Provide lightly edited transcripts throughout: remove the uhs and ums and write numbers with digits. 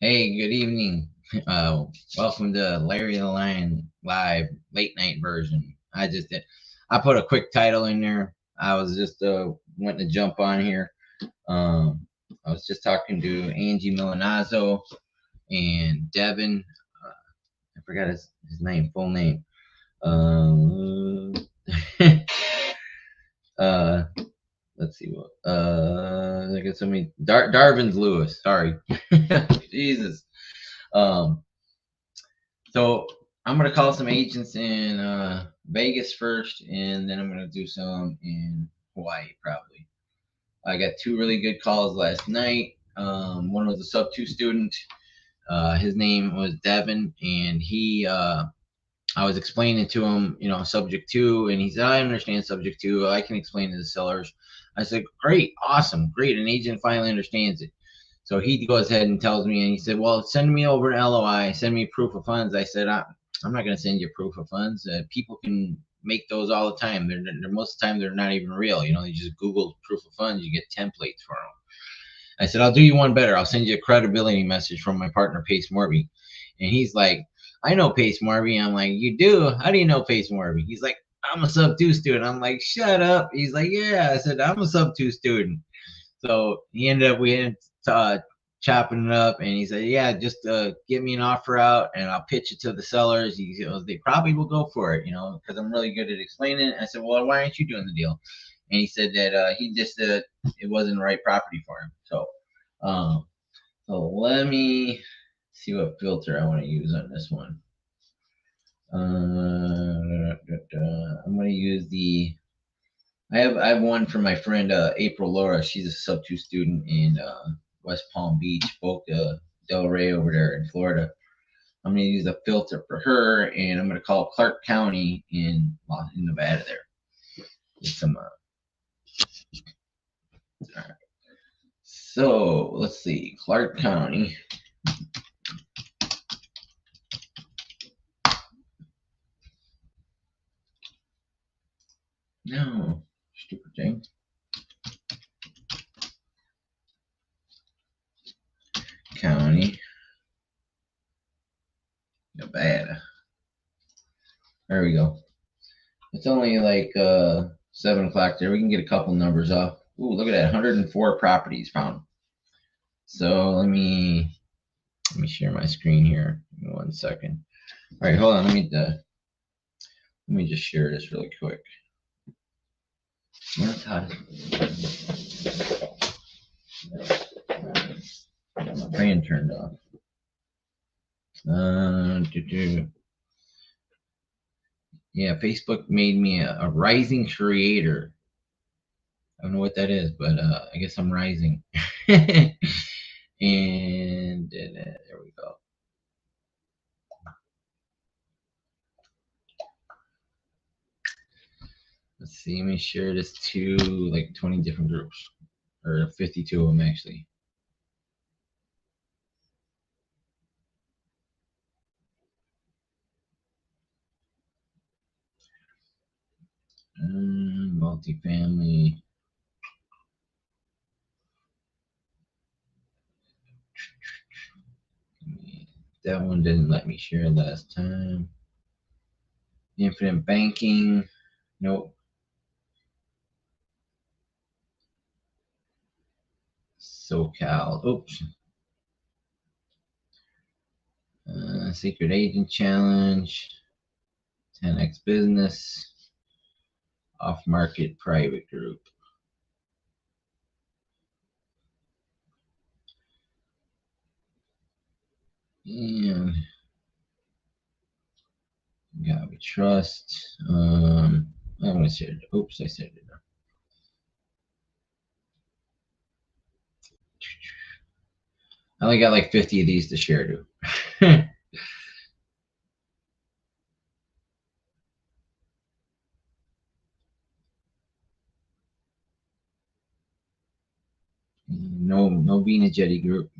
Hey, good evening. Uh, Welcome to Larry the Lion Live late night version. I put a quick title in there. I was just wanting to jump on here. Um, I was just talking to Angie Milanazzo and Devin. I forgot his name, full name. Um, uh, let's see what. I got so many. Darvin's Lewis. Sorry, Jesus. Um, So I'm gonna call some agents in Vegas first, and then I'm gonna do some in Hawaii probably. I got two really good calls last night. One was a sub two student. His name was Devin, and I was explaining to him, subject two, and he said, I understand subject two. I can explain to the sellers. I said, great, awesome, great. An agent finally understands it. So he goes ahead and tells me, and he said, well, send me over an LOI, send me proof of funds. I said, I'm not going to send you proof of funds. People can make those all the time. They're most of the time, they're not even real. You just Google proof of funds, you get templates for them. I said, I'll do you one better. I'll send you a credibility message from my partner, Pace Morby. And he's like, I know Pace Morby. I'm like, you do? How do you know Pace Morby? He's like, I'm a sub two student. I'm like, shut up. He's like, yeah. I said, I'm a sub two student. So we ended up chopping it up, and he said, yeah, just get me an offer out and I'll pitch it to the sellers. He goes, they probably will go for it, because I'm really good at explaining it. I said, well, why aren't you doing the deal? And he said that he just it wasn't the right property for him. Um, so let me see what filter I want to use on this one. I'm going to use I have one from my friend April Laura. She's a sub two student in West Palm Beach, Boca Del Rey over there in Florida. I'm going to use a filter for her, and I'm going to call Clark County in Nevada there. Get some. All right. So let's see, Clark County. No, stupid thing. County, Nevada. There we go. It's only like 7 o'clock there. We can get a couple numbers off. Ooh, look at that, 104 properties found. So let me share my screen here. Give me 1 second. All right, hold on. Let me just share this really quick. That's hot. My fan turned off. Yeah, Facebook made me a rising creator. I don't know what that is, but I guess I'm rising. And there we go. Let's see. Let me share this to like 20 different groups, or 52 of them actually. Multifamily. That one didn't let me share last time. Infinite banking. Nope. SoCal. Oops. Secret Agent Challenge. 10x Business. Off Market Private Group. And yeah, we trust. I'm gonna share it. Oops, I said it. I only got like 50 of these to share to. No Vina Jetty Group.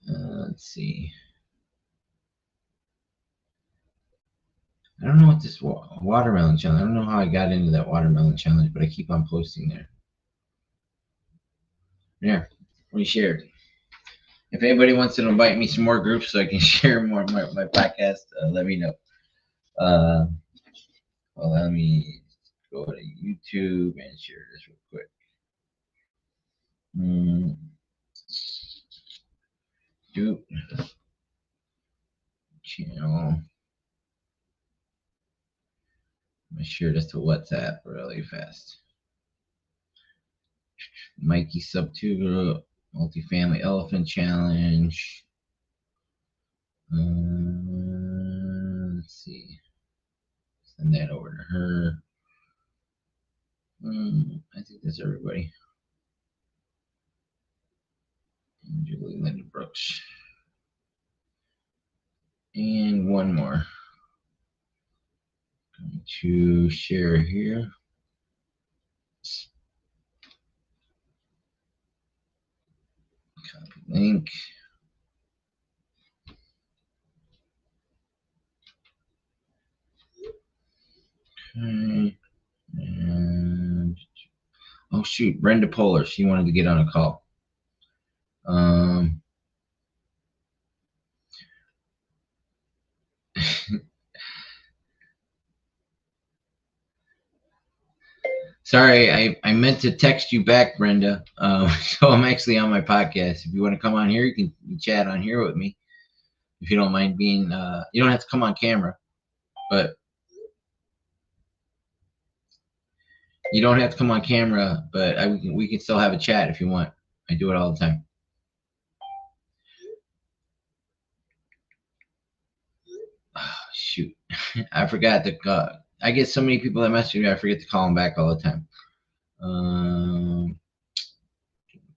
Let's see. I don't know what this watermelon challenge. I don't know how I got into that watermelon challenge, but I keep on posting there. Yeah, we shared. If anybody wants to invite me some more groups so I can share more of my podcast, let me know. Uh, well, let me go to YouTube and share this real quick. Do channel. I'm gonna share this to WhatsApp really fast. Mikey Sub 2 Multifamily Elephant Challenge. Let's see. Send that over to her. I think that's everybody. And Julie Linda Brooks. And one more. Going to share here. Copy link. Okay. And oh shoot, Brenda Polar. She wanted to get on a call. Sorry, I meant to text you back, Brenda. So I'm actually on my podcast. If you want to come on here, you can chat on here with me. If you don't mind being, you don't have to come on camera, but you don't have to come on camera. But we can still have a chat if you want. I do it all the time. Oh, shoot, I forgot to. I get so many people that message me, I forget to call them back all the time.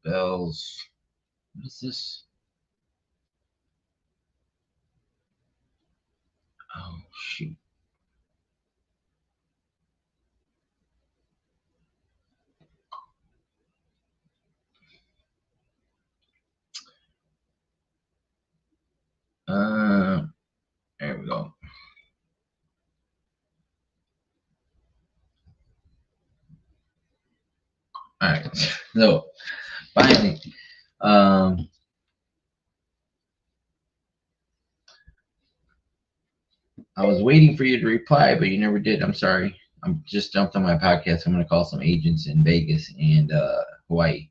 Bells. What is this? Oh shoot. There we go. All right. So finally, I was waiting for you to reply, but you never did. I'm sorry. I'm just jumped on my podcast. I'm going to call some agents in Vegas and Hawaii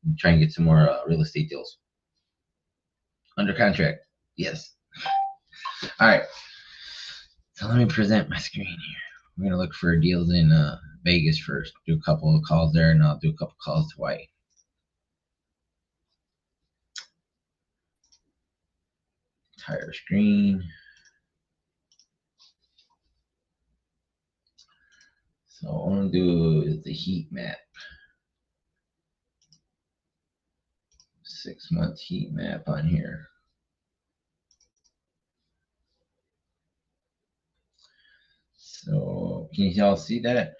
and try and get some more real estate deals under contract. Yes. All right. So let me present my screen here. I'm going to look for deals in Vegas first. Do a couple of calls there, and I'll do a couple of calls to Hawaii. Entire screen. So what I'm going to do is the heat map. 6-month heat map on here. So can you all see that?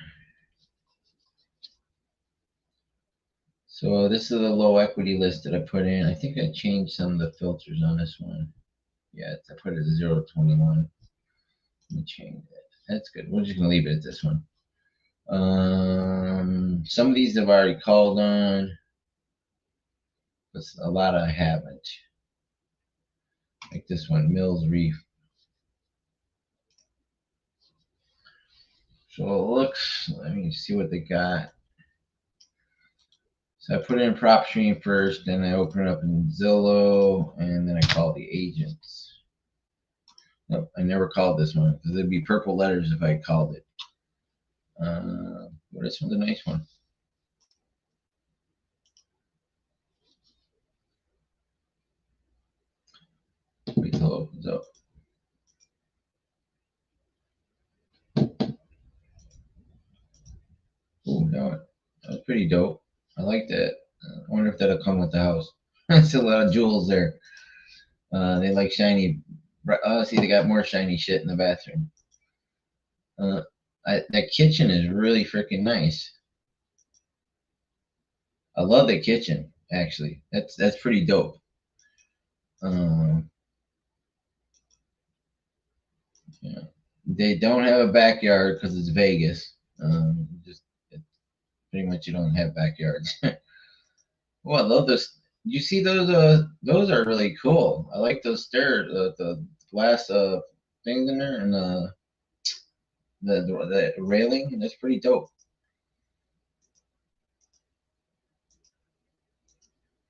So this is a low equity list that I put in. I think I changed some of the filters on this one. Yeah, I put it at 0 to 21. Let me change that. That's good. We're just gonna leave it at this one. Some of these I've already called on, but a lot I haven't. Like this one, Mills Reef. So it looks, let me see what they got. So I put in PropStream first, then I open it up in Zillow, and then I call the agents. Nope, I never called this one because it'd be purple letters if I called it. Well, this one's a nice one. Wait till it opens up. Oh, no, that was pretty dope. I like that. I wonder if that'll come with the house. That's a lot of jewels there. They like shiny. Oh, see, they got more shiny shit in the bathroom. That kitchen is really freaking nice. I love the kitchen. Actually, that's pretty dope. Yeah. They don't have a backyard because it's Vegas. Just pretty much you don't have backyards. Well, you see those are really cool. I like those stairs, the glass things in there, and the railing. That's pretty dope.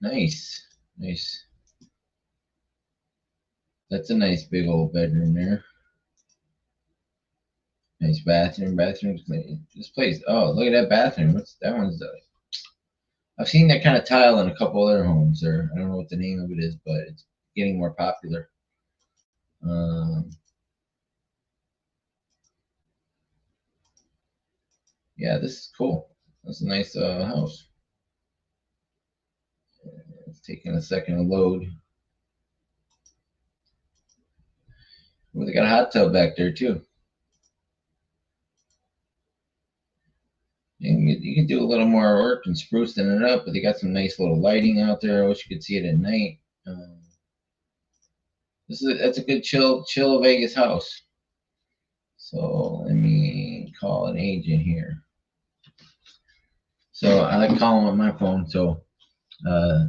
Nice, nice. That's a nice big old bedroom there. Nice bathroom. Bathroom's clean. This place. Oh, look at that bathroom. What's that one's? I've seen that kind of tile in a couple other homes there. I don't know what the name of it is, but it's getting more popular. Um, yeah, this is cool. That's a nice house. It's taking a second to load. Well, they got a hot tub back there too. You can do a little more work and sprucing it up, but they got some nice little lighting out there. I wish you could see it at night. That's a good chill Vegas house. So let me call an agent here. So I like calling on my phone, so I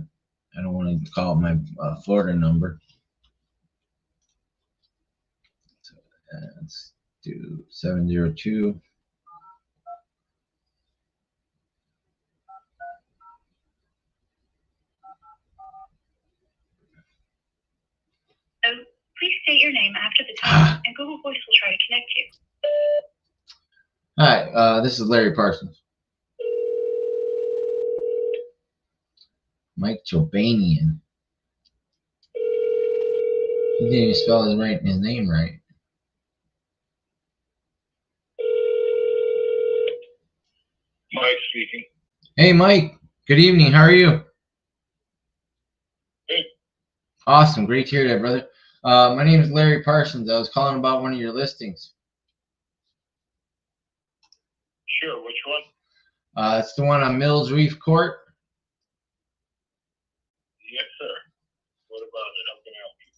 don't want to call my Florida number. So let's do 702. Please state your name after the tone, and Google Voice will try to connect you. Hi, this is Larry Parsons. Mike Chobanian. He didn't even spell his name right. Mike speaking. Hey, Mike. Good evening. How are you? Good. Awesome. Great to hear that, brother. My name is Larry Parsons. I was calling about one of your listings. Sure. Which one? It's the one on Mills Reef Court. Yes, sir. What about it? How can I help you?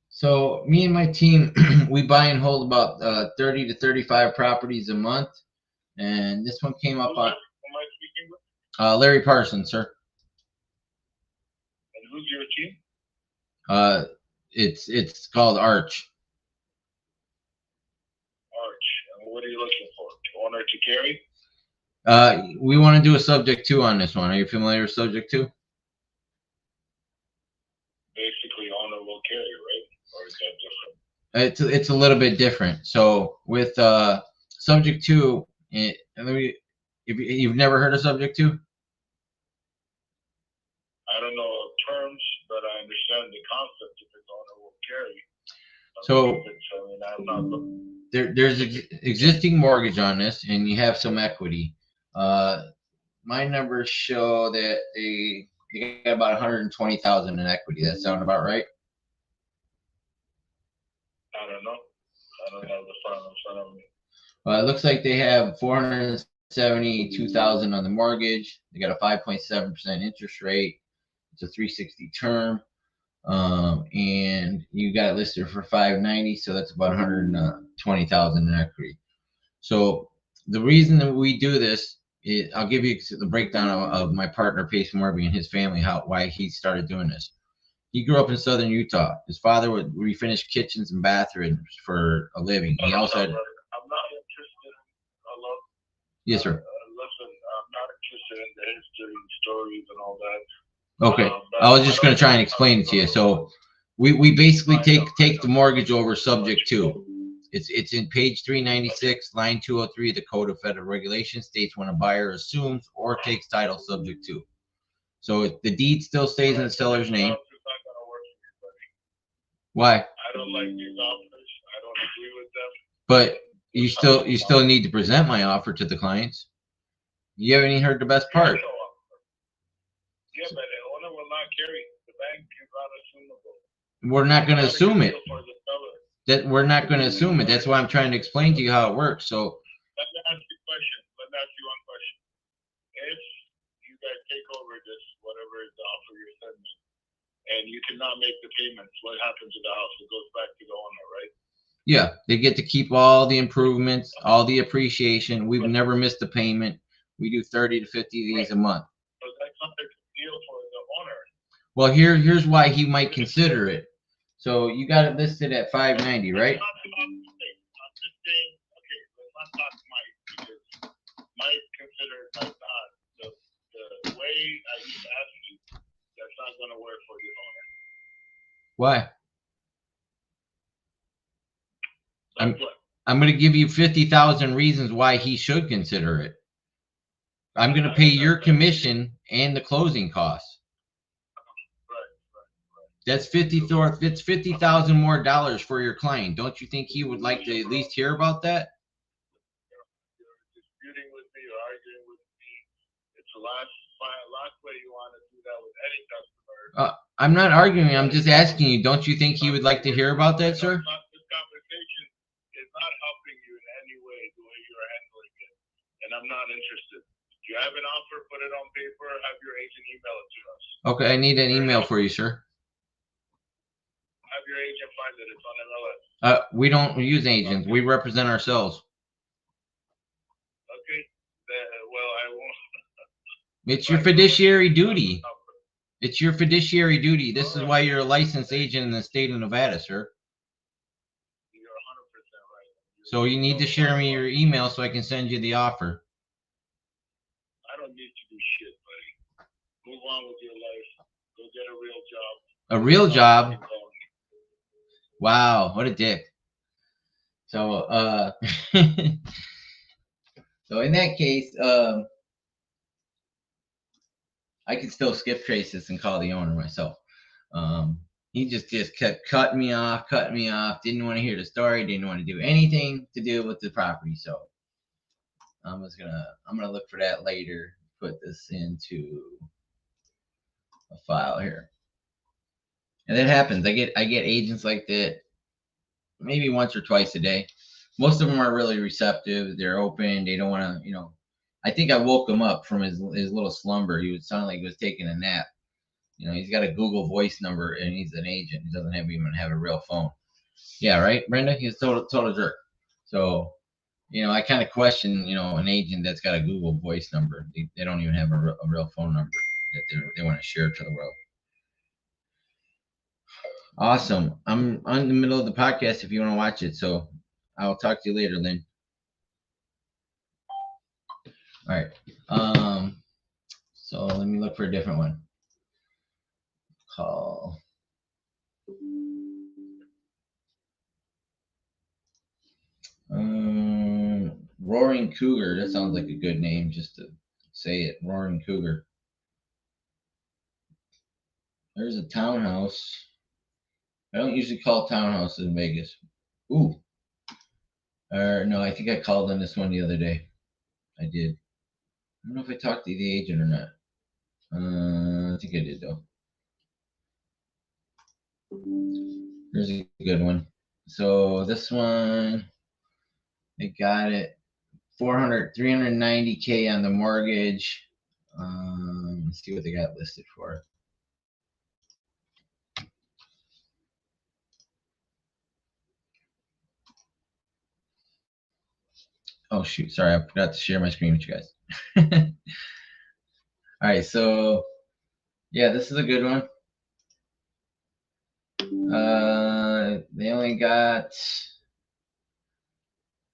So me and my team, we buy and hold about 30 to 35 properties a month. And this one came up on... Who am I speaking with? Larry Parsons, sir. And who's your team? It's called Arch. Arch. And what are you looking for? Owner to carry? We want to do a subject 2 on this one. Are you familiar with subject 2? Basically, owner will carry, right? Or is that different? It's a little bit different. So with subject 2, if you've never heard of subject 2? I don't know terms, but I understand the concept if it's owner will carry. So there's existing mortgage on this, and you have some equity. My numbers show that they got about 120,000 in equity. That sound about right? I don't know. I don't have the file in front of me. Well, it looks like they have 472,000 on the mortgage. They got a 5.7% interest rate. It's a 360 term, and you got it listed for 590, so that's about 120,000 in equity. So the reason that we do this is, I'll give you the breakdown of my partner Pace Morby and his family, why he started doing this. He grew up in southern Utah. His father would refinish kitchens and bathrooms for a living. He also had... I'm not interested. Hello? Yes, sir. Listen, I'm not interested in the history and stories and all that. Okay, I was just going to try and explain it to you. So we basically take the mortgage over subject 2. It's in page 396, line 203 of the Code of Federal Regulations, states when a buyer assumes or takes title subject 2. So the deed still stays in the seller's name. Why? I don't like these offers. I don't agree with them. But you still need to present my offer to the clients. You haven't even heard the best part. Yeah, but the owner will not carry. The bank is unassumable. We're not going to assume it. We're not going to assume it. That's why I'm trying to explain to you how it works. So let me ask you a question. Let me ask you one question. If you guys take over this, whatever is the offer you're sending, and you cannot make the payments, what happens to the house? It goes back to the owner, right? Yeah, they get to keep all the improvements, all the appreciation. We've never missed a payment. We do 30 to 50 of these a month. So that's not a deal for Well, here's why he might consider it. So you got it listed at 590, right? I'm just saying, okay, let's not talk Mike, because Mike considered like not the way I just asked you, that's not going to work for the owner. Why? Like what? I'm going to give you 50,000 reasons why he should consider it. I'm going to pay your commission and the closing costs. That's 50,000 more dollars for your client. Don't you think he would like to at least hear about that? You're disputing with me or arguing with me. It's the last way you want to do that with any customer. I'm not arguing. I'm just asking you. Don't you think he would like to hear about that, sir? This conversation is not helping you in any way the way you're handling it, and I'm not interested. If you have an offer, put it on paper. Have your agent email it to us. Okay, I need an email for you, sir. Have your agent find it. It's on MLS. We don't use agents. We represent ourselves. Okay. Well, I won't. It's your fiduciary duty. It's your fiduciary duty. This is why you're a licensed agent in the state of Nevada, sir. You're 100% right. So you need to share me your email so I can send you the offer. I don't need to do shit, buddy. Move on with your life. Go get a real job. A real job? Wow, what a dick. So, so in that case, I could still skip traces and call the owner myself. He just kept cutting me off, didn't want to hear the story, didn't want to do anything to do with the property. So I'm gonna look for that later, put this into a file here. And that happens. I get agents like that maybe once or twice a day. Most of them are really receptive. They're open. They don't want to, I think I woke him up from his little slumber. He would sound like he was taking a nap. He's got a Google Voice number and he's an agent. He doesn't even have a real phone. Yeah, right, Brenda? He's a total jerk. So, I kind of question, an agent that's got a Google Voice number. They don't even have a real phone number that they want to share to the world. Awesome. I'm on the middle of the podcast if you want to watch it. So I'll talk to you later, Lynn. All right. So let me look for a different one. Call. Roaring Cougar. That sounds like a good name just to say it. Roaring Cougar. There's a townhouse. I don't usually call townhouses in Vegas. Ooh. No, I think I called on this one the other day. I did. I don't know if I talked to the agent or not. I think I did though. Here's a good one. So this one, they got it 390K on the mortgage. Let's see what they got listed for. Oh shoot, sorry, I forgot to share my screen with you guys. All right, so yeah, this is a good one. They only got,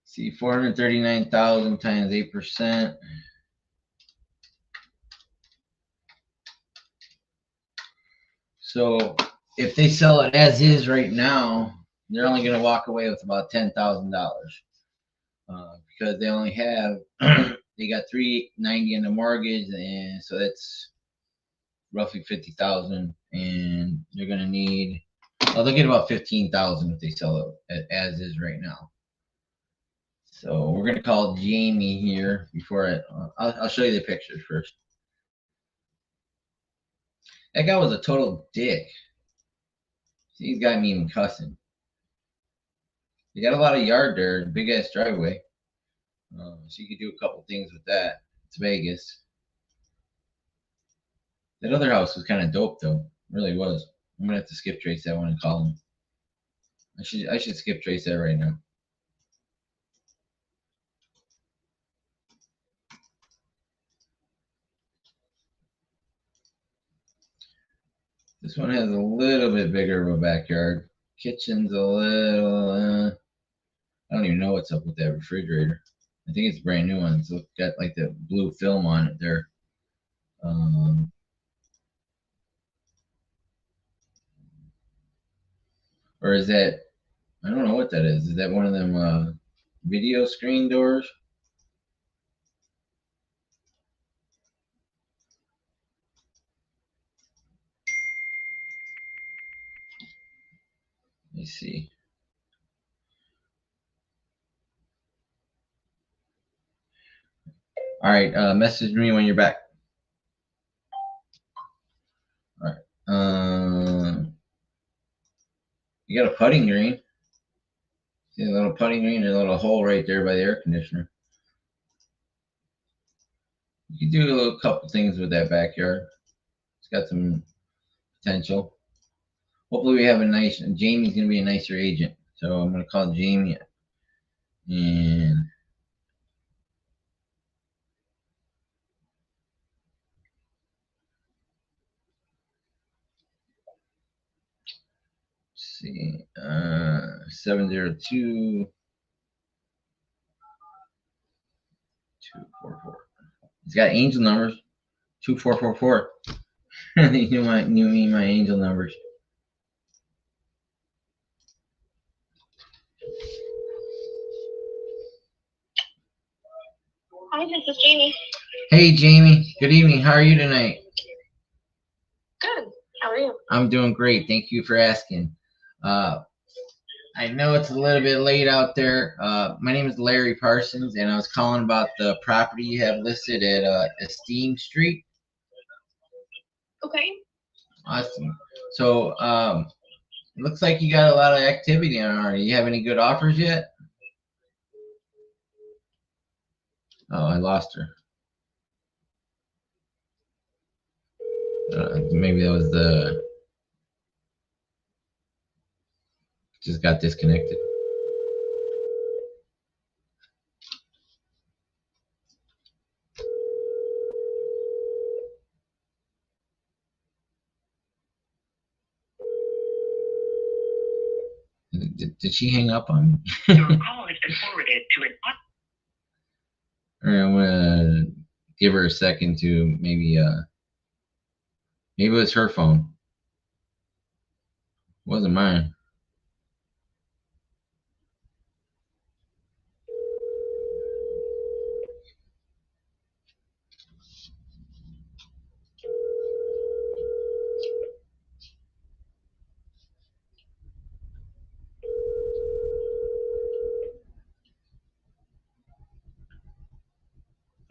see, 439,000 times 8%. So if they sell it as is right now, they're only going to walk away with about $10,000 because they only have they got 390 in the mortgage, and so that's roughly 50,000, and they're going to need. Well, they'll get about 15,000 if they sell it as is right now. So we're gonna call Jamie here before I'll show you the pictures first. That guy was a total dick. He's got me even cussing. They got a lot of yard there, big ass driveway. So you could do a couple things with that. It's Vegas. That other house was kind of dope though. It really was. I'm gonna have to skip trace that one and call him. I should skip trace that right now. This one has a little bit bigger of a backyard. Kitchen's a little, I don't even know what's up with that refrigerator. I think it's a brand new one, so it's got like the blue film on it there. Or is that, I don't know what that is. Is that one of them video screen doors? Let me see. All right, message me when you're back. All right. You got a putting green. See a little putting green and a little hole right there by the air conditioner. You can do a little couple things with that backyard. It's got some potential. Hopefully we have a nice, Jamie's going to be a nicer agent. So I'm going to call Jamie and see, 702 244. He's got angel numbers 2444. You me my angel numbers. Hi, this is Jamie. Hey Jamie, good evening. How are you tonight? Good. How are you? I'm doing great. Thank you for asking. I know it's a little bit late out there. My name is Larry Parsons, and I was calling about the property you have listed at Esteem Street. Okay. Awesome. So, it looks like you got a lot of activity on it. You have any good offers yet? Oh, I lost her. Maybe that was the... Just got disconnected. Did she hang up on me? Your call has been forwarded to an... All right, I'm gonna give her a second to maybe it was her phone. It wasn't mine.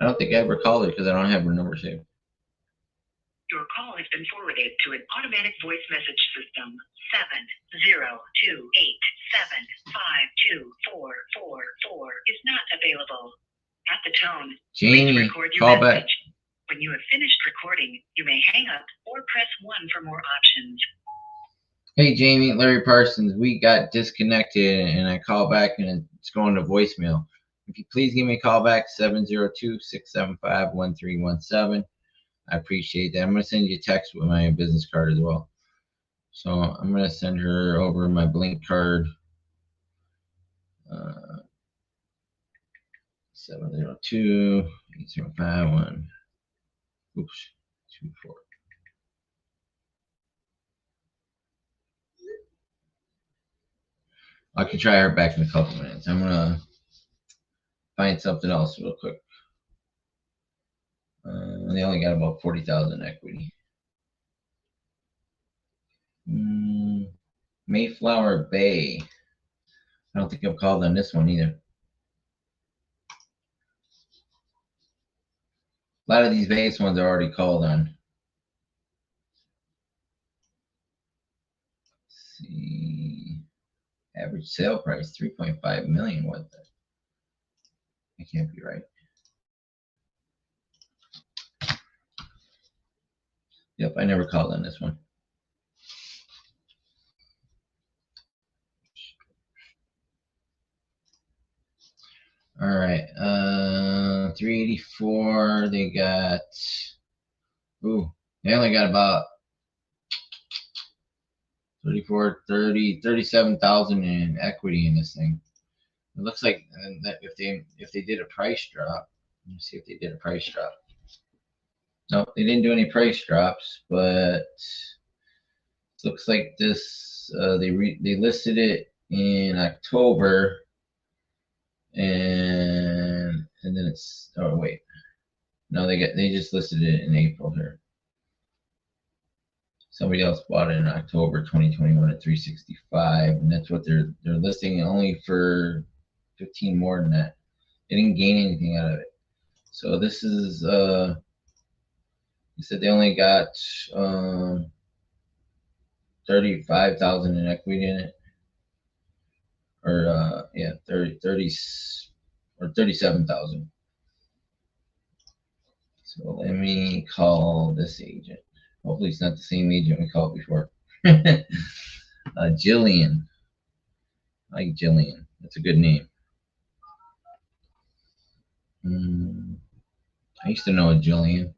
I don't think I ever called her because I don't have her number saved. Your call has been forwarded to an automatic voice message system. 70287524444 is not available. At the tone, please Jamie, record your call message. back. When you have finished recording, you may hang up or press 1 for more options. Hey Jamie, Larry Parsons. We got disconnected and I called back and it's going to voicemail. If you please give me a call back, 702-675-1317. I appreciate that. I'm going to send you a text with my business card as well. So I'm going to send her over my Blink card. 702-805-1. Oops, 24. I can try her back in a couple minutes. I'm going to find something else real quick. They only got about 40,000 equity. Mayflower Bay. I don't think I've called on this one either. A lot of these base ones are already called on. Let's see. Average sale price 3.5 million. What the? That can't be right. Yep, I never called on this one. All right, 384. They got. Ooh, they only got about 37,000 in equity in this thing. It looks like that if they did a price drop, let me see if they did a price drop. No, they didn't do any price drops, but it looks like this. They listed it in October, and then it's, oh wait, no, they just listed it in April here. Somebody else bought it in October 2021 at 365, and that's what they're listing only for 15 more than that. They didn't gain anything out of it. So this is they said they only got 35,000 in equity in it, or yeah, 30 or 37,000. So let me call this agent. Hopefully it's not the same agent we called before. Jillian. I like Jillian. That's a good name. I used to know a Jillian.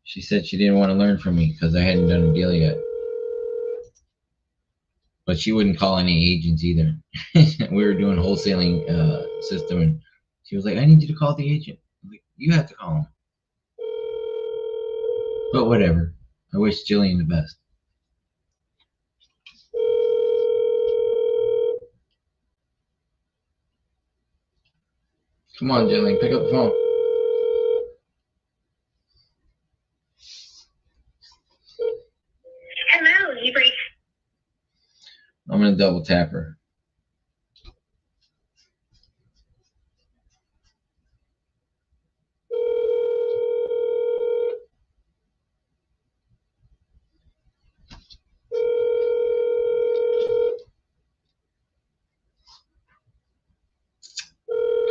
She said she didn't want to learn from me because I hadn't done a deal yet. But she wouldn't call any agents either. We were doing wholesaling system, and she was like, I need you to call the agent. I'm like, you have to call him. But whatever. I wish Jillian the best. Come on, Jillian, pick up the phone. Hello, you've reached. I'm going to double tap her.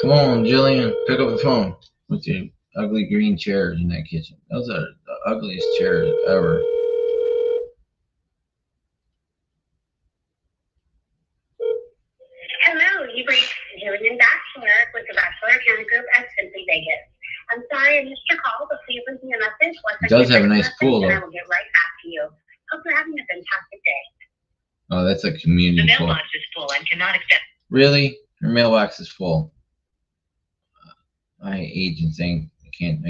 Come on, Jillian, pick up the phone with your ugly green chairs in that kitchen. Those are the ugliest chairs ever. Hello, you've reached Jillian Bachelor with the Bachelor Account Group at Simply Vegas. I'm sorry I missed your call, but please leave me a message. It does have a nice pool, and I though. will get right back to you. Hope you're having a fantastic day. Oh, that's a community The pool. mailbox is full and cannot accept. Really? Her mailbox is full. My agent saying I can't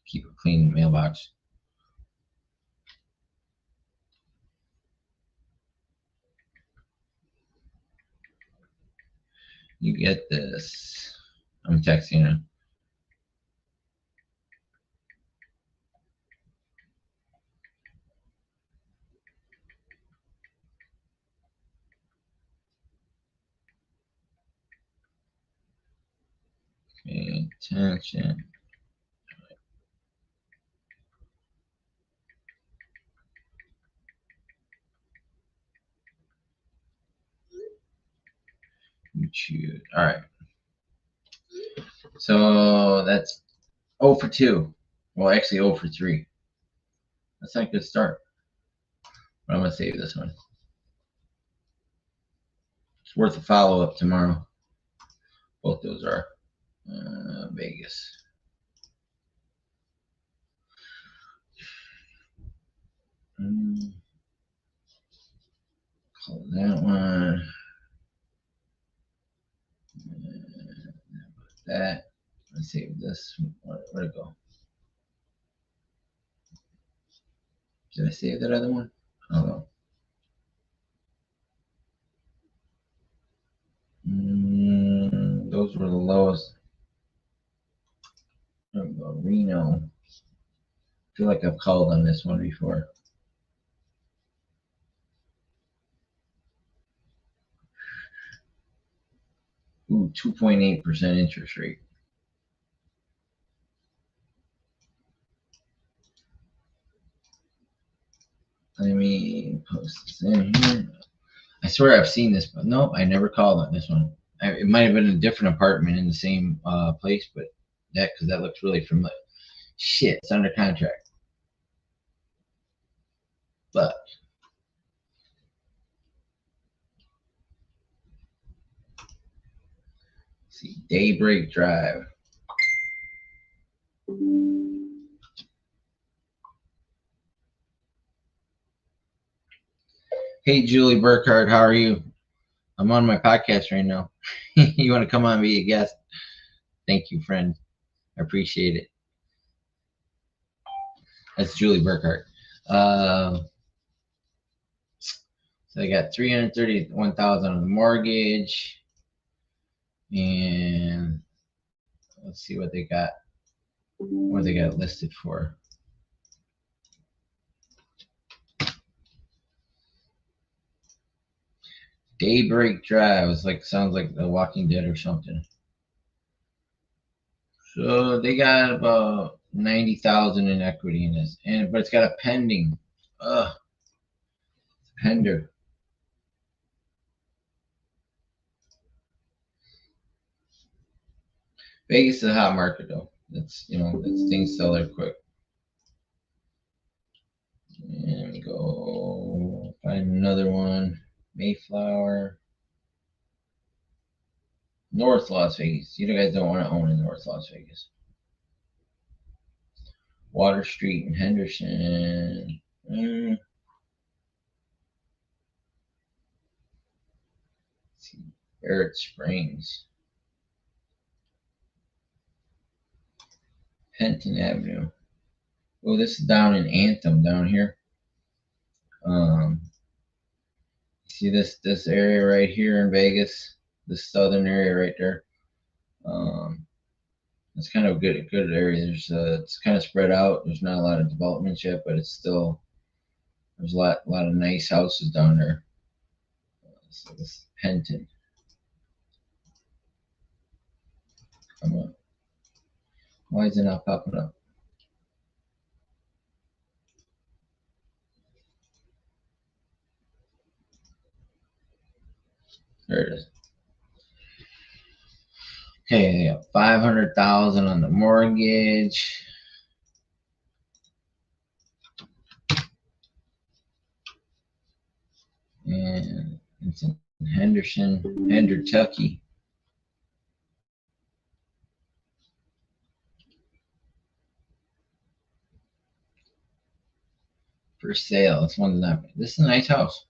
keep a clean mailbox. You get this. I'm texting her. Pay attention. You choose. All right. So that's 0 for 2. Well, actually 0 for 3. That's not a good start. But I'm going to save this one. It's worth a follow-up tomorrow. Both those are Vegas. Call that one. That. Let's save this. Where'd it go? Did I save that other one? I don't know. Those were the lowest. There we go. Reno. I feel like I've called on this one before. Ooh, 2.8% interest rate. Let me post this in here. I swear I've seen this, but no, I never called on this one. It might have been a different apartment in the same place, but because that looks really familiar. Shit, it's under contract. But let's see, Daybreak Drive. Hey, Julie Burkhardt, how are you? I'm on my podcast right now. You want to come on and be a guest? Thank you, friend. I appreciate it. That's Julie Burkhardt. So they got 331,000 on the mortgage, and let's see what they got. What they got listed for. Daybreak Drive. It's like sounds like The Walking Dead or something. So they got about 90,000 in equity in this, but it's got a pending. Pender. Vegas is a hot market though. That's things sell there quick. And we go find another one. Mayflower. North Las Vegas. You guys don't want to own in North Las Vegas. Water Street in Henderson. Barrett Springs. Penton Avenue. Oh, this is down in Anthem down here. See this area right here in Vegas, this southern area right there. It's kind of a good area. It's kind of spread out. There's not a lot of developments yet, but it's still there's a lot of nice houses down there. So this is Penton. Come on. Why is it not popping up? There it is. Okay, I got 500,000 on the mortgage. And it's in Henderson, Kentucky. For sale. This is a nice house.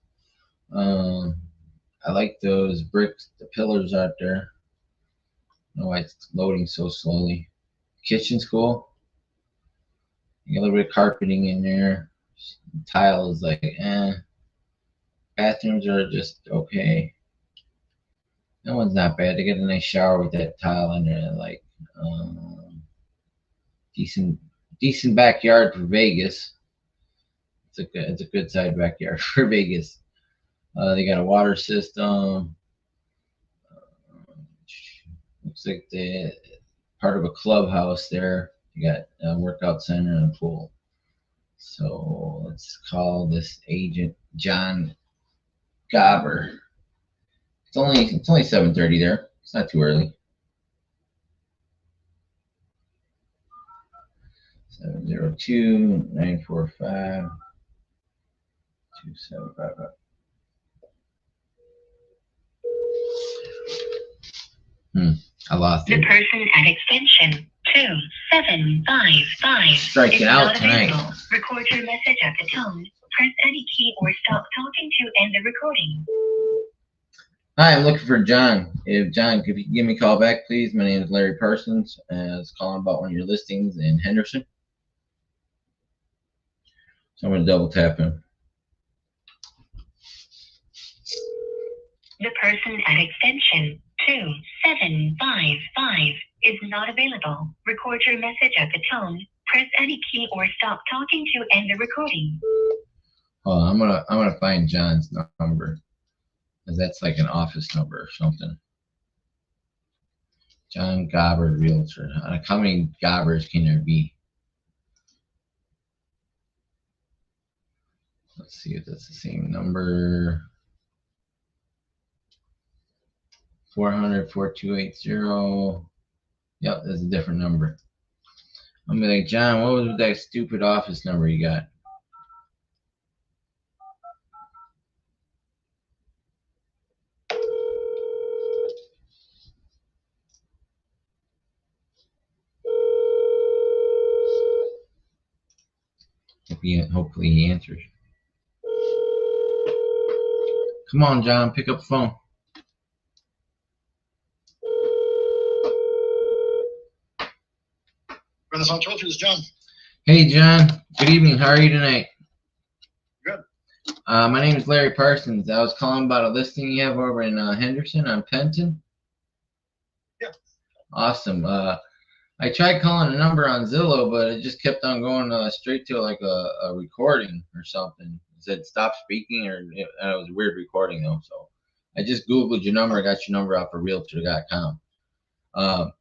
I like those bricks, the pillars out there. I don't know why it's loading so slowly. Kitchen's cool. You got a little bit of carpeting in there. Tile is like, Bathrooms are just okay. That one's not bad. They get a nice shower with that tile in there. Like, decent backyard for Vegas. It's a good side backyard for Vegas. They got a water system. Looks like the part of a clubhouse there. You got a workout center and a pool. So let's call this agent John Gobber. It's only 7:30 there. It's not too early. 702-945-2755. I lost it. The person at extension 2755 Striking is out not tonight. available. Record your message at the tone. Press any key or stop talking to end the recording. Hi, I'm looking for John. John, could you give me a call back, please? My name is Larry Parsons. I was calling about one of your listings in Henderson. So I'm going to double tap him. The person at extension 2755 is not available. Record your message at the tone. Press any key or stop talking to end the recording. Hold on, I'm gonna find John's number, because that's like an office number or something. John Gobber, realtor. How many Gobbers can there be? Let's see if that's the same number. 400-4280. Yep, that's a different number. I'm gonna be like, John, what was that stupid office number you got? Hopefully he answers. Come on, John, pick up the phone. Renaissance Realty, this is John. Hey, John. Good evening. How are you tonight? Good. My name is Larry Parsons. I was calling about a listing you have over in Henderson on Penton. Yeah. Awesome. I tried calling a number on Zillow, but it just kept on going straight to like a recording or something. It said stop speaking, or it was a weird recording though. So I just Googled your number. I got your number off of Realtor.com.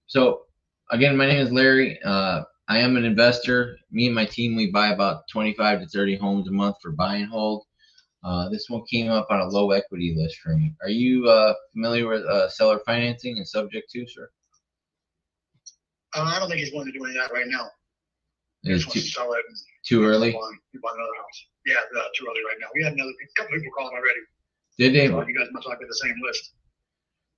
So again, my name is Larry. I am an investor. Me and my team, we buy about 25 to 30 homes a month for buy and hold. This one came up on a low equity list for me. Are you familiar with seller financing and subject to, sir? I don't think he's willing to do any of that right now. He Is just wants to sell it and too early? he bought another house. Yeah, too early right now. We had a couple people calling already. Did they? So you guys must not be the same list.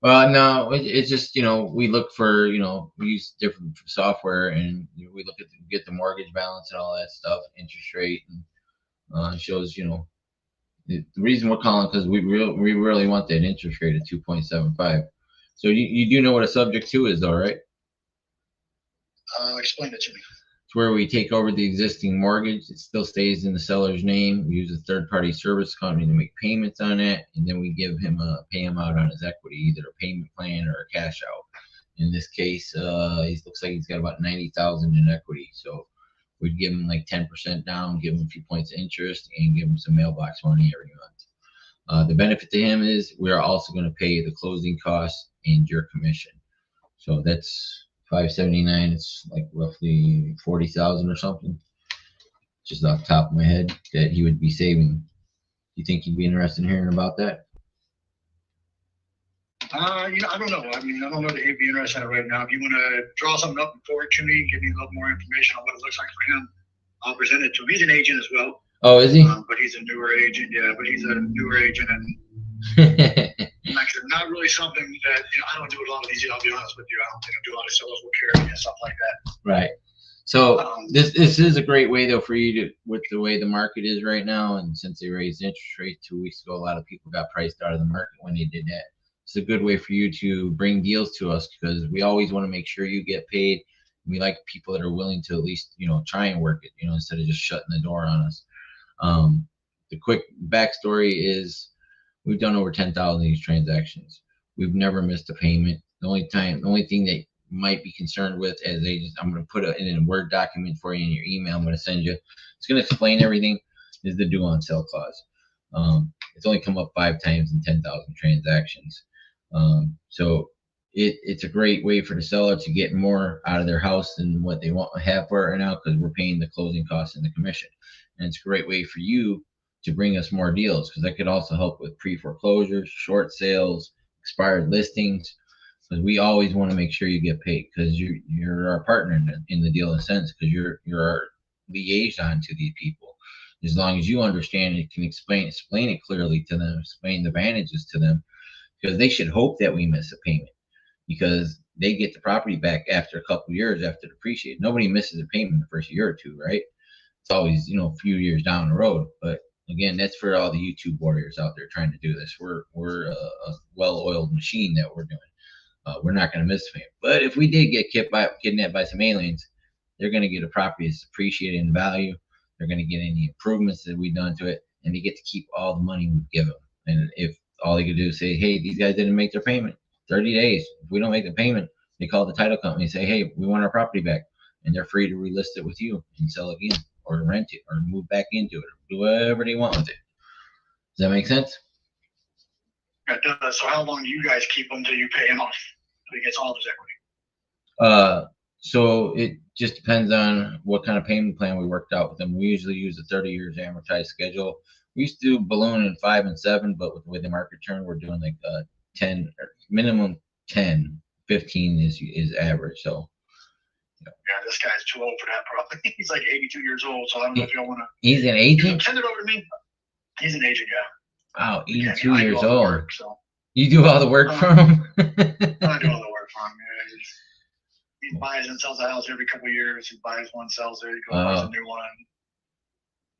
Well, no, it's just, we look for, we use different software, and we look at get the mortgage balance and all that stuff, interest rate, and it shows, the reason we're calling because we really want that interest rate at 2.75. So you do know what a subject to is, though, right? Explain it to me. It's where we take over the existing mortgage. It still stays in the seller's name. We use a third-party service company to make payments on it, and then we give him pay him out on his equity, either a payment plan or a cash out. In this case, he looks like he's got about 90,000 in equity. So we'd give him like 10% down, give him a few points of interest, and give him some mailbox money every month. The benefit to him is we are also going to pay the closing costs and your commission. So that's $579. It's like roughly 40,000 or something, just off the top of my head, that he would be saving. Do you think you'd be interested in hearing about that? I don't know. I don't know that he'd be interested in it right now. If you want to draw something up and forward to me, give me a little more information on what it looks like for him, I'll present it to him. He's an agent as well. Oh, is he? But he's a newer agent. Yeah, but he's a newer agent, and like I said, not really something that I don't do a lot of these. I'll be honest with you. I don't do a lot of sellers will carry and stuff like that. Right. So this is a great way though for you to, with the way the market is right now, and since they raised interest rates 2 weeks ago, a lot of people got priced out of the market when they did that. It's a good way for you to bring deals to us, because we always want to make sure you get paid. We like people that are willing to at least try and work it, instead of just shutting the door on us. The quick backstory is we've done over 10,000 of these transactions. We've never missed a payment. The only thing that might be concerned with as agents, I'm going to put it in a Word document for you in your email. I'm going to send you. It's going to explain everything. Is the due on sell clause. It's only come up 5 times in 10,000 transactions. So it's a great way for the seller to get more out of their house than what they want to have for it right now, because we're paying the closing costs and the commission. And it's a great way for you to bring us more deals, because that could also help with pre-foreclosures, short sales, expired listings, because we always want to make sure you get paid, because you're our partner in the deal in a sense, because you're our liaison to these people. As long as you understand it, can explain it clearly to them, explain the advantages to them, because they should hope that we miss a payment, because they get the property back after a couple of years after depreciate. Nobody misses a payment in the first year or two, right? It's always a few years down the road. But again, that's for all the YouTube warriors out there trying to do this. We're a well-oiled machine that we're doing. We're not going to miss a payment. But if we did get kidnapped by some aliens, they're going to get a property that's appreciated in value. They're going to get any improvements that we've done to it, and they get to keep all the money we give them. And if all they could do is say, hey, these guys didn't make their payment, 30 days. If we don't make the payment, they call the title company and say, hey, we want our property back. And they're free to relist it with you and sell it again, or rent it, or move back into it, or do whatever they want with it. Does that make sense? It does. So how long do you guys keep him until you pay him off? So he gets all of his equity? So it just depends on what kind of payment plan we worked out with them. We usually use a 30 years amortized schedule. We used to do balloon in 5 and 7, but with the way the market turned, we're doing like 10, or minimum 10, 15 is average. So yeah, this guy's too old for that probably. He's like 82 years old, so I don't know if y'all want to. He's an agent? Send it over to me. He's an agent, yeah. Wow, 82 years old. Work, so. You do all the work for him? I do all the work for him. Yeah. He buys and sells a house every couple of years. He buys one, sells it, he goes buys a new one.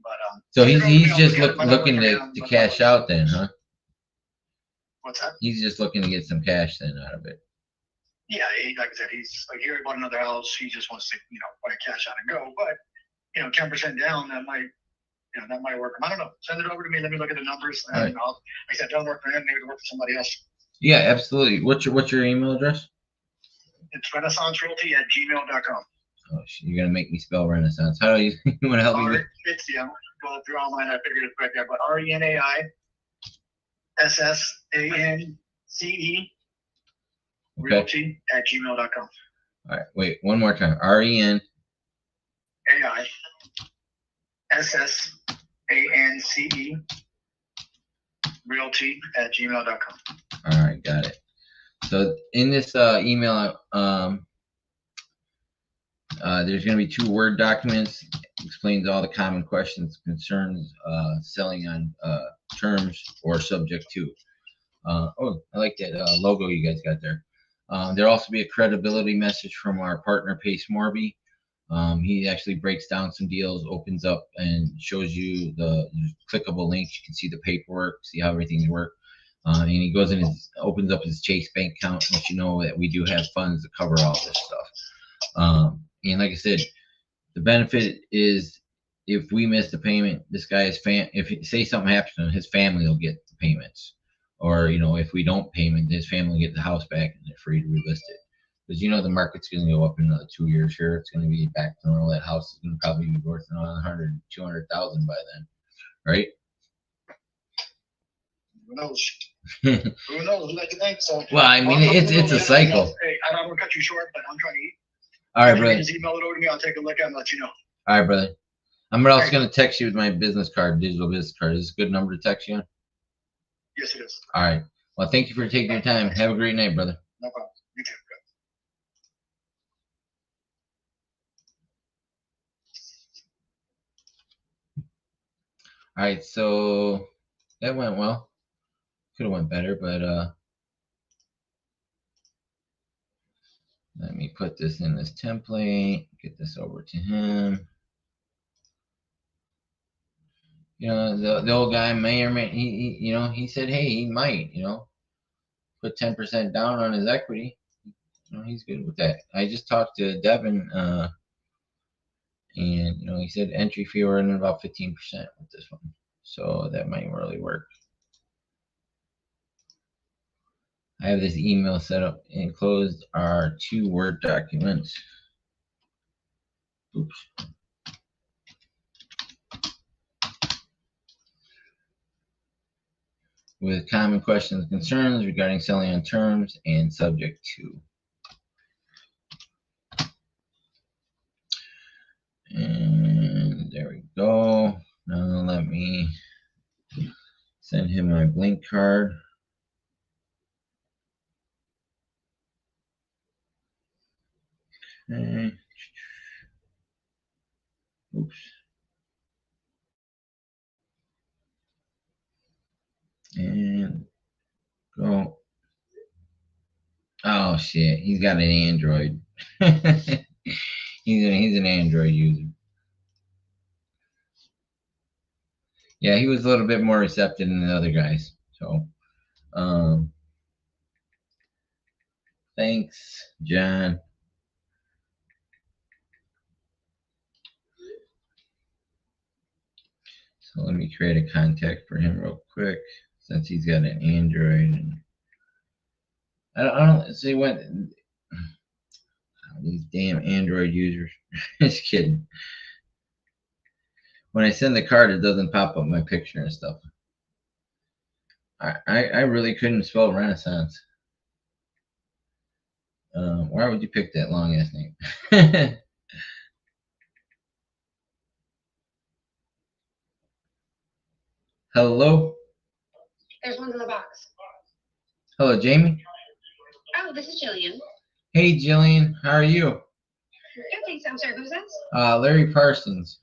But so he's just looking to cash out then, huh? What's that? He's just looking to get some cash then out of it. Yeah, like I said, he's like, here, he bought another house. He just wants to, buy cash out and go. But, 10% down, that might work. I don't know. Send it over to me. Let me look at the numbers. And Right. like I said, don't work for him. Maybe it'll work for somebody else. Yeah, absolutely. What's your email address? It's renaissancerealty@gmail.com. Oh, shit, you're gonna make me spell Renaissance. How do you, you want to help me with? It's, go through online. I figured it's right there. But RENAISSANCE Okay. realty@gmail.com. All right. Wait, one more time. REN. AISSANCE realty@gmail.com. All right, got it. So in this email, there's going to be 2 Word documents. Explains all the common questions, concerns, selling on terms or subject to. Oh, I like that logo you guys got there. There'll also be a credibility message from our partner, Pace Morby. He actually breaks down some deals, opens up and shows you the clickable links. You can see the paperwork, see how everything's worked. And he goes in opens up his Chase bank account, and let you know that we do have funds to cover all this stuff. And like I said, the benefit is if we miss the payment, this guy's if say something happens to him, his family will get the payments. Or, if we don't payment, his family will get the house back and they're free to relist it. Because the market's going to go up in another 2 years here. It's going to be back to normal. That house is going to probably be worth around 100, 200,000 by then, right? Who knows? Who knows? Who like to think so? Well, I mean, it's a cycle. Hey, I don't want to cut you short, but I'm trying to eat. All right, If you brother. Just email it over to me. I'll take a look at it and let you know. All right, brother. I'm also going to text you with my business card, digital business card. Is this a good number to text you on? Yes, it is. All right. Well, thank you for taking your time. Have a great night, brother. No problem. You too. All right, so that went well. Could have went better, but let me put this in this template, get this over to him. The old guy may or may he said, hey, he might, put 10% down on his equity. He's good with that. I just talked to Devin, and he said entry fee we're in about 15% with this one, so that might really work. I have this email set up. Enclosed are 2 Word documents. Oops. With common questions and concerns regarding selling on terms and subject to. And there we go. Now let me send him my Blink card. Okay. Oops. And go. Oh shit, he's got an Android. he's an Android user. Yeah, he was a little bit more receptive than the other guys. So, thanks, John. So let me create a contact for him real quick, since he's got an Android. And I don't see what these damn Android users. Just kidding. When I send the card, it doesn't pop up my picture and stuff. I really couldn't spell Renaissance. Why would you pick that long ass name? Hello? There's one in the box. Hello, Jamie? Oh, this is Jillian. Hey, Jillian. How are you? Good, thanks. I'm sorry, who's this? Larry Parsons.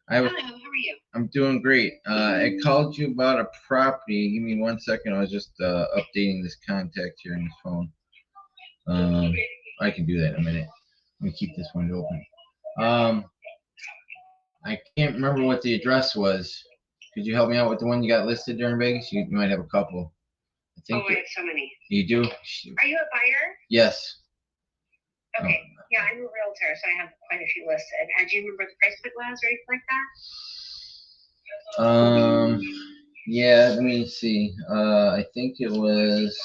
Hello, how are you? I'm doing great. I called you about a property. Give me 1 second. I was just updating this contact here on the phone. I can do that in a minute. Let me keep this window open. I can't remember what the address was. Could you help me out with the one you got listed there in Vegas? You might have a couple. think I have so many. you do. Are you a buyer? Yes. Okay. Yeah, I'm a realtor, so I have quite a few listed. Do you remember what the price point was or anything like that? Yeah, let me see. I think it was.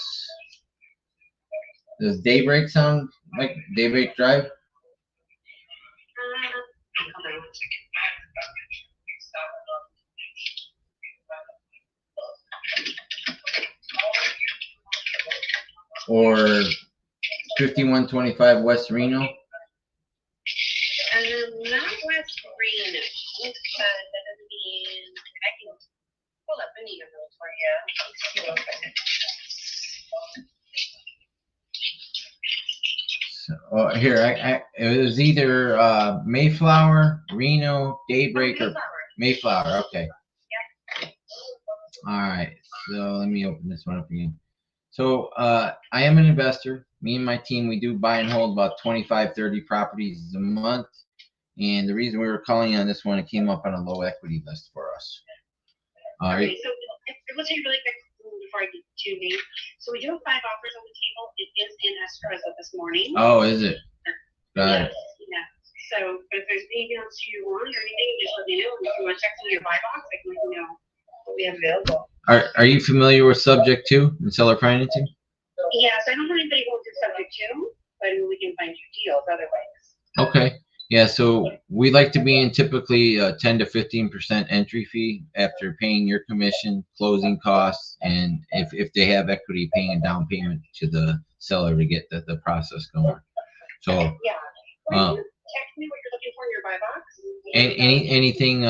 Does Daybreak sound like Daybreak Drive? Hold on 1 second. Or 5125 West Reno? Not West Reno. That doesn't mean I can pull up any of those for you. Let's see real quick. So, here, it was either Mayflower, Reno, Daybreak, or Mayflower. Okay. All right. So let me open this one up again. So I am an investor. Me and my team, we do buy and hold about 25, 30 properties a month. And the reason we were calling on this one, it came up on a low equity list for us. All right. Okay, so we'll take really quick before I get to me. So we do have 5 offers on the table. It is in escrow as of this morning. Oh, is it? Got it. Yeah. So, but if there's anything else you want or anything, just let me know. If you want to check through your buy box, I can let you know what we have available. Are you familiar with Subject 2 and seller financing? Yes, I don't want anybody going to subject to, but we can find you deals otherwise. Okay. Yeah, so we like to be in typically 10 to 15% entry fee after paying your commission, closing costs, and if they have equity, paying a down payment to the seller to get the process going. So Yeah. Or you text me what you're looking for in your buy box. anything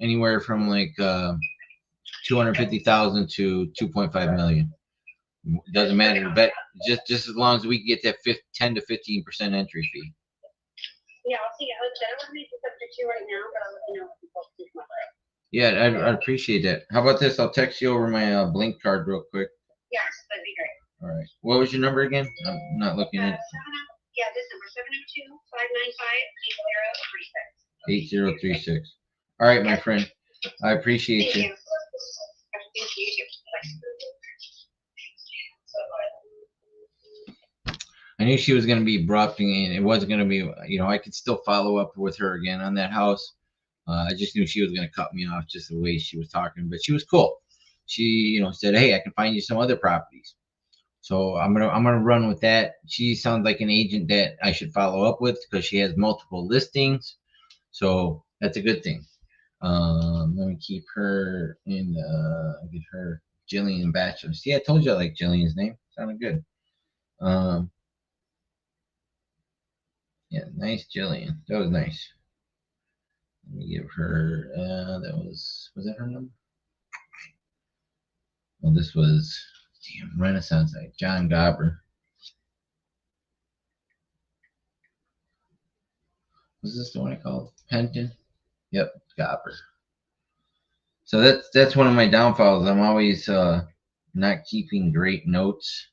anywhere from like 250,000 to 2.5 million. Doesn't matter, but just as long as we get that 10 to 15% entry fee. Yeah, I'll see. I don't want to make the subject to right now, but I'll let you know if you post this number. Yeah, I'd appreciate that. How about this? I'll text you over my Blink card real quick. Yes, that'd be great. All right. What was your number again? I'm not looking at Yeah, this number 702-595-8036. 8036. All right, my friend. I appreciate Thank you. you. Thank you. I knew she was going to be abrupt and it wasn't going to be, I could still follow up with her again on that house. I just knew she was going to cut me off just the way she was talking, but she was cool. She, said, "Hey, I can find you some other properties." So I'm gonna run with that. She sounds like an agent that I should follow up with because she has multiple listings. So that's a good thing. Let me keep her in. Get her Jillian Batchelor. See, I told you I like Jillian's name. Sounded good. Yeah, nice Jillian. That was nice. Let me give her. Was that her number? Well, this was Renaissance site. John Gobber. Was this the one I called Penton? Yep, Gobber. So that's one of my downfalls. I'm always not keeping great notes.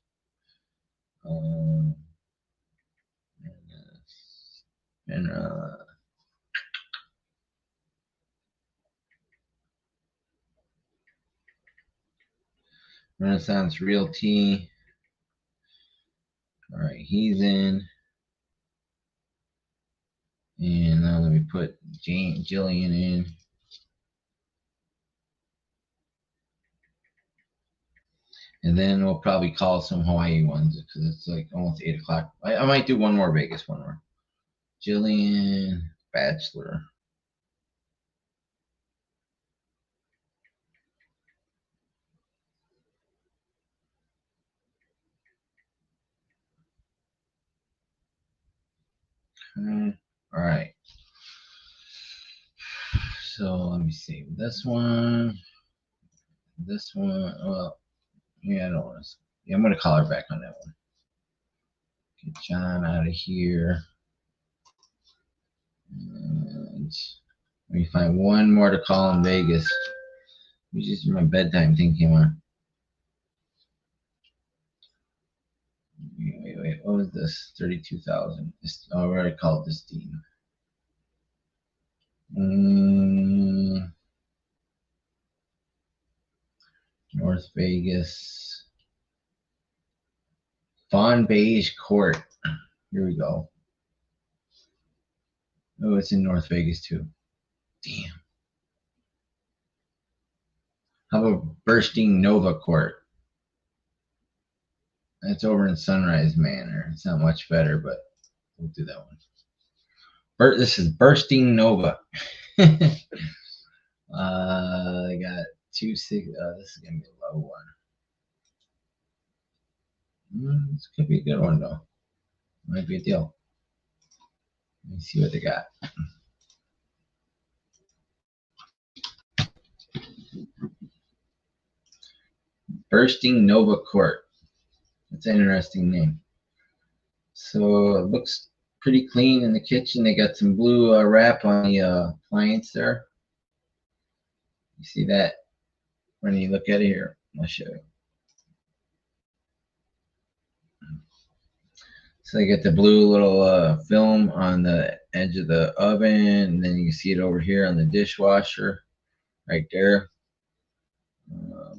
Renaissance Realty. All right, he's in. And now let me put Jillian in. And then we'll probably call some Hawaii ones because it's like almost 8 o'clock. I might do one more Vegas one more. Jillian Batchelor. Okay. All right. So let me see. This one. Well, yeah, I don't want to. Yeah, I'm going to call her back on that one. Get John out of here. And let me find one more to call in Vegas. Just my bedtime thing came on. Wait. What was this? 32,000. I already called this team. North Vegas. Fawn Beige Court. Here we go. Oh, it's in North Vegas too. Damn. How about Bursting Nova Court? That's over in Sunrise Manor. It's not much better, but we'll do that one. This is Bursting Nova. I got 2-6. This is gonna be a low one. This could be a good one though. Might be a deal. Let me see what they got. Bursting Nova Court. That's an interesting name. So it looks pretty clean in the kitchen. They got some blue wrap on the appliance there. You see that when you look at it here? I'll show you. So they get the blue little film on the edge of the oven, and then you can see it over here on the dishwasher, right there.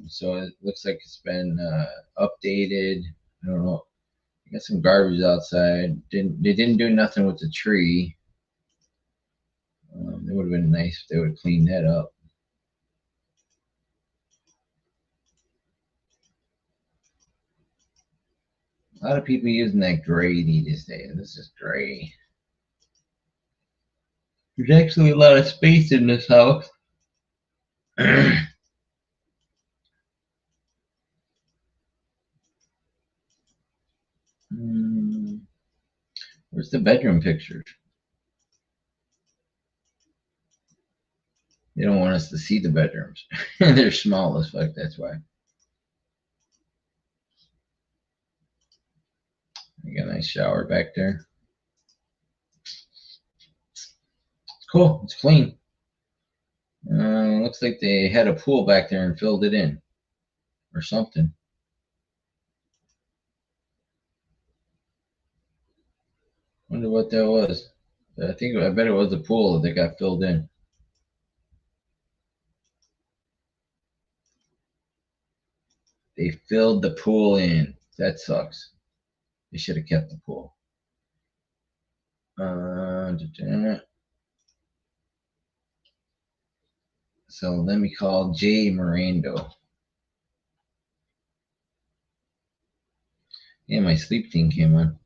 So it looks like it's been updated. I don't know. Got some garbage outside. They didn't do nothing with the tree. It would have been nice if they would have cleaned that up. A lot of people using that gray these days. This is gray. There's actually a lot of space in this house. Where's the bedroom pictures? They don't want us to see the bedrooms. They're small as fuck, that's why. You got a nice shower back there. Cool, it's clean. Looks like they had a pool back there and filled it in. Or something. Wonder what that was. I bet it was a pool that got filled in. They filled the pool in. That sucks. They should have kept the pool. So let me call Jay Mirando. Yeah, my sleep thing came on.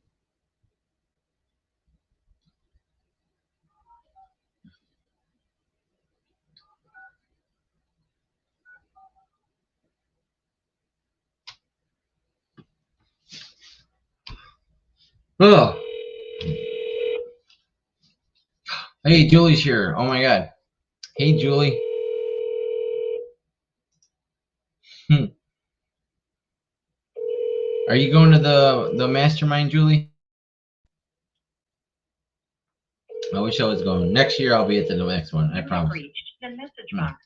Oh. Hey, Julie's here. Oh my God. Hey, Julie. Are you going to the mastermind, Julie? I wish I was going. Next year I'll be at the next one. I promise. The message box.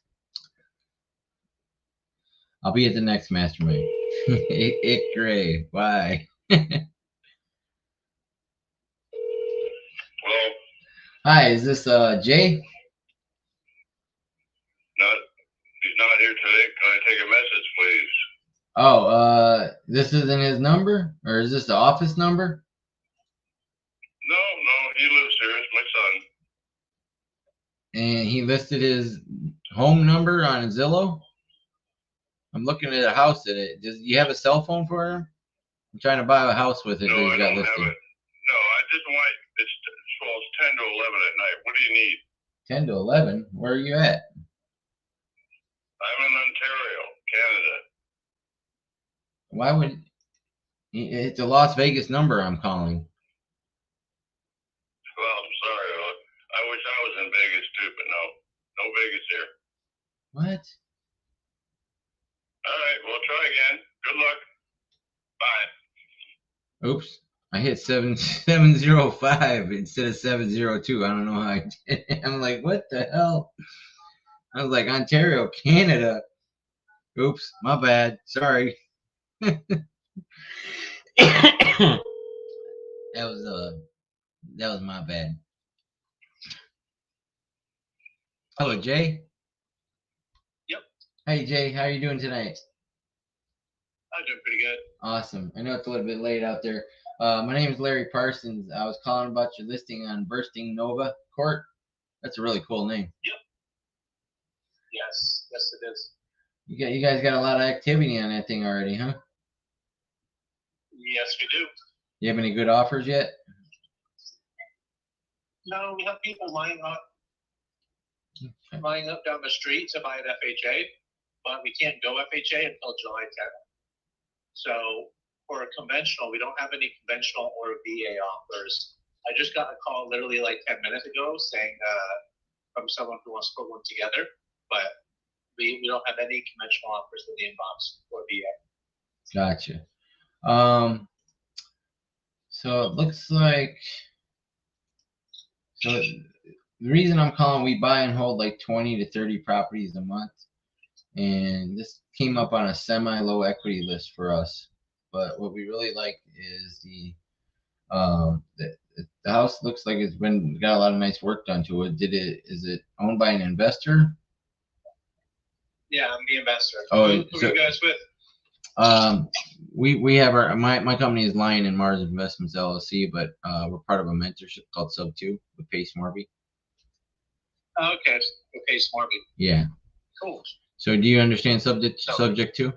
I'll be at the next mastermind. It Gray. Bye. Hello? Hi, is this Jay? He's not here today. Can I take a message, please? Oh, this isn't his number? Or is this the office number? No, he lives here. It's my son. And he listed his home number on Zillow? I'm looking at a house in it. Does you have a cell phone for him? I'm trying to buy a house with it. No, that I he's got don't listed. have it. No, I just want it's 10 to 11 at night. What do you need? 10 to 11? Where are you at? I'm in Ontario, Canada. Why would it's a Las Vegas number I'm calling? Well, I'm sorry. I wish I was in Vegas too, but no Vegas here. What? All right, we'll try again. Good luck. Bye. Oops. I hit 705 instead of 702. I don't know how I did it. I'm like, what the hell? I was like, Ontario, Canada. Oops, my bad. Sorry. That was my bad. Hello, Jay. Yep. Hey, Jay, how are you doing tonight? I'm doing pretty good. Awesome. I know it's a little bit late out there. My name is Larry Parsons. I was calling about your listing on Bursting Nova Court. That's a really cool name. Yes, it is. You guys got a lot of activity on that thing already, huh? Yes, we do. You have any good offers yet? No, we have people lining up down the street to buy an FHA, but we can't go FHA until July 10th. So for a conventional, we don't have any conventional or VA offers. I just got a call literally like 10 minutes ago saying from someone who wants to put one together, but we don't have any conventional offers in the inbox or VA. Gotcha. So it looks like, so the reason I'm calling, we buy and hold like 20 to 30 properties a month, and this came up on a semi-low equity list for us. But what we really like is the house looks like it's got a lot of nice work done to it. Is it owned by an investor? Yeah, I'm the investor. Oh, who are you guys with? We have my company is Lion and Mars Investments LLC, but we're part of a mentorship called Sub 2 with Pace Morby. Oh, okay, with Pace Morby. Yeah. Cool. So do you understand subject 2?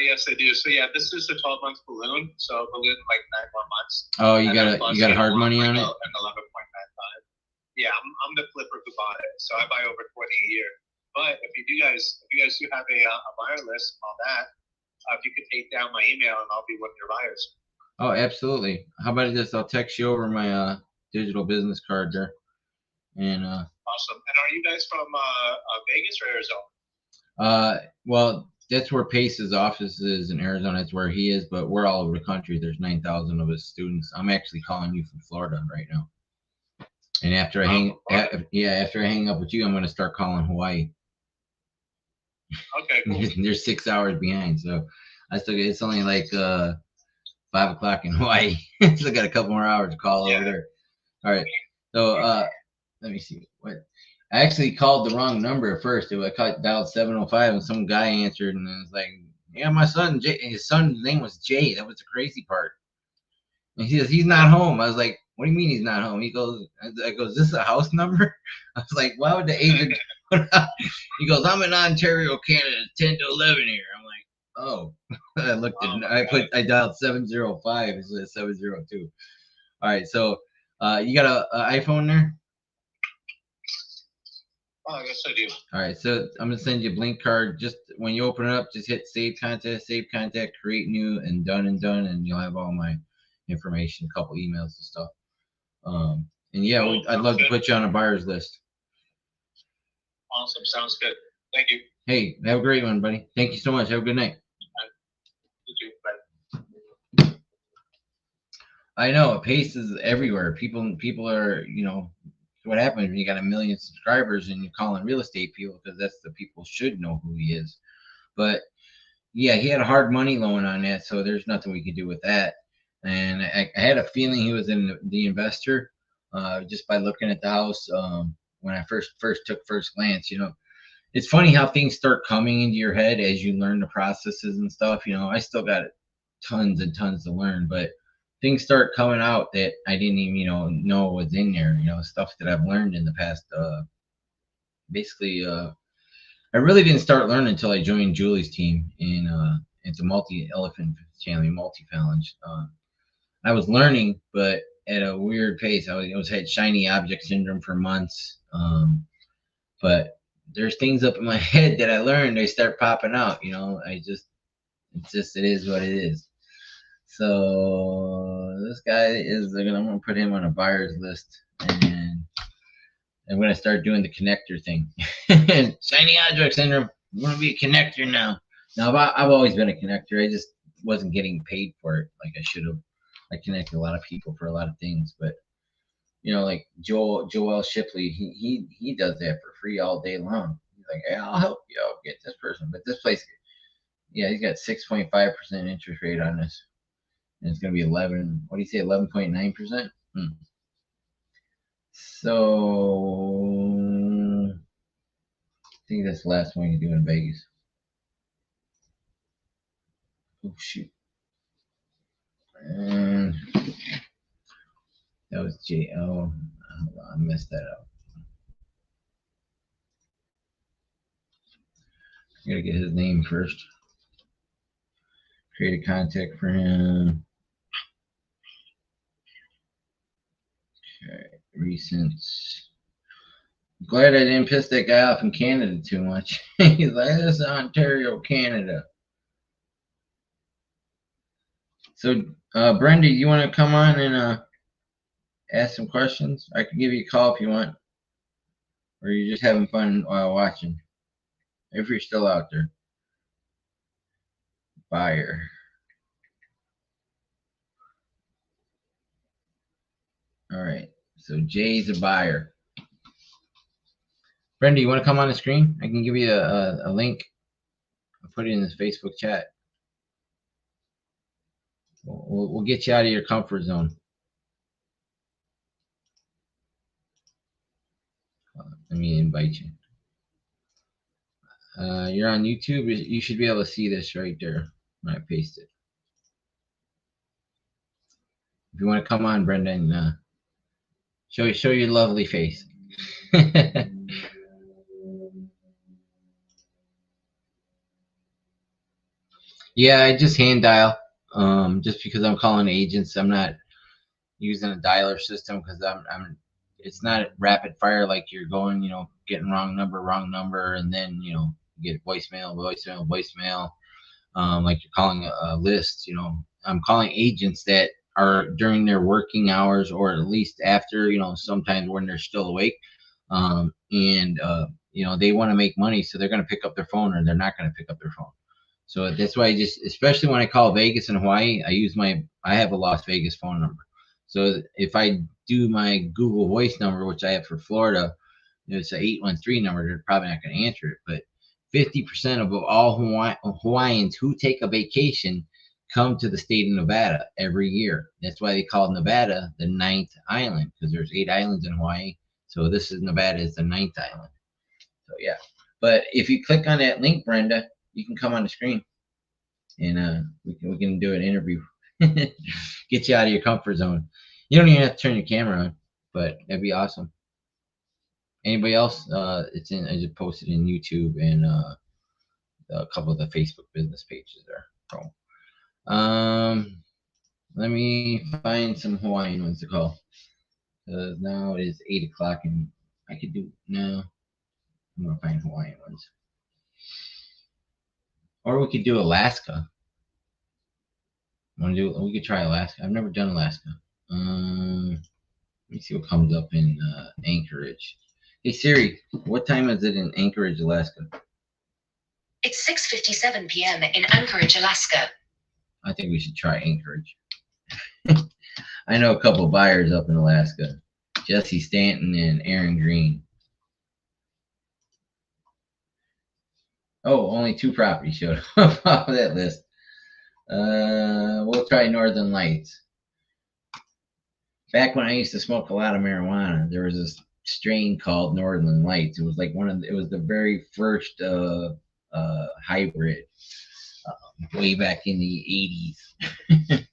Yes, I do. So yeah, this is a 12-month balloon. So balloon like 9 more months. Oh, you got hard money on it. And 11.95. Yeah, I'm the flipper who bought it. So I buy over 20 a year. But if you guys do have a buyer list and all that, if you could take down my email and I'll be one of your buyers. Oh, absolutely. How about this? I'll text you over my digital business card there. And awesome. And are you guys from Vegas or Arizona? Well, that's where Pace's office is in Arizona. That's where he is, but we're all over the country. There's 9,000 of his students. I'm actually calling you from Florida right now. And after I hang up with you, I'm going to start calling Hawaii. Okay, cool. They're 6 hours behind, so it's only like 5 o'clock in Hawaii. Still got a couple more hours to call over there. All right. So let me see what. I actually called the wrong number at first. I dialed 705 and some guy answered and it was like, yeah, my son, his son's name was Jay. That was the crazy part. And he says, he's not home. I was like, what do you mean he's not home? He goes, is this a house number? I was like, why would the agent put out? He goes, I'm in Ontario, Canada, 10 to 11 here. I'm like, oh. I looked at I dialed 705 instead of 702. All right, so you got an iPhone there? Oh, yes, I do. All right, so I'm gonna send you a Blink card. Just when you open it up, just hit save contact, create new, and done, and you'll have all my information, a couple emails and stuff. And yeah, Cool. I'd love to put you on a buyer's list. Awesome, sounds good. Thank you. Hey, have a great one, buddy. Thank you so much. Have a good night. You too. Bye. I know Pace is everywhere. People are, what happens when you got 1 million subscribers and you're calling real estate people, because that's the people should know who he is. But yeah, he had a hard money loan on that, so there's nothing we could do with that. And I had a feeling he was in the investor just by looking at the house when I first took first glance. It's funny how things start coming into your head as you learn the processes and stuff. I still got tons and tons to learn, but things start coming out that I didn't even know was in there. Stuff that I've learned in the past. Basically, I really didn't start learning until I joined Julie's team into multi-elephant channeling, multi-phalange. I was learning, but at a weird pace. I had shiny object syndrome for months. But there's things up in my head that I learned, they start popping out. It is what it is. So this guy I'm going to put him on a buyer's list, and I'm going to start doing the connector thing. Shiny object syndrome. I'm going to be a connector now. Now, I've always been a connector. I just wasn't getting paid for it like I should have. I connected a lot of people for a lot of things, but like Joel Shipley, he does that for free all day long. He's like, hey, I'll help you. I'll get this person. But this place, yeah, he's got 6.5% interest rate on this. And it's going to be 11.9%? So I think that's the last one you do in Vegas. Oh shoot. And that was J.O. I messed that up. I gotta get his name first. Create a contact for him. Okay, recent. Glad I didn't piss that guy off in Canada too much. He's like, this is Ontario, Canada. So, Brenda, you want to come on and ask some questions? I can give you a call if you want. Or you're just having fun while watching. If you're still out there. Buyer. All right. So Jay's a buyer. Brenda, you want to come on the screen? I can give you a link. I'll put it in this Facebook chat. We'll get you out of your comfort zone. Let me invite you. You're on YouTube. You should be able to see this right there when I paste it. If you want to come on, Brenda, and show your lovely face. Yeah, I just hand dial. Just because I'm calling agents, I'm not using a dialer system because it's not rapid fire like you're going, getting wrong number, and then you get voicemail, like you're calling a list. I'm calling agents that are during their working hours, or at least after, sometimes when they're still awake, and they want to make money, so they're going to pick up their phone, or they're not going to pick up their phone. So that's why especially when I call Vegas and Hawaii, I have a Las Vegas phone number. So if I do my Google Voice number, which I have for Florida, it's an 813 number, they're probably not going to answer it. But 50% of all Hawaiians who take a vacation come to the state of Nevada every year. That's why they call Nevada the 9th island, because there's 8 islands in Hawaii. So this is Nevada is the 9th island. So yeah. But if you click on that link, Brenda, you can come on the screen, and we can do an interview. Get you out of your comfort zone. You don't even have to turn your camera on, but that'd be awesome. Anybody else? I just posted in YouTube and a couple of the Facebook business pages there. So, let me find some Hawaiian ones to call. Now it is 8 o'clock, and I could do no. I'm gonna find Hawaiian ones. Or we could do Alaska. We could try Alaska. I've never done Alaska. Let me see what comes up in Anchorage. Hey Siri, what time is it in Anchorage, Alaska? It's 6:57 p.m. in Anchorage, Alaska. I think we should try Anchorage. I know a couple buyers up in Alaska. Jesse Stanton and Aaron Green. Oh, only 2 properties showed up off that list. We'll try Northern Lights. Back when I used to smoke a lot of marijuana, there was this strain called Northern Lights. It was like it was the very first hybrid way back in the 80s.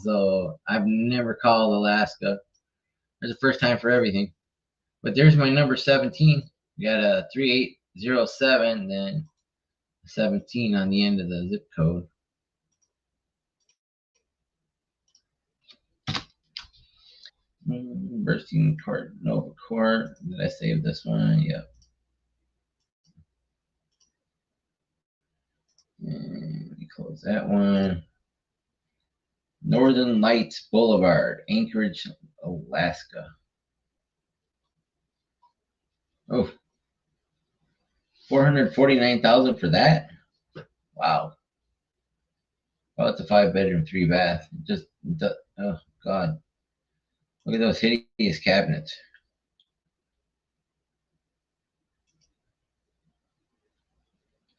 So I've never called Alaska. There's a first time for everything. But there's my number 17. We got a 3807, then 17 on the end of the zip code. Bursting Court, Nova Court. Did I save this one? Yep. And let me close that one. Northern Lights Boulevard, Anchorage, Alaska. Oh, $449,000 for that? Wow. Oh, it's a 5-bedroom, 3-bath. Oh God. Look at those hideous cabinets.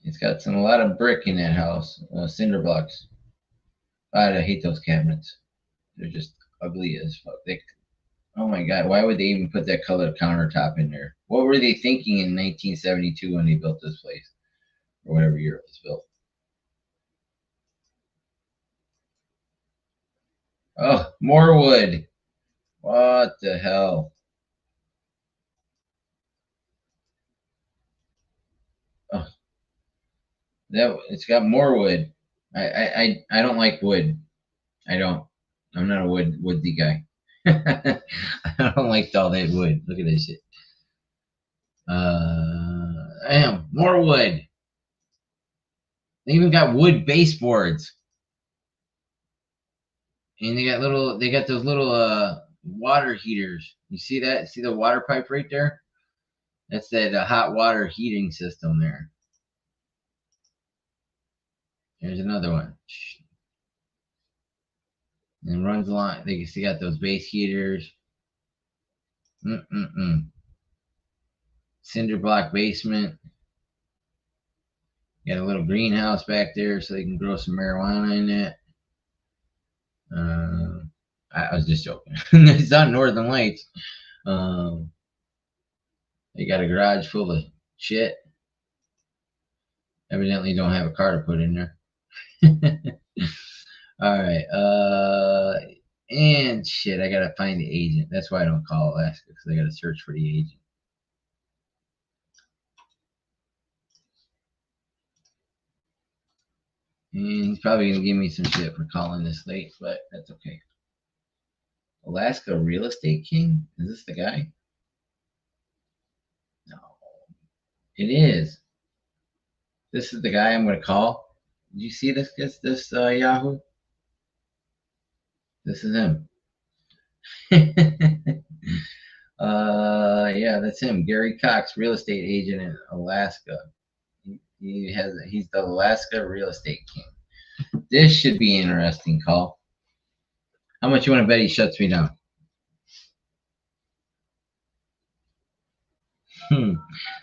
It's got a lot of brick in that house, cinder blocks. God, I hate those cabinets. They're just ugly as fuck. Oh my God, why would they even put that colored countertop in there? What were they thinking in 1972 when they built this place? Or whatever year it was built. Oh, more wood. What the hell? Oh, that it's got more wood. I don't like wood. I don't. I'm not a woodsy guy. I don't like all that wood. Look at this shit. Damn, more wood. They even got wood baseboards. And they got those little water heaters. You see that? See the water pipe right there? That's that hot water heating system there. There's another one. And runs along. They see got those base heaters. Cinder block basement. Got a little greenhouse back there so they can grow some marijuana in it. I was just joking. It's on Northern Lights. They got a garage full of shit. Evidently don't have a car to put in there. All right. And shit, I gotta find the agent. That's why I don't call Alaska, because I gotta search for the agent. And he's probably gonna give me some shit for calling this late, but that's okay. Alaska Real Estate King? Is this the guy? No. It is. This is the guy I'm gonna call. Did you see this Yahoo? This is him. Yeah, that's him. Gary Cox, real estate agent in Alaska. He's the Alaska Real Estate King. This should be an interesting call. How much you want to bet he shuts me down?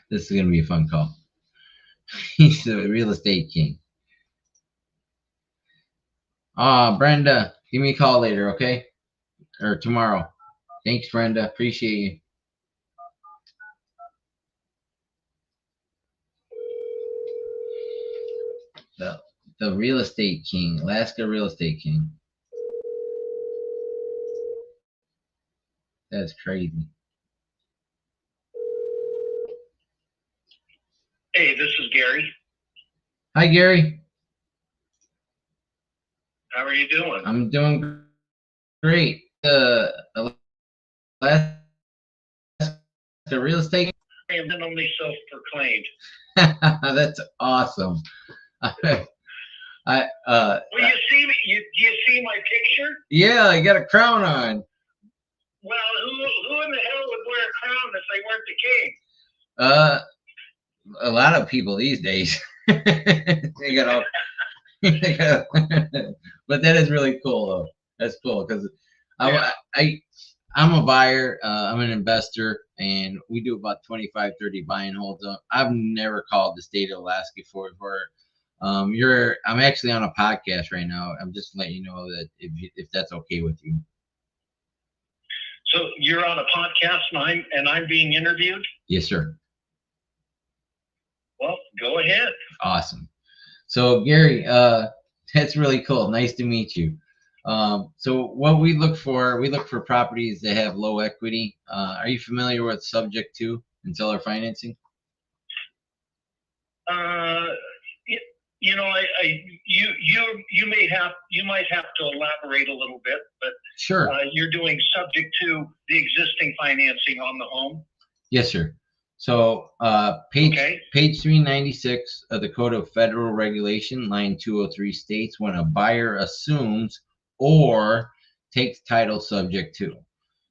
This is gonna be a fun call. He's the real estate king. Brenda, give me a call later, okay? Or tomorrow. Thanks, Brenda. Appreciate you. The real estate king, Alaska Real Estate King. That's crazy. Hey, this is Gary. Hi, Gary. How are you doing? I'm doing great. Alaska Real Estate. I am only self-proclaimed. That's awesome. Well, you see me? Do you see my picture? Yeah, I got a crown on. Well, who in the hell would wear a crown if they weren't the king? A lot of people these days. They got all. But that is really cool, though. That's cool because I'm a buyer. I'm an investor, and we do about 25, 30 buy and holds. I've never called the state of Alaska for I'm actually on a podcast right now. I'm just letting you know that if that's okay with you. So you're on a podcast and I'm being interviewed? Yes, sir. Well, go ahead. Awesome. So Gary, that's really cool. Nice to meet you. So what we look for properties that have low equity. Are you familiar with subject to and seller financing? You know, you might have to elaborate a little bit, but sure. You're doing subject to the existing financing on the home. Yes, sir. So page 396 of the Code of Federal Regulation, line 203 states when a buyer assumes or takes title subject to.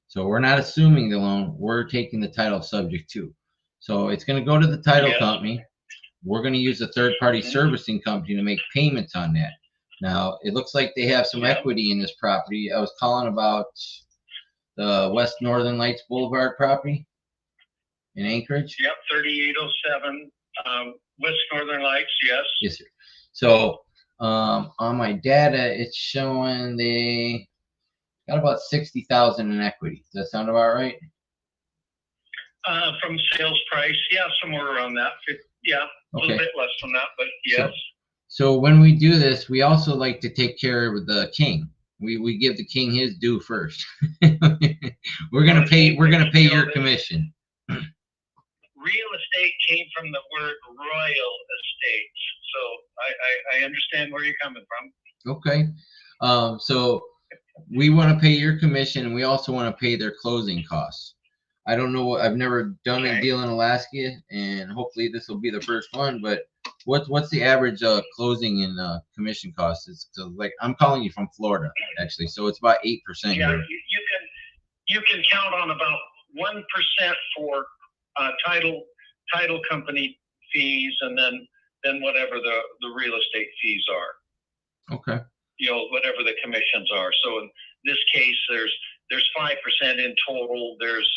So we're not assuming the loan, we're taking the title subject to. So it's going to go to the title company. We're going to use a third-party servicing company to make payments on that. Now, it looks like they have some equity in this property. I was calling about the West Northern Lights Boulevard property in Anchorage. Yep, 3807 West Northern Lights, yes. Yes, sir. So on my data, it's showing they got about $60,000 in equity. Does that sound about right? From sales price, yeah, somewhere around that. Yeah, a little bit less than that, but yes. So when we do this, we also like to take care of the king. We give the king his due first. We're gonna pay your commission. Real estate came from the word royal estates, so I understand where you're coming from. Okay. So we want to pay your commission, and we also want to pay their closing costs. I don't know. I've never done a deal in Alaska, and hopefully this will be the first one. But what's the average closing and commission costs? It's like I'm calling you from Florida, actually, so it's about 8%. Yeah, you can count on about 1% for title company fees, and then whatever the real estate fees are. Okay. You know, whatever the commissions are. So in this case, there's 5% in total. There's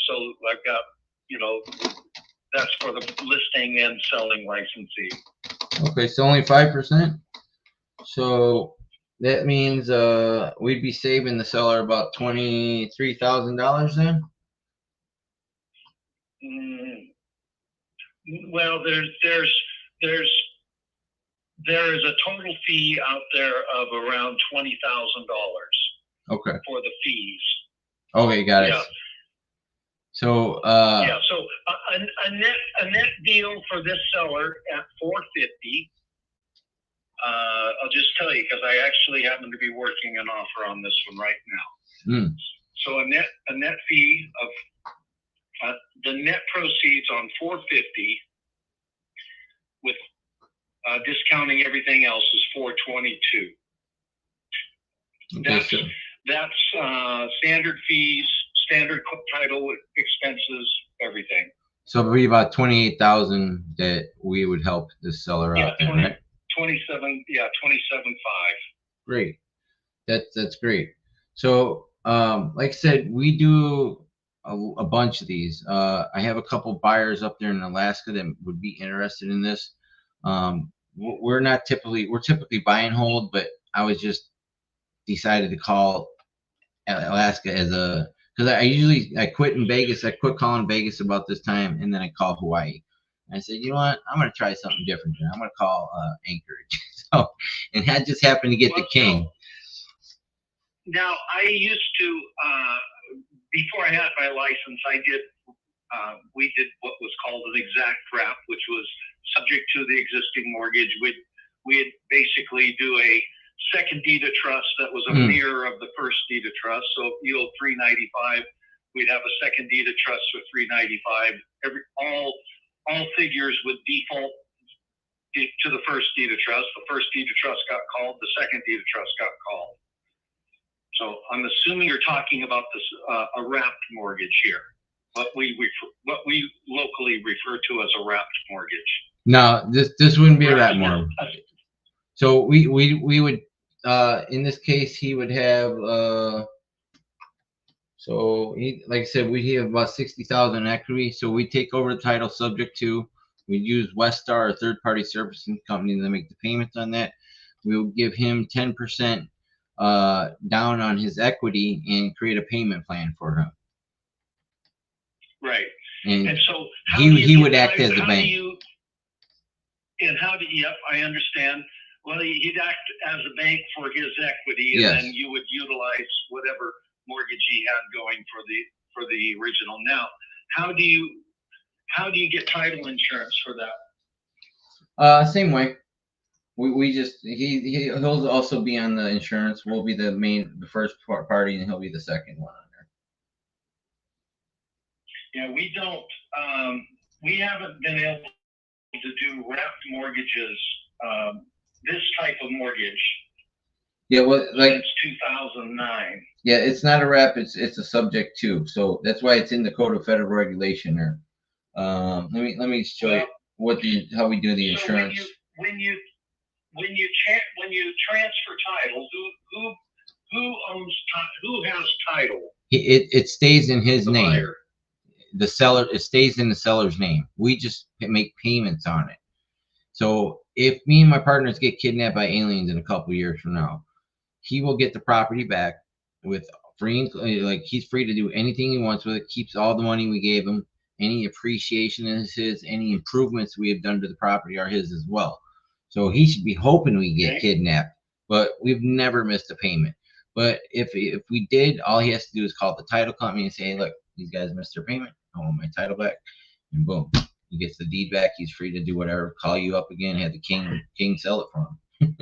so I've got, you know, that's for the listing and selling licensee. Okay, so only 5%. So that means we'd be saving the seller about $23,000 then. Well, there is a total fee out there of around $20,000. Okay. For the fees. Okay, got it. Yeah. So yeah, so a net deal for this seller at $450. I'll just tell you because I actually happen to be working an offer on this one right now. So a net fee of the net proceeds on $450 with discounting everything else is $422. Okay, That's standard fees, standard title expenses, everything. So it'd be about 28,000 that we would help this seller out there, right? 27.5. Great. That's great. So like I said, we do a bunch of these. I have a couple buyers up there in Alaska that would be interested in this. We're typically buy and hold, but I was just decided to call Alaska as a, because I quit in Vegas. I quit calling Vegas about this time, and then I called Hawaii. And I said, you know what? I'm going to try something different here. I'm going to call Anchorage. So, and that just happened to get the king. Now, I used to, before I had my license, we did what was called an exact wrap, which was subject to the existing mortgage. We'd basically do a second deed of trust that was a mirror of the first deed of trust. So if you owe $395, we'd have a second deed of trust for $395. All figures would default to the first deed of trust. The first deed of trust got called. The second deed of trust got called. So I'm assuming you're talking about this a wrapped mortgage here, what we locally refer to as a wrapped mortgage. No, this wouldn't be a wrapped mortgage. So we would in this case he would have so he, like I said, we have about 60,000 equity. So we take over the title subject to, we use Westar, a third-party servicing company, to make the payments on that. We'll give him 10% down on his equity and create a payment plan for him. Right. And so he would act as the bank. Yep, I understand. Well, he'd act as a bank for his equity, and Yes. then you would utilize whatever mortgage he had going for the original. Now, how do you get title insurance for that? Same way. We just he'll also be on the insurance. We'll be the first party, and he'll be the second one on there. Yeah, we don't. We haven't been able to do wrapped mortgages. This type of mortgage. Yeah, well, like since 2009. Yeah, it's not a wrap. It's a subject to. So that's why it's in the Code of Federal Regulation there. Let me show you how we do the insurance. So when you transfer title, who has title? It stays in his name. Buyer. The seller, it stays in the seller's name. We just make payments on it. So if me and my partners get kidnapped by aliens in a couple years from now, he will get the property back with free, like he's free to do anything he wants with it. Keeps all the money we gave him. Any appreciation is his. Any improvements we have done to the property are his as well. So he should be hoping we get kidnapped. but we've never missed a payment. But if we did, all he has to do is call the title company and say, hey, look, these guys missed their payment. I want my title back, and boom, he gets the deed back. He's free to do whatever. Call you up again. Have the king sell it for him.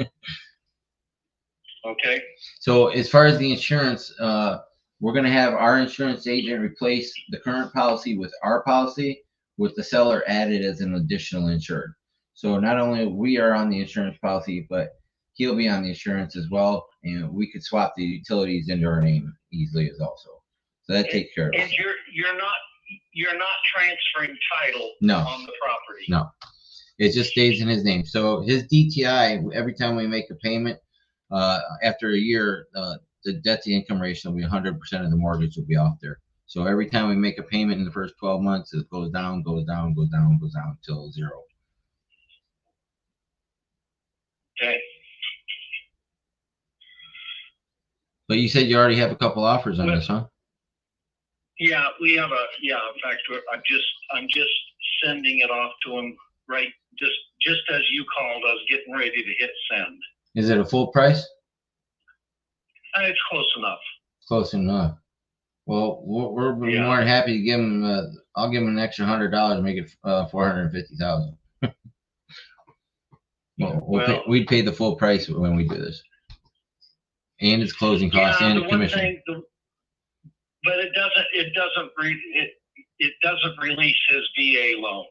Okay. So as far as the insurance, we're going to have our insurance agent replace the current policy with our policy, with the seller added as an additional insured. So not only we are on the insurance policy, but he'll be on the insurance as well, and we could swap the utilities into our name easily as also. So that takes care of it. And you're not transferring title No. on the property. No, it just stays in his name. So his DTI, every time we make a payment, after a year, the debt to income ratio will be 100% of the mortgage will be off there. So every time we make a payment in the first 12 months, it goes down, goes down, goes down, goes down until zero. Okay. But you said you already have a couple offers on this, huh? Yeah, we have in fact, I'm just sending it off to him right, just as you called, I was getting ready to hit send. Is it a full price? It's close enough. Close enough. Well, we're Yeah. more than happy to give him. I'll give him an extra $100, make it $450,000. Well, we'd pay the full price when we do this, and it's closing costs and the one commission. thing, but it doesn't release his VA loan.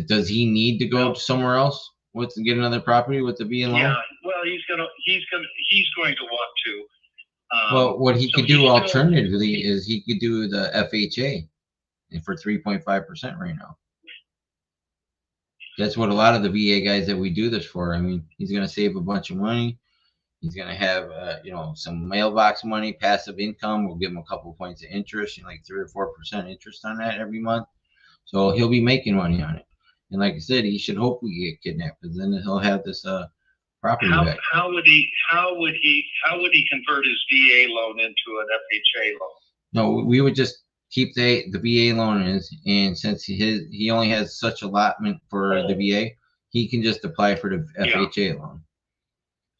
Does he need to go somewhere else with get another property with the VA loan? Yeah, well, he's going to want to. Well, what he so could he's do still- alternatively is he could do the FHA for 3.5% right now. That's what a lot of the VA guys that we do this for. I mean, he's going to save a bunch of money. He's going to have, some mailbox money, passive income. We'll give him a couple points of interest, like 3 or 4% interest on that every month. So he'll be making money on it. And like I said, he should hopefully get kidnapped, because then he'll have this property back. How would he convert his VA loan into an FHA loan? No, we would just keep the VA loan and since he only has such allotment for the VA, he can just apply for the FHA loan.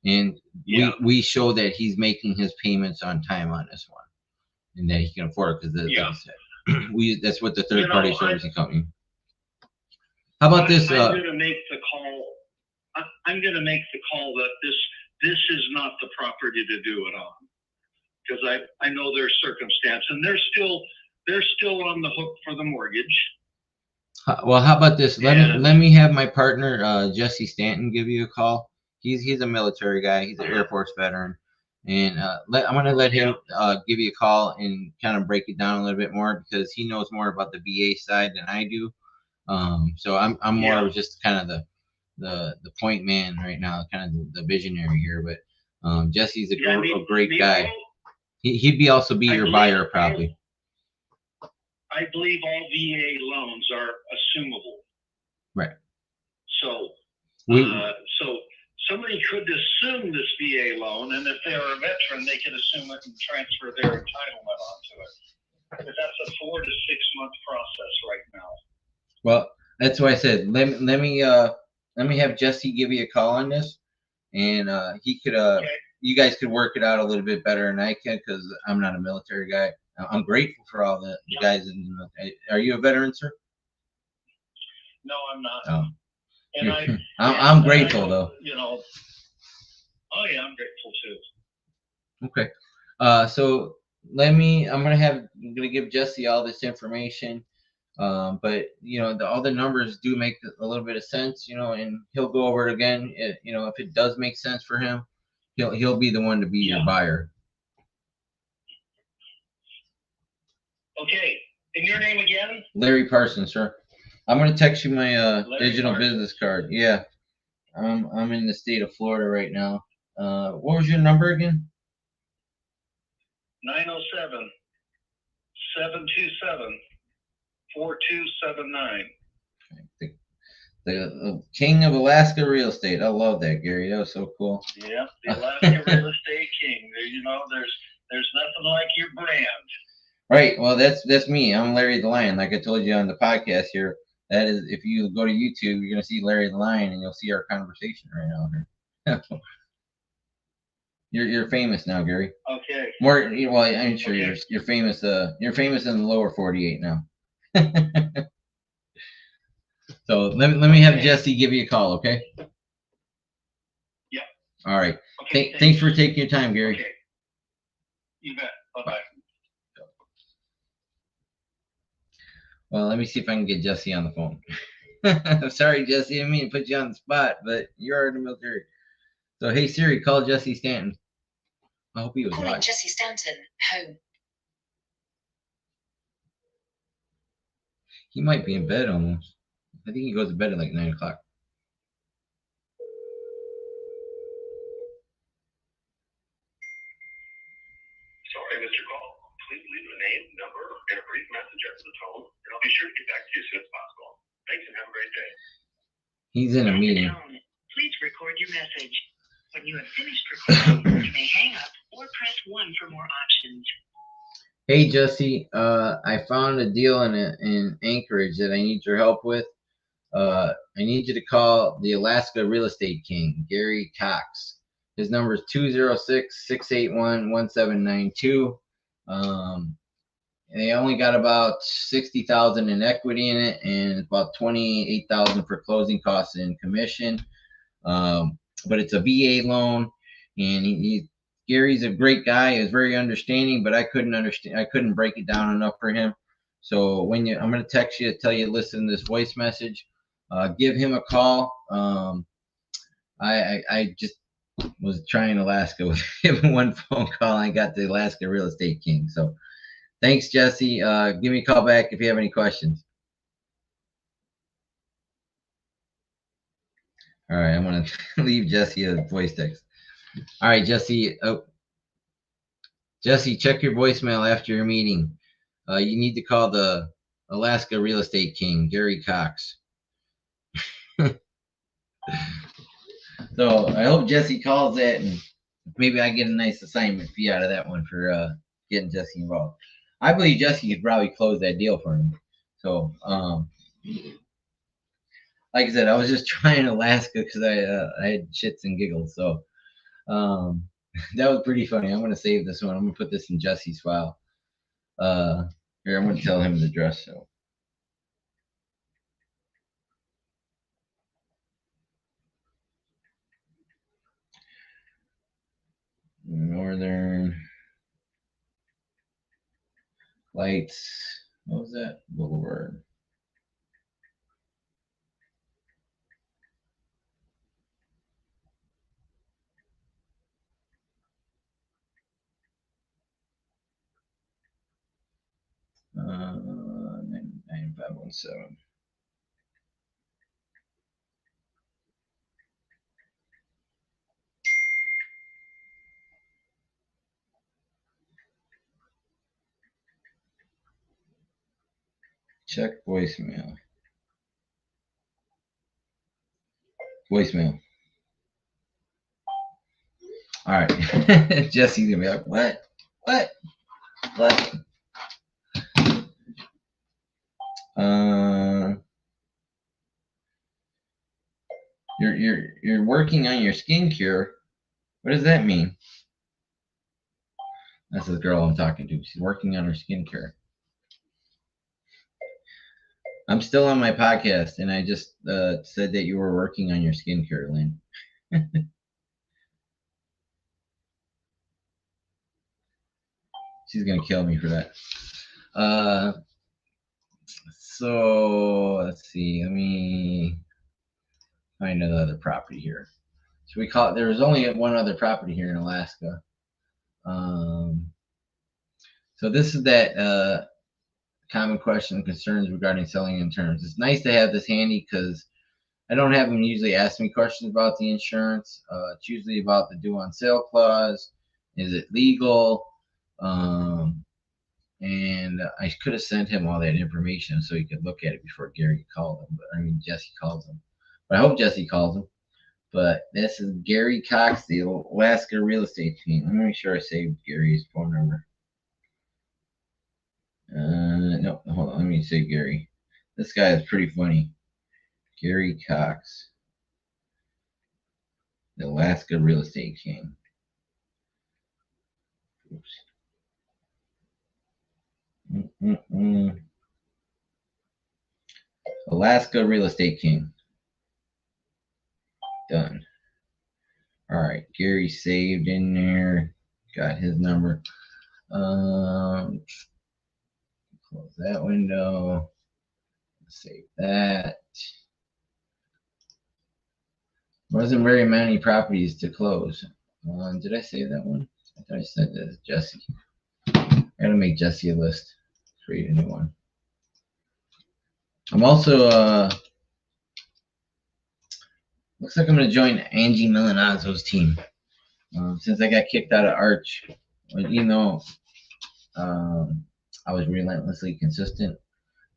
And we show that he's making his payments on time on this one, and that he can afford it, because that's what the third party servicing company. How about this? I'm going to make the call. I'm going to make the call that this is not the property to do it on, because I know their circumstance, and they're still on the hook for the mortgage. Well, how about this? Let me have my partner Jesse Stanton give you a call. He's a military guy. He's an Air Force veteran, and I'm gonna let him give you a call and kind of break it down a little bit more, because he knows more about the VA side than I do. So I'm more of just kind of the point man right now, kind of the visionary here. But Jesse's a great guy. He'd also be your buyer probably. I believe all VA loans are assumable. Right. So so somebody could assume this VA loan, and if they are a veteran, they can assume it and transfer their entitlement onto it. But that's a 4 to 6 month process right now. Well, that's why I said let me have Jesse give you a call on this, and he could you guys could work it out a little bit better than I can, because I'm not a military guy. I'm grateful for all the guys in the military. Are you a veteran, sir? No, I'm not. Oh. And I'm grateful though. Oh yeah, I'm grateful too. Okay. So I'm gonna give Jesse all this information. But all the numbers do make a little bit of sense, and he'll go over it again. If it does make sense for him, he'll be the one to be your buyer. Okay. And your name again? Larry Parsons, sir. I'm gonna text you my digital business card. Yeah. I'm in the state of Florida right now. What was your number again? 907 727 4279. The king of Alaska real estate. I love that, Gary. That was so cool. Yeah, the Alaska real estate king. There's nothing like your brand. Right. Well, that's me. I'm Larry the Lion. Like I told you on the podcast here, that is, if you go to YouTube, you're gonna see Larry the Lion, and you'll see our conversation right now here. You're famous now, Gary. Okay. More, well, I'm sure Okay. you're famous. You're famous in the lower 48 now. So let me have Okay. Jesse give you a call, okay? Yeah. All right. Okay. Thanks for taking your time, Gary. Okay. You bet. Bye-bye. Well, let me see if I can get Jesse on the phone. I'm sorry, Jesse. I didn't mean to put you on the spot, but you're in the military. So, hey, Siri, call Jesse Stanton. I hope he was Calling watching. Jesse Stanton, home. He might be in bed almost. I think he goes to bed at like 9 o'clock. Sorry, Mr. Call. Please leave a name, number, and a brief message after the tone, and I'll be sure to get back to you as soon as possible. Thanks and have a great day. He's in a meeting. Please record your message. When you have finished recording, you may hang up or press 1 for more options. Hey, Jesse. I found a deal in Anchorage that I need your help with. I need you to call the Alaska Real Estate King, Gary Cox. His number is 206-681-1792. They only got about 60,000 in equity in it, and about 28,000 for closing costs and commission. But it's a VA loan, and Gary's a great guy. He was very understanding, but I couldn't break it down enough for him. So I'm gonna text you, tell you to listen to this voice message. Give him a call. I just was trying Alaska with him one phone call. I got the Alaska Real Estate King. So thanks, Jesse. Give me a call back if you have any questions. All right, I'm gonna leave Jesse a voice text. All right, Jesse. Oh, Jesse, check your voicemail after your meeting. You need to call the Alaska Real Estate King, Gary Cox. So I hope Jesse calls that, and maybe I get a nice assignment fee out of that one for getting Jesse involved. I believe Jesse could probably close that deal for him. So, like I said, I was just trying Alaska because I had shits and giggles. So that was pretty funny. I'm gonna save this one. I'm gonna put this in Jesse's file. Here, I'm gonna tell him the address. So. Northern Lights. What was that? Boulevard. Uh, 9517. Check voicemail. Voicemail. All right. Jesse's gonna be like, what? What? What? You're working on your skin cure. What does that mean? That's the girl I'm talking to. She's working on her skin cure. I'm still on my podcast, and I just said that you were working on your skin cure, Lynn. She's gonna kill me for that. So let's see. Let me find another property here. Should we call it? There's only one other property here in Alaska. So this is that common question and concerns regarding selling in terms. It's nice to have this handy because I don't have them usually ask me questions about the insurance. It's usually about the due on sale clause. Is it legal? And I could have sent him all that information so he could look at it before Gary called him. But I mean, Jesse calls him. But I hope Jesse calls him. But this is Gary Cox, the Alaska Real Estate Team. Let me make sure I saved Gary's phone number. No, hold on. Let me say Gary. This guy is pretty funny. Gary Cox, the Alaska Real Estate King. Alaska Real Estate King. Done. All right, Gary saved in there. Got his number. Close that window. Save that. Wasn't very many properties to close. Did I save that one? I thought I said that Jesse. I gotta make Jesse a list. Create a new one. I'm also looks like I'm gonna join Angie Milanazzo's team. Since I got kicked out of Arch, even though I was relentlessly consistent,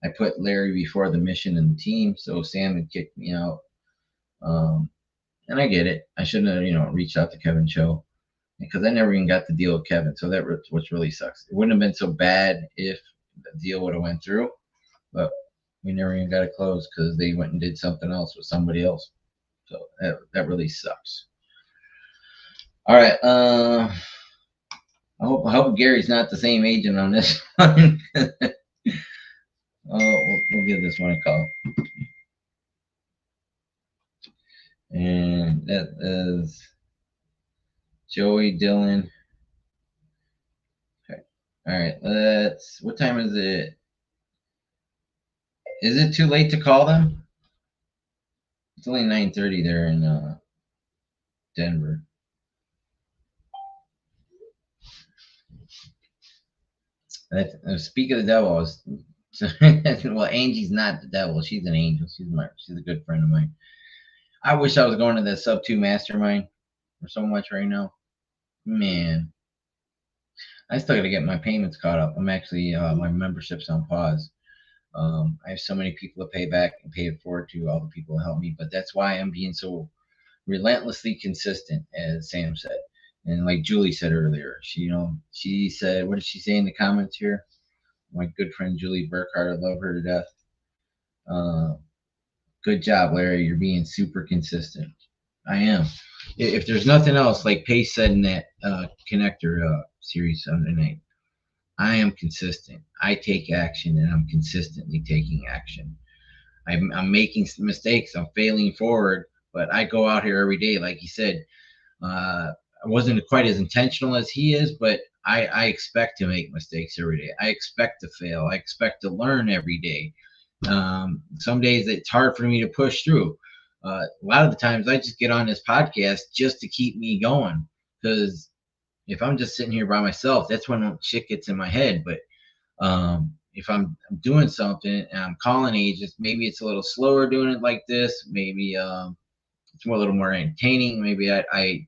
I put Larry before the mission and the team, so Sam had kicked me out. And I get it. I shouldn't have, reached out to Kevin Cho because I never even got the deal with Kevin. So that which really sucks. It wouldn't have been so bad if the deal would have went through, but we never even got it closed because they went and did something else with somebody else. So that really sucks. All right. I hope Gary's not the same agent on this one. We'll give this one a call. And that is Joey Dillon. Okay. All right. What time is it? Is it too late to call them? It's only 9:30 there in Denver. Speak of the devil. Well, Angie's not the devil. She's an angel. She's a good friend of mine. I wish I was going to the Sub 2 Mastermind for so much right now. Man, I still got to get my payments caught up. I'm actually, my membership's on pause. I have so many people to pay back and pay it forward to, all the people who help me. But that's why I'm being so relentlessly consistent, as Sam said. And like Julie said earlier, she said, what did she say in the comments here? My good friend Julie Burkhardt, I love her to death. Good job, Larry. You're being super consistent. I am. If there's nothing else, like Pace said in that connector series Sunday night, I am consistent. I take action, and I'm consistently taking action. I'm making mistakes. I'm failing forward, but I go out here every day. Like he said, I wasn't quite as intentional as he is, but I expect to make mistakes every day. I expect to fail. I expect to learn every day. Some days it's hard for me to push through. A lot of the times I just get on this podcast just to keep me going, because if I'm just sitting here by myself, that's when shit gets in my head. But if I'm doing something and I'm calling agents, maybe it's a little slower doing it like this. Maybe it's a little more entertaining. Maybe I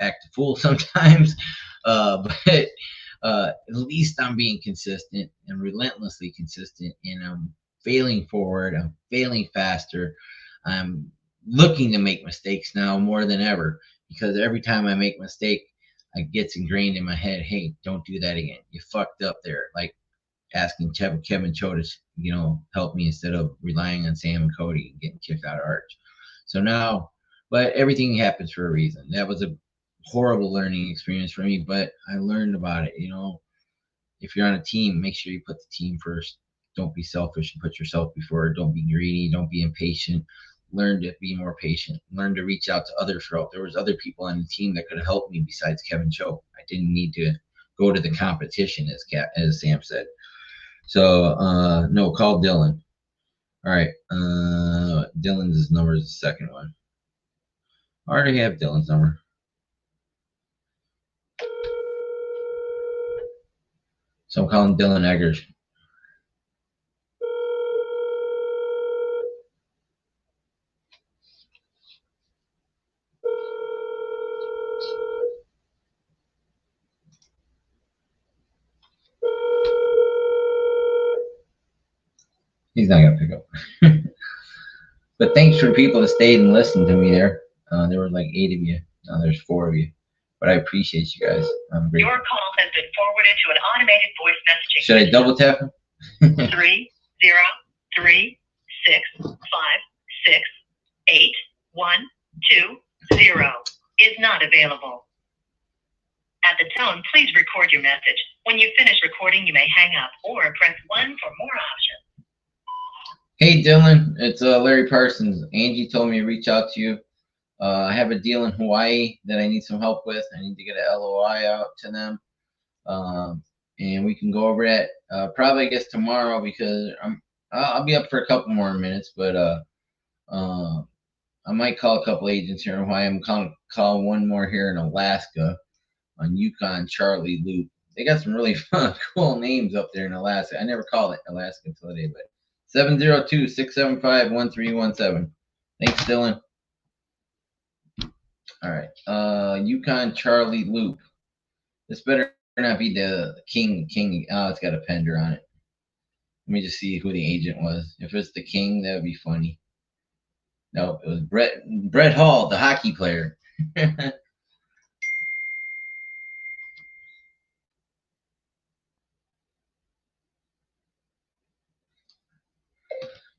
act a fool sometimes, but at least I'm being consistent and relentlessly consistent, and I'm failing forward. I'm failing faster. I'm looking to make mistakes now more than ever, because every time I make a mistake, it gets ingrained in my head. Hey, don't do that again. You fucked up there. Like asking Kevin Cho to, help me instead of relying on Sam and Cody and getting kicked out of Arch. So now, but everything happens for a reason. That was a horrible learning experience for me, but I learned about it. If you're on a team, make sure you put the team first. Don't be selfish and put yourself before. Don't be greedy. Don't be impatient. Learn to be more patient. Learn to reach out to others for help. There was other people on the team that could have helped me besides Kevin Cho. I didn't need to go to the competition, as Sam said. So no, call Dylan. All right, Dylan's number is the second one. I already have Dylan's number. So I'm calling Dylan Eggers. He's not gonna pick up. But thanks for the people that stayed and listened to me there. There were like 8 of you. Now there's 4 of you. But I appreciate you guys. I'm grateful. Your call has been forwarded to an automated voice messaging. Should I double tap him? 30365688120 is not available. At the tone, please record your message. When you finish recording, you may hang up or press 1 for more options. Hey Dylan, it's Larry Parsons. Angie told me to reach out to you. I have a deal in Hawaii that I need some help with. I need to get a LOI out to them, and we can go over that probably I guess tomorrow because I'll be up for a couple more minutes, but I might call a couple agents here in Hawaii. I'm gonna call one more here in Alaska on Yukon Charlie Loop. They got some really fun, cool names up there in Alaska. I never called it Alaska until today, but 702-675-1317. Thanks, Dylan. All right, Yukon Charlie Loop. This better not be the King. Oh, it's got a Pender on it. Let me just see who the agent was. If it's the King, that would be funny. No, it was Brett Hall, the hockey player.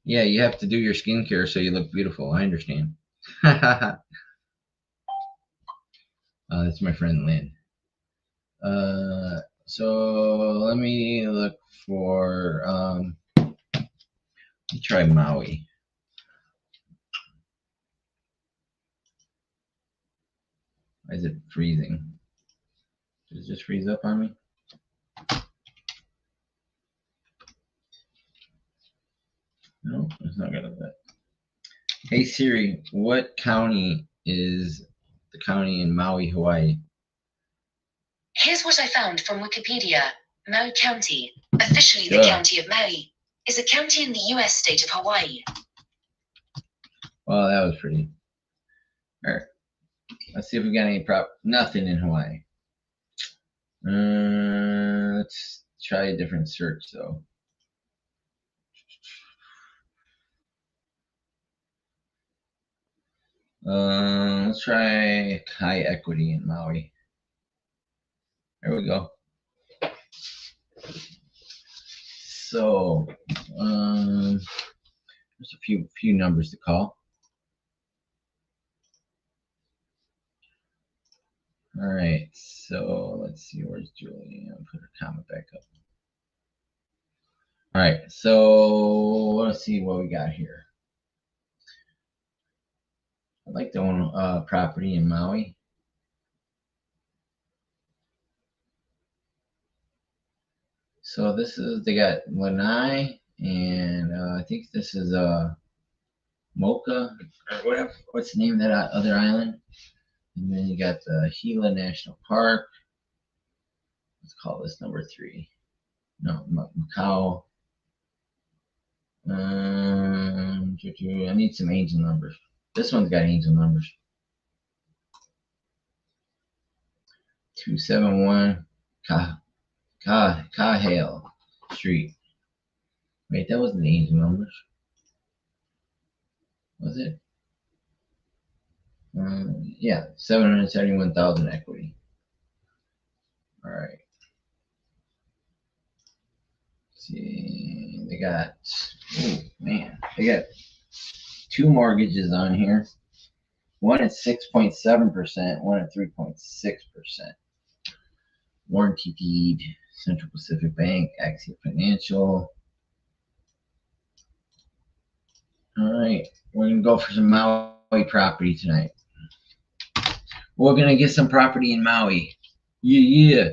Yeah, you have to do your skincare so you look beautiful. I understand. That's my friend Lynn. So let me look for let me try Maui. Why is it freezing? Does it just freeze up on me? No, it's not gonna do that. Hey Siri, what county is the county in Maui, Hawaii? Here's what I found from Wikipedia. Maui County, officially the county of Maui, is a county in the U.S. state of Hawaii. Well, that was pretty. All right. Let's see if we got any nothing in Hawaii. Let's try a different search though. Let's try high equity in Maui. There we go. So, there's a few numbers to call. All right, so let's see, where's Julie? I'll put her comment back up. All right, so let's see what we got here. I'd like to own a property in Maui. So this is, they got Lanai, and I think this is Mocha, or whatever. What's the name of that other island? And then you got the Gila National Park. Let's call this number 3. No, Macau. I need some angel numbers. This one's got angel numbers. 271 Kahale Street. Wait, that wasn't the angel numbers. Was it? Yeah, 771,000 equity. All right. Let's see, they got, oh man, they got 2 mortgages on here. One at 6.7%, one at 3.6%. Warranty deed, Central Pacific Bank, Axia Financial. All right, we're gonna go for some Maui property tonight. We're gonna get some property in Maui. Yeah.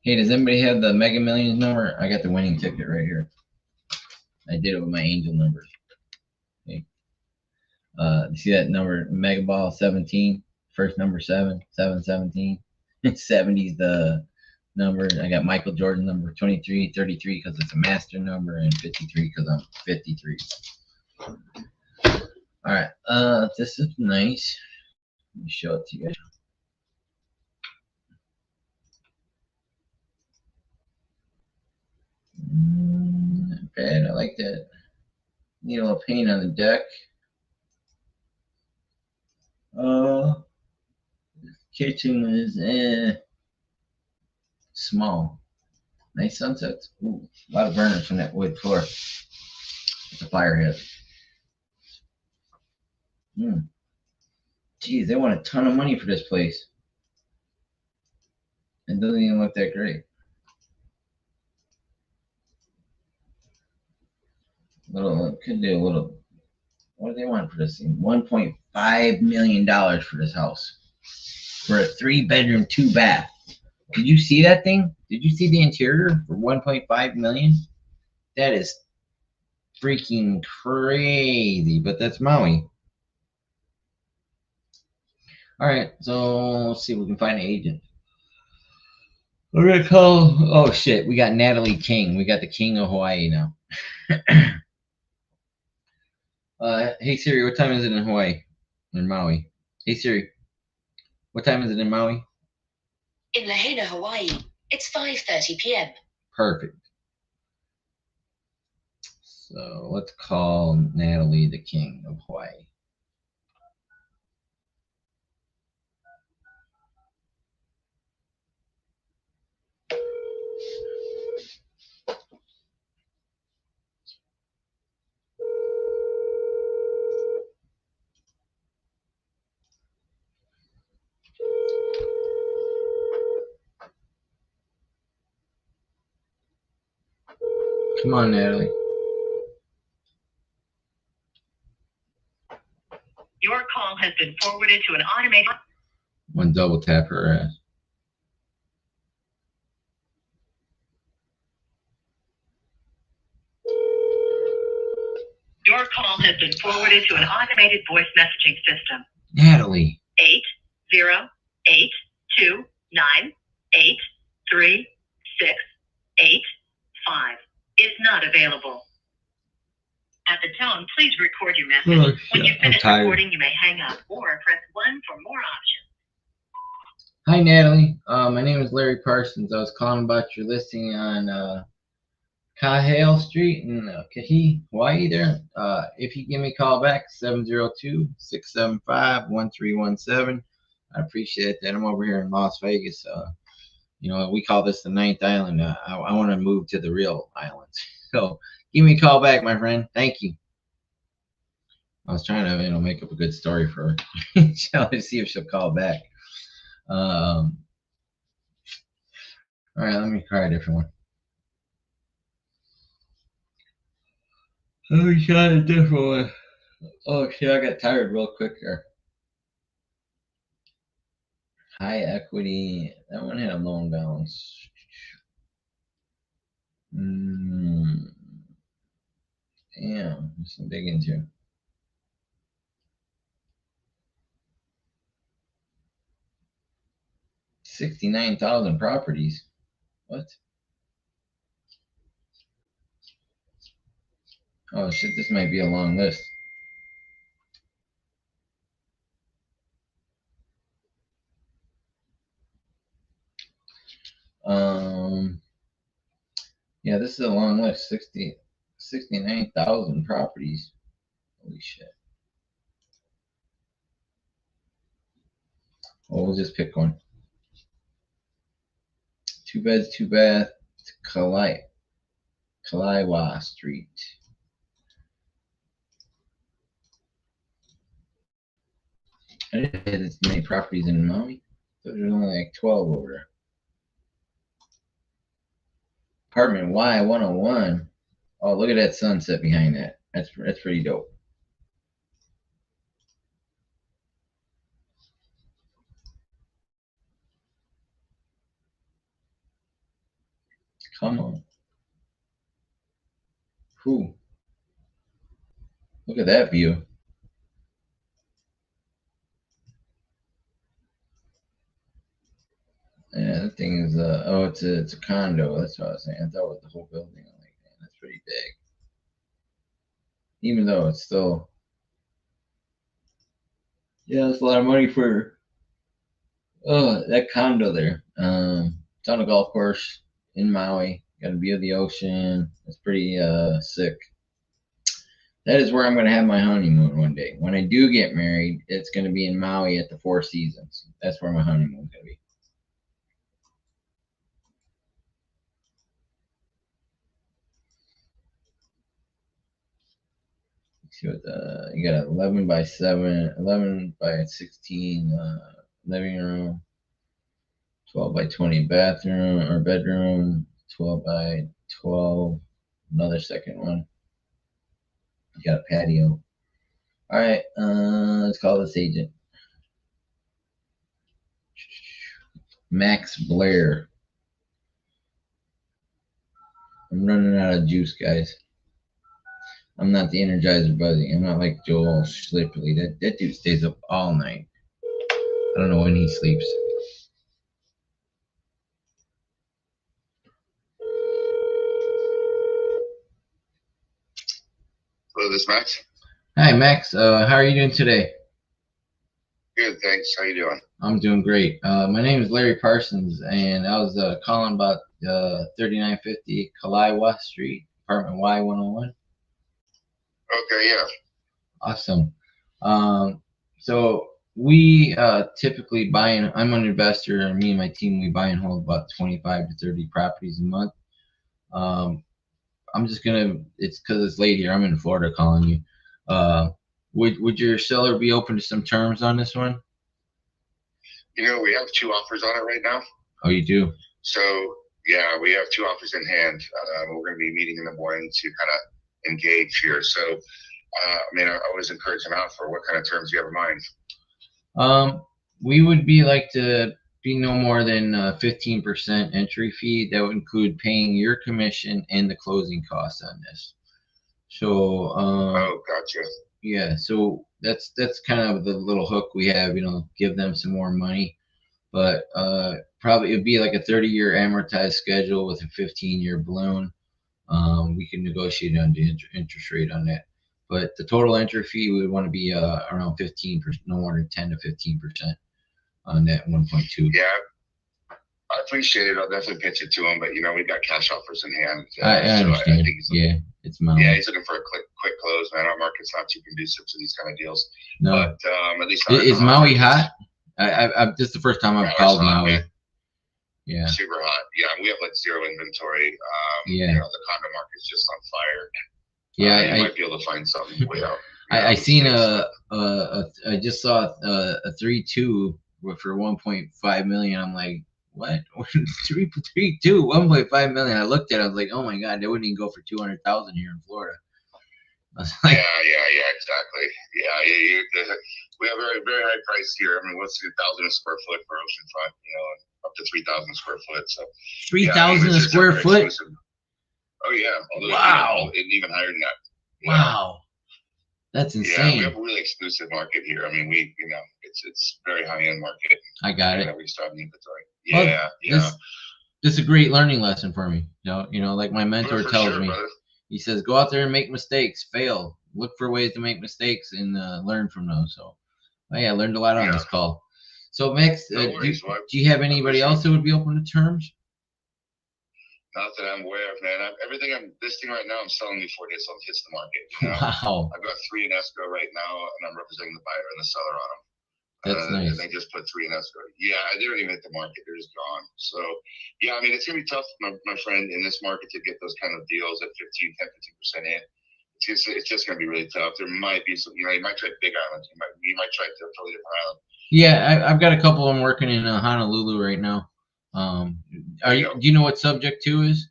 Hey, does anybody have the Mega Millions number? I got the winning ticket right here. I did it with my angel numbers. Okay. You see that number, Mega Ball 17, first number 717. 70's the number. I got Michael Jordan number 23, 33 because it's a master number, and 53 because I'm 53. All right, this is nice. Let me show it to you guys. Not bad. I like that. Need a little paint on the deck. Kitchen is small. Nice sunsets. Ooh, a lot of burners from that wood floor. It's a fire hit. Geez, they want a ton of money for this place. It doesn't even look that great. Could do a little. What do they want for this thing? $1.5 million for this house. For a 3-bedroom, 2-bath. Did you see that thing? Did you see the interior for $1.5 million? That is freaking crazy. But that's Maui. All right, so let's see if we can find an agent. We're gonna call. Oh shit, we got Natalie King. We got the King of Hawaii now. Hey Siri, what time is it in Hawaii? In Maui. Hey Siri, what time is it in Maui? In Lahaina, Hawaii, it's 5:30 p.m. Perfect. So let's call Natalie the King of Hawaii. Come on, Natalie. Your call has been forwarded to an automated. One double tap her ass. Your call has been forwarded to an automated voice messaging system. Natalie. 80829833685 is not available. At the tone, please record your message. Oh, When you shit. I'm finish tired. recording, you may hang up or press 1 for more options. Hi, Natalie. My name is Larry Parsons. I was calling about your listing on Kahale Street in Kahi, Hawaii there. If you give me a call back, 702-675-1317. I appreciate that. I'm over here in Las Vegas. You know, we call this the 9th island. I want to move to the real islands. So give me a call back, my friend. Thank you. I was trying to, make up a good story for her. Let's see if she'll call back. All right, let me try a different one. Let me try a different one. Oh shit, I got tired real quick there. High equity. That one had a loan balance. Damn, there's some big into. $69,000 properties. What? Oh shit, this might be a long list. Yeah, this is a long list. 69,000 properties. Holy shit. Well, we'll just pick one. 2 beds, 2 bath, Kalaiwa Street. I didn't have this many properties in Maui. There's only like 12 over there. Apartment Y101. Oh, look at that sunset behind that. That's pretty dope. Come on. Whew. Look at that view. Yeah, that thing is oh, it's a condo. That's what I was saying. I thought it was the whole building. I'm like, man, that's pretty big. Even though it's still, yeah, it's a lot of money for that condo there. It's on a golf course in Maui. Got a view of the ocean. It's pretty sick. That is where I'm going to have my honeymoon one day. When I do get married, it's going to be in Maui at the Four Seasons. That's where my honeymoon's going to be. see what you got 11 by 7, 11 by 16 living room, 12 by 20 bathroom or bedroom, 12 by 12, another second one. You got a patio. All right, let's call this agent. Max Blair. I'm running out of juice, guys. I'm not the Energizer Bunny. I'm not like Joel Schlipperly. That dude stays up all night. I don't know when he sleeps. Hello, this is Max. Hi, Max. How are you doing today? Good, thanks. How you doing? I'm doing great. My name is Larry Parsons, and I was calling about 3950 Kaliwa Street, apartment Y101. Okay, yeah. Awesome. So we typically buy and I'm an investor, and me and my team, we buy and hold about 25 to 30 properties a month. I'm just gonna, it's because it's late here. I'm in Florida calling you. Would your seller be open to some terms on this one? You know, we have 2 offers on it right now. Oh, you do? So, yeah, we have 2 offers in hand. We're going to be meeting in the morning to kind of engage here. So, I mean, I always encourage them out for what kind of terms you have in mind. We would be like to be no more than 15% entry fee. That would include paying your commission and the closing costs on this. So, Oh, gotcha. yeah, so that's kind of the little hook we have, give them some more money. But probably it'd be like a 30-year amortized schedule with a 15-year balloon. We can negotiate on the interest rate on that. But the total entry fee, we would want to be around 15%, no more than 10 to 15% on that 1.2. Yeah, I appreciate it. I'll definitely pitch it to him. But, we've got cash offers in hand. I understand. I think yeah, it's Maui. Yeah, he's looking for a quick close, man. Our market's not too conducive to these kind of deals. No. But at least is Maui hot? This is the first time I've called Maui. Man. Yeah. Super hot. Yeah, we have like 0 inventory. Yeah. The condo market's just on fire. Yeah, you might be able to find something way out. I seen I just saw a 3.2 for 1.5 million. I'm like, what? 3.2, 1.5 million. I looked at it. I was like, oh my god, they wouldn't even go for 200,000 here in Florida. I was like, yeah, exactly. Yeah, we have a very, very high price here. I mean, what's 1,000 a square foot for oceanfront? Up to 3,000 a square foot. So 3,000 a square foot. Exclusive. Oh yeah. Wow. And even higher than that. Wow. That's insane. Yeah, we have a really exclusive market here. I mean, it's very high end market. I got it. We still have inventory. Yeah. This is a great learning lesson for me. Like my mentor tells me. Brother. He says, go out there and make mistakes, fail, look for ways to make mistakes, and learn from those. So, I learned a lot on this call. So, Max, do you have anybody else that would be open to terms? Not that I'm aware of, man. Everything I'm listing right now, I'm selling before it hits the market. Wow. I've got 3 in escrow right now, and I'm representing the buyer and the seller on them. That's nice. And they just put 3 in escrow. Yeah, they don't even hit the market; they're just gone. So, yeah, I mean, it's gonna be tough, my friend, in this market to get those kind of deals at 10-15% in. It's just gonna be really tough. There might be some, you might try Big Island. You might try to a totally different island. Yeah, I've got a couple of them working in Honolulu right now. Do you know what subject 2 is?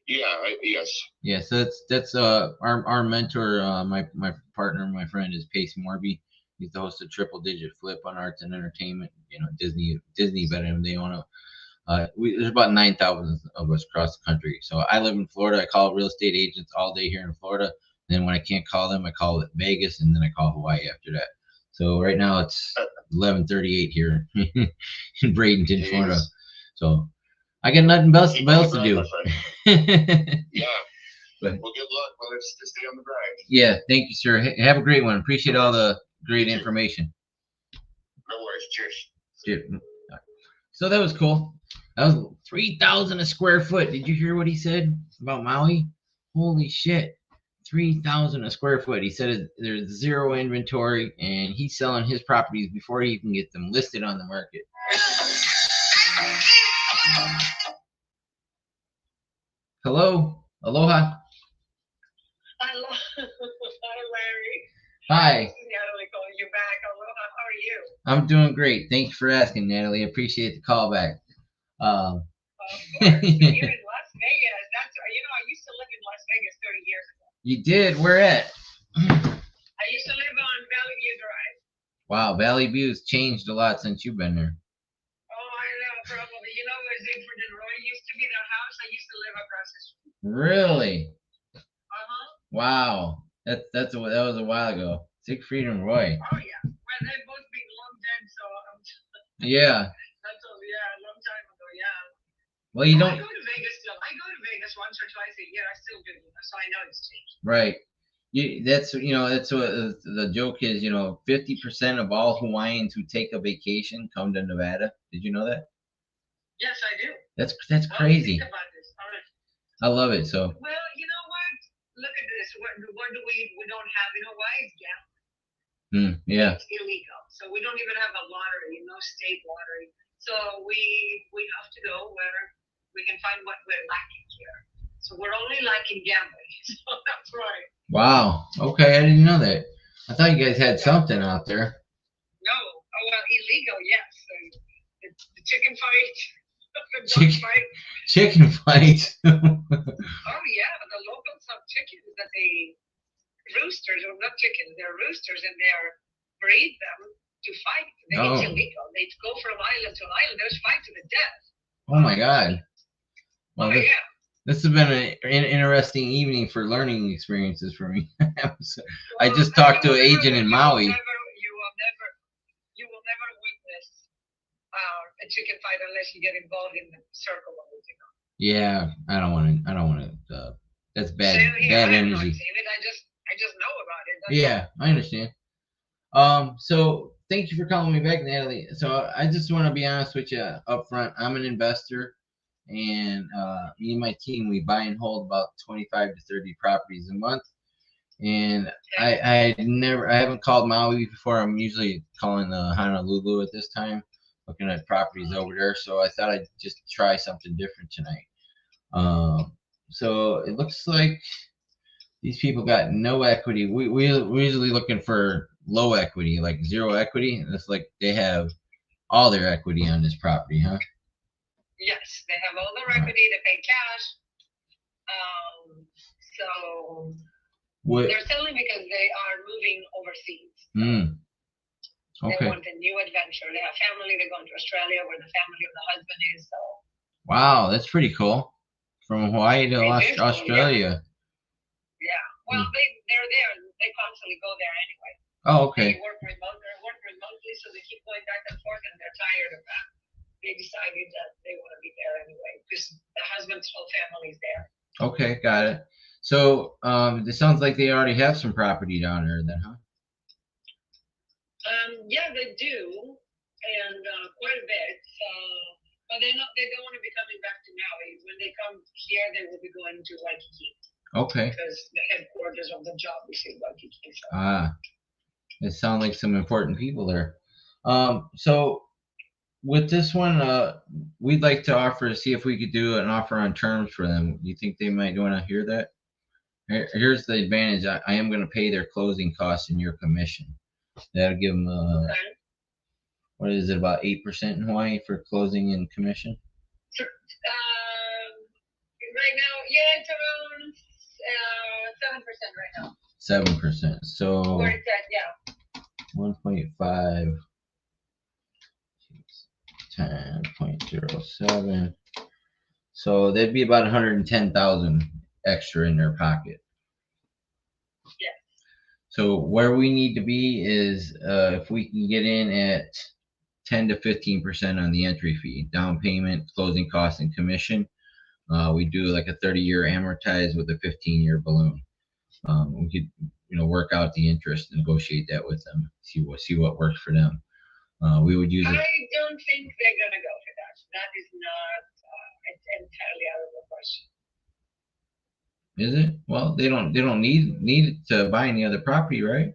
Yeah. Yes. Yeah. So that's our mentor, my partner, my friend is Pace Morby. He's the host of Triple Digit Flip on Arts and Entertainment. Disney bet him. They want to. There's about 9,000 of us across the country. So I live in Florida. I call real estate agents all day here in Florida. And then when I can't call them, I call it Vegas, and then I call Hawaii after that. So right now it's 11:38 here in Bradenton, Florida. So I got nothing else to do. Yeah. Well, good luck. Well, let's just stay on the grind. Yeah. Thank you, sir. Have a great one. Appreciate all the great information. No worries. Cheers. Cheers. So that was cool. That was 3,000 a square foot. Did you hear what he said about Maui? Holy shit. 3,000 a square foot. He said there's 0 inventory, and he's selling his properties before he can get them listed on the market. Hello, aloha. Hi. This is Natalie calling you back. Aloha, how are you? I'm doing great. Thank you for asking, Natalie. Appreciate the call back. Of course. You're in Las Vegas. That's, I used to live in Las Vegas 30 years ago. You did? Where at? I used to live on Valley View Drive. Wow, Valley View's changed a lot since you've been there. Oh, I know, probably. Where Zigford and Roy used to be their house? I used to live across the street. Really? Uh-huh. Wow. That was a while ago. Siegfried and Roy. Oh, yeah. Well, they've both been long dead, so Yeah. that's all, yeah, a long time ago, yeah. Well, you I don't. go to Vegas still. I go to Vegas once or twice a year. I still do, so I know it's changed. Right. That's what the joke is. 50% of all Hawaiians who take a vacation come to Nevada. Did you know that? Yes, I do. That's What do you crazy. think about this? All right. I love it. So Well, you know what? Look at this. What do we don't have in Hawaii? It's gambling. yeah. It's illegal. So we don't even have a lottery, no state lottery. So we have to go where we can find what we're lacking here. So we're only lacking gambling. So that's right. Wow. Okay, I didn't know that. I thought you guys had something out there. No. Oh well, illegal, yes. The chicken fight, the dog Chicken- fight. Chicken fight. Oh yeah, the locals have chickens that they roosters, or not chickens, they're roosters, and they're breed them to fight. Oh. It's illegal. They go from island to island. There's fight to the death. Oh my God. Well, Oh yeah. this has been an interesting evening for learning experiences for me. I Well, just and talked you to an will agent never- in Maui. You will never witness a chicken fight unless you get involved in the circle of it. Yeah, I don't want to. That's bad. Same here. Bad I have not energy. seen it. I just know about it. That's Yeah, I understand. So thank you for calling me back, Natalie. So I just want to be honest with you up front. I'm an investor, and me and my team, we buy and hold about 25 to 30 properties a month. And I haven't called Maui before. I'm usually calling Honolulu at this time, looking at properties over there. So I thought I'd just try something different tonight. So it looks like these people got no equity. We're usually looking for low equity, like zero equity. And it's like they have all their equity on this property, huh? Yes, they have all their equity. They pay cash. So What? they're selling because they are moving overseas. Okay. They want a new adventure. They have family. They're going to Australia, where the family of the husband is. So. Wow, that's pretty cool. From Hawaii to It is cool, Australia. Yeah. Well, they're there. They constantly go there anyway. Oh, okay. They work remotely, so they keep going back and forth, and they're tired of that. They decided that they want to be there anyway because the husband's whole family is there. Okay, got it. So, it sounds like they already have some property down there, then, huh? Yeah, they do, and quite a bit. But they don't want to be coming back to Maui. When they come here, they will be going to Waikiki. Okay. Because the headquarters of the job is in Waikiki. So. It sounds like some important people there. So with this one, we'd like to see if we could do an offer on terms for them. Do you think they might want to hear that? Here's the advantage. I am going to pay their closing costs and your commission. That'll give them, what is it, about 8% in Hawaii for closing and commission? Right now, yeah, it's around 7% right now. 7%. So Where it's at, yeah. 1.5 times 0.07. So that'd be about 110,000 extra in their pocket. Yeah. So where we need to be is if we can get in at 10 to 15% on the entry fee, down payment, closing costs, and commission. We do like a 30-year amortized with a 15-year balloon. We could, work out the interest, negotiate that with them, see what works for them. We would use I it. don't think they're gonna go for that. That is not. It's entirely out of the question. Is it? Well, they don't need it to buy any other property, right?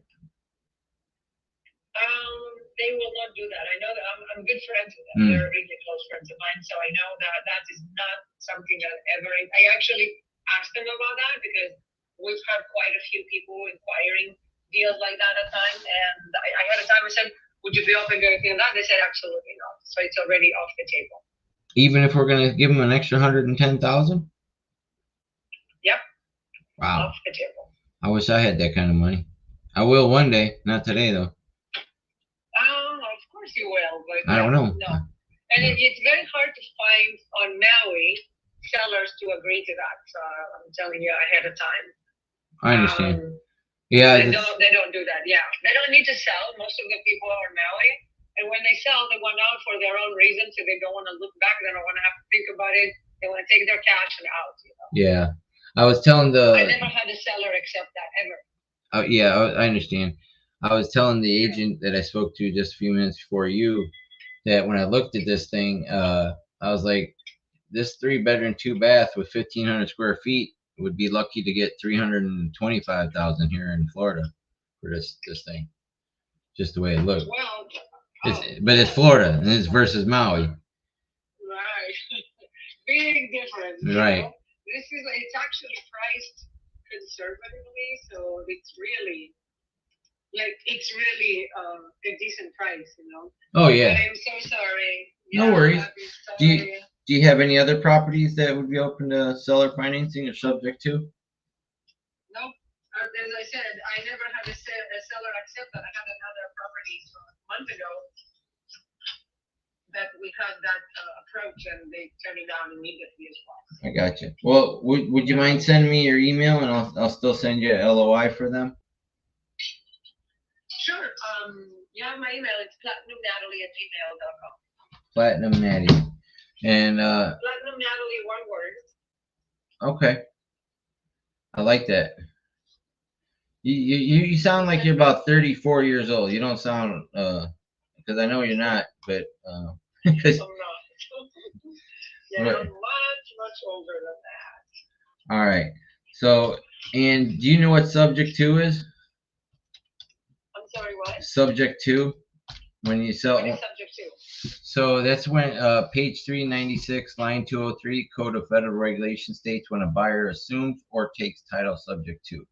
They will not do that. I know that I'm good friends with them. They're really close friends of mine, so I know that is not something that ever. I actually asked them about that because we've had quite a few people inquiring deals like that at time. And I had a time I said, would you be open to anything like that? They said, absolutely not. So it's already off the table. Even if we're gonna give them an extra 110,000? Yep. Wow. Off the table. I wish I had that kind of money. I will one day, not today though. Of course you will, but I don't know. No. And it's very hard to find on Maui sellers to agree to that. So I'm telling you ahead of time. I understand. Yeah. They don't do that. Yeah. They don't need to sell. Most of the people are Maui. And when they sell, they want out for their own reasons. So they don't want to look back. They don't want to have to think about it. They want to take their cash and out. You know? Yeah. I was telling I never had a seller accept that ever. Yeah, I understand. I was telling the agent that I spoke to just a few minutes before you that when I looked at this thing, I was like, this 3-bedroom, 2-bath with 1,500 square feet would be lucky to get 325,000 here in Florida for this thing. Just the way it looks. Well, But it's Florida and it's versus Maui. Right. Big difference. Right. Know? It's actually priced conservatively, so it's really a decent price, you know. Oh yeah. But I'm so sorry. No worries. Do you have any other properties that would be open to seller financing or subject to? No. As I said, I never had a seller accept that. I had another property a month ago that we had that approach, and they turned it down immediately as well. I got you. Well, would you mind sending me your email and I'll still send you a LOI for them? Sure. You have my email. It's platinumnatalie@gmail.com. Platinum Natty. And Platinum Natalie, one word. okay. I like that. You sound like you're about 34 years old. You don't sound because I know you're not, but I'm not. Yeah, I'm much older than that. All right. So, and do you know what subject to is? I'm sorry, what? Subject to, when you sell. What is subject to? So that's when page 396, line 203, Code of Federal Regulations states when a buyer assumes or takes title subject to.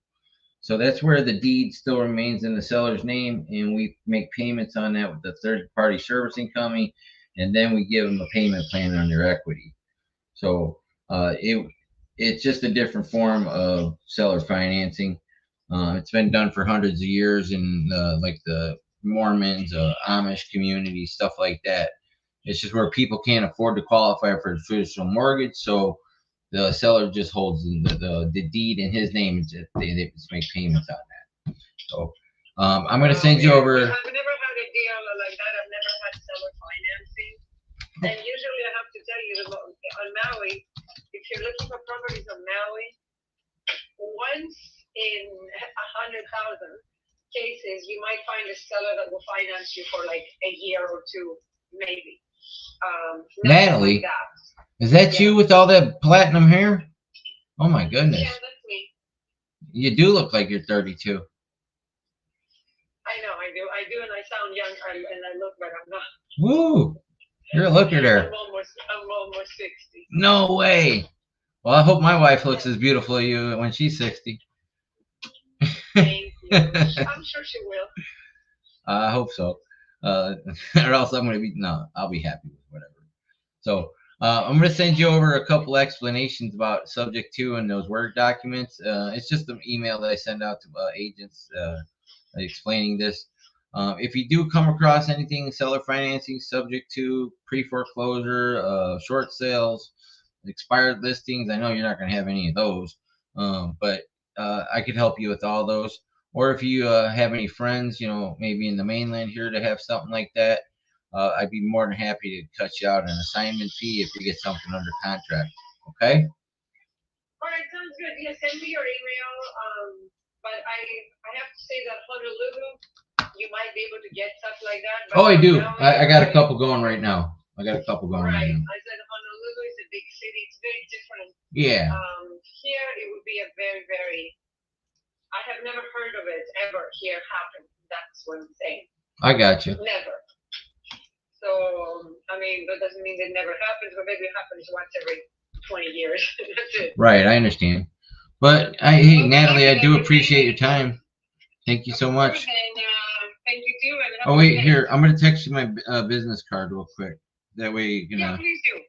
So that's where the deed still remains in the seller's name, and we make payments on that with the third-party servicing company, and then we give them a payment plan on their equity. So it's just a different form of seller financing. It's been done for hundreds of years in like the Mormons, Amish community, stuff like that. It's just where people can't afford to qualify for a traditional mortgage, so the seller just holds the deed in his name. They just make payments on that. So I'm going to send you over. I've never had a deal like that. I've never had seller financing. And usually I have to tell you, on Maui, if you're looking for properties on Maui, once in 100,000 cases, you might find a seller that will finance you for like a year or two, maybe. Natalie, like that. Is that you with all that platinum hair? Oh my goodness. Yeah, that's me. You do look like you're 32. I know, I do, and I sound young, and I look, but I'm not. Woo! You're look at her. I'm almost 60. No way. Well, I hope my wife looks as beautiful as you when she's 60. Thank you. I'm sure she will. I hope so. Or else I'm gonna be I'll be happy with whatever. So I'm gonna send you over a couple explanations about subject to and those Word documents. It's just an email that I send out to agents explaining this. If you do come across anything seller financing subject to, pre-foreclosure, short sales, expired listings, I know you're not gonna have any of those, but I could help you with all those. Or if you have any friends, maybe in the mainland here to have something like that, I'd be more than happy to cut you out an assignment fee if you get something under contract. Okay? All right, sounds good. Yeah, send me your email. But I have to say that Honolulu, you might be able to get stuff like that. But oh, I do. I got a couple going right now. Right. I said Honolulu is a big city. It's very different. Yeah. Here it would be a very, very. I have never heard of it ever here happen. That's what I'm saying. I got you. Never. So, I mean, that doesn't mean it never happens, but maybe it happens once every 20 years. That's it. Right, I understand. But, hey, Natalie, I do appreciate your time. Thank you so Of much. course, and thank you too. And have Oh a wait, good day. here, I'm gonna text you my business card real quick. That way you can, Yeah, please do.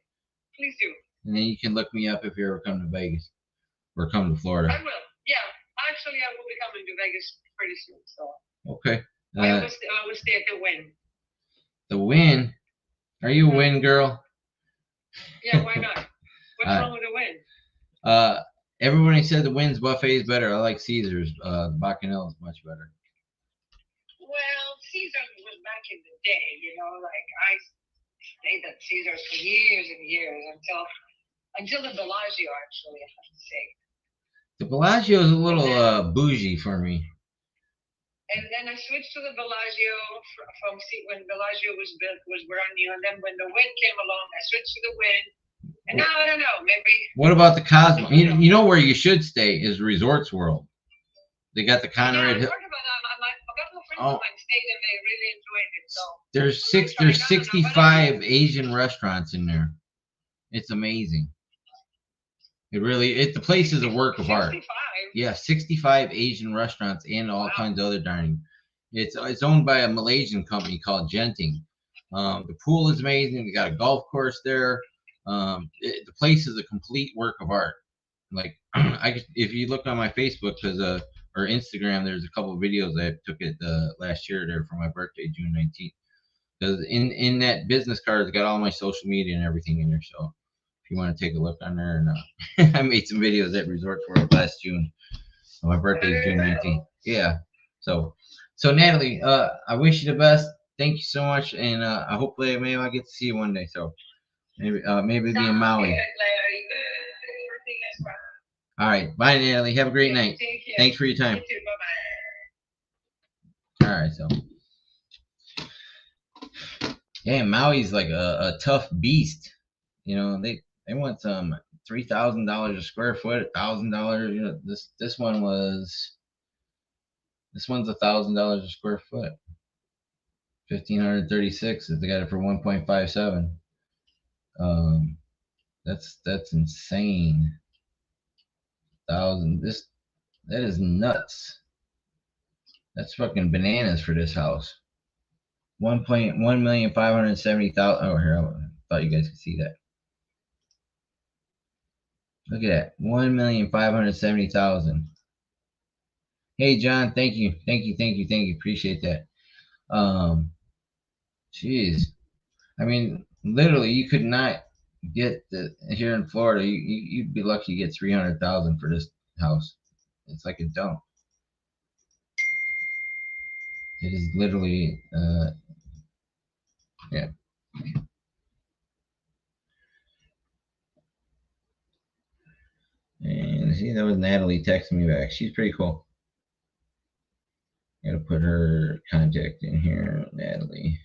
Please do. and then you can look me up if you ever come to Vegas or come to Florida. I will. Yeah. Actually, I will be coming to Vegas pretty soon. So Okay. I will stay at the Wynn. The Wynn. Are you a Wynn girl? Yeah, why not? What's wrong with the Wynn? Everybody said the Wynn's buffet is better. I like Caesar's. Bacchanal is much better. Well, Caesars was back in the day, you know, like I stayed at Caesars for years and years until the Bellagio, actually, I have to say. The Bellagio is a little bougie for me. And then I switched to the Bellagio when Bellagio was built, was brand new. And then when the Wynn came along, I switched to the Wynn. And now I don't know, maybe. What about the Cosmo? You know where you should stay is Resorts World. They got the Conrad Yeah, I Hill. heard about that. A couple of friends of mine stayed and they really enjoyed it. So There's 65 Asian restaurants in there. It's amazing. The place is a work of art. 65. Yeah, 65 Asian restaurants and all kinds of other dining. It's owned by a Malaysian company called Genting. The pool is amazing. They got a golf course there. The place is a complete work of art. Like if you look on my Facebook or Instagram, there's a couple of videos I took it last year there for my birthday, June 19th. Because in that business card, it's got all my social media and everything in there. So if you want to take a look on there, and I made some videos at Resorts World last June. My birthday is June 19th. Yeah. So Natalie, I wish you the best. Thank you so much, and I hopefully maybe I get to see you one day. So maybe be in Maui. All right. Bye, Natalie. Have a great night. Thanks for your time. You too. Bye-bye. All right. So, yeah, Maui's like a tough beast. You know, they want some $3,000 a square foot, $1,000. You know, this one's $1,000 a square foot. 1,536. They got it for 1.57. That's insane. That is nuts. That's fucking bananas for this house. 1,570,000. Oh, here, I thought you guys could see that. Look at that. 1,570,000. Hey, John, thank you. Appreciate that. Jeez. I mean, literally, you could not get here in Florida. You'd be lucky to get 300,000 for this house. It's like a dump. It is literally, yeah. And see, that was Natalie texting me back. She's pretty cool. Gotta put her contact in here, Natalie.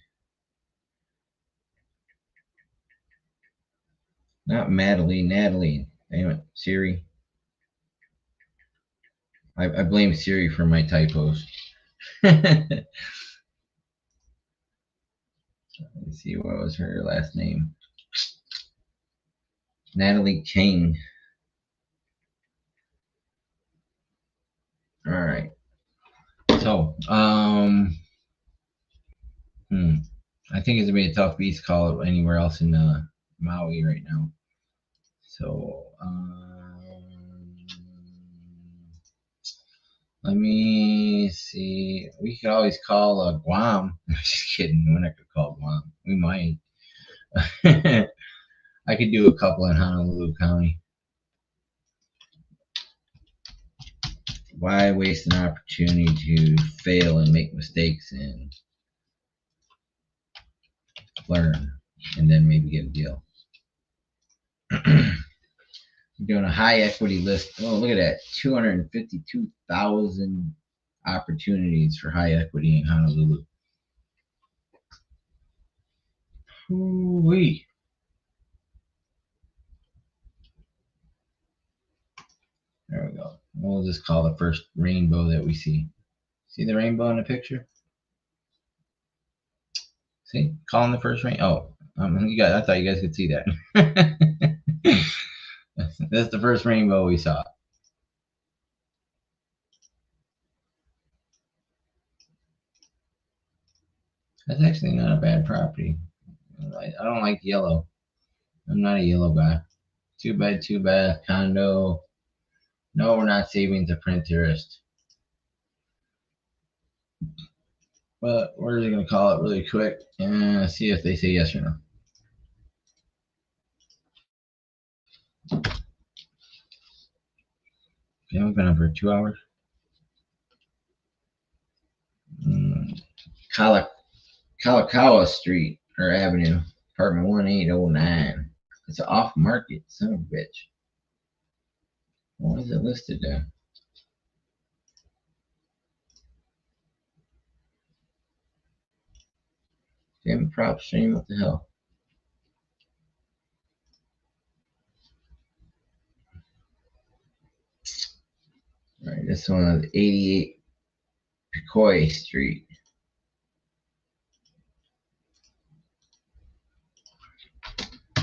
Not Madeline, Natalie. Damn it, Siri. I blame Siri for my typos. Let's see, what was her last name? Natalie King. All right. So, I think it's gonna be a tough beast to call it anywhere else in Maui right now. So, let me see. We could always call Guam. Just kidding. We're not gonna call Guam. We might. I could do a couple in Honolulu County. Why waste an opportunity to fail and make mistakes and learn and then maybe get a deal? Doing a high equity list. Oh, look at that. 252,000 opportunities for high equity in Honolulu. Ooh-wee. There we go. We'll just call the first rainbow that we see. See the rainbow in the picture? See? Calling the first rain. Oh, I thought you guys could see that. That's the first rainbow we saw. That's actually not a bad property. I don't like yellow. I'm not a yellow guy. 2-bed, 2-bath condo. No, we're not saving the Pinterest. But we're just gonna call it really quick and see if they say yes or no. Okay, we've been on for 2 hours. Kalakaua Street or Avenue, apartment 1809. It's off market, son of a bitch. Why is it listed there? Damn prop stream, what the hell? Alright, this one is 88 Picoy Street.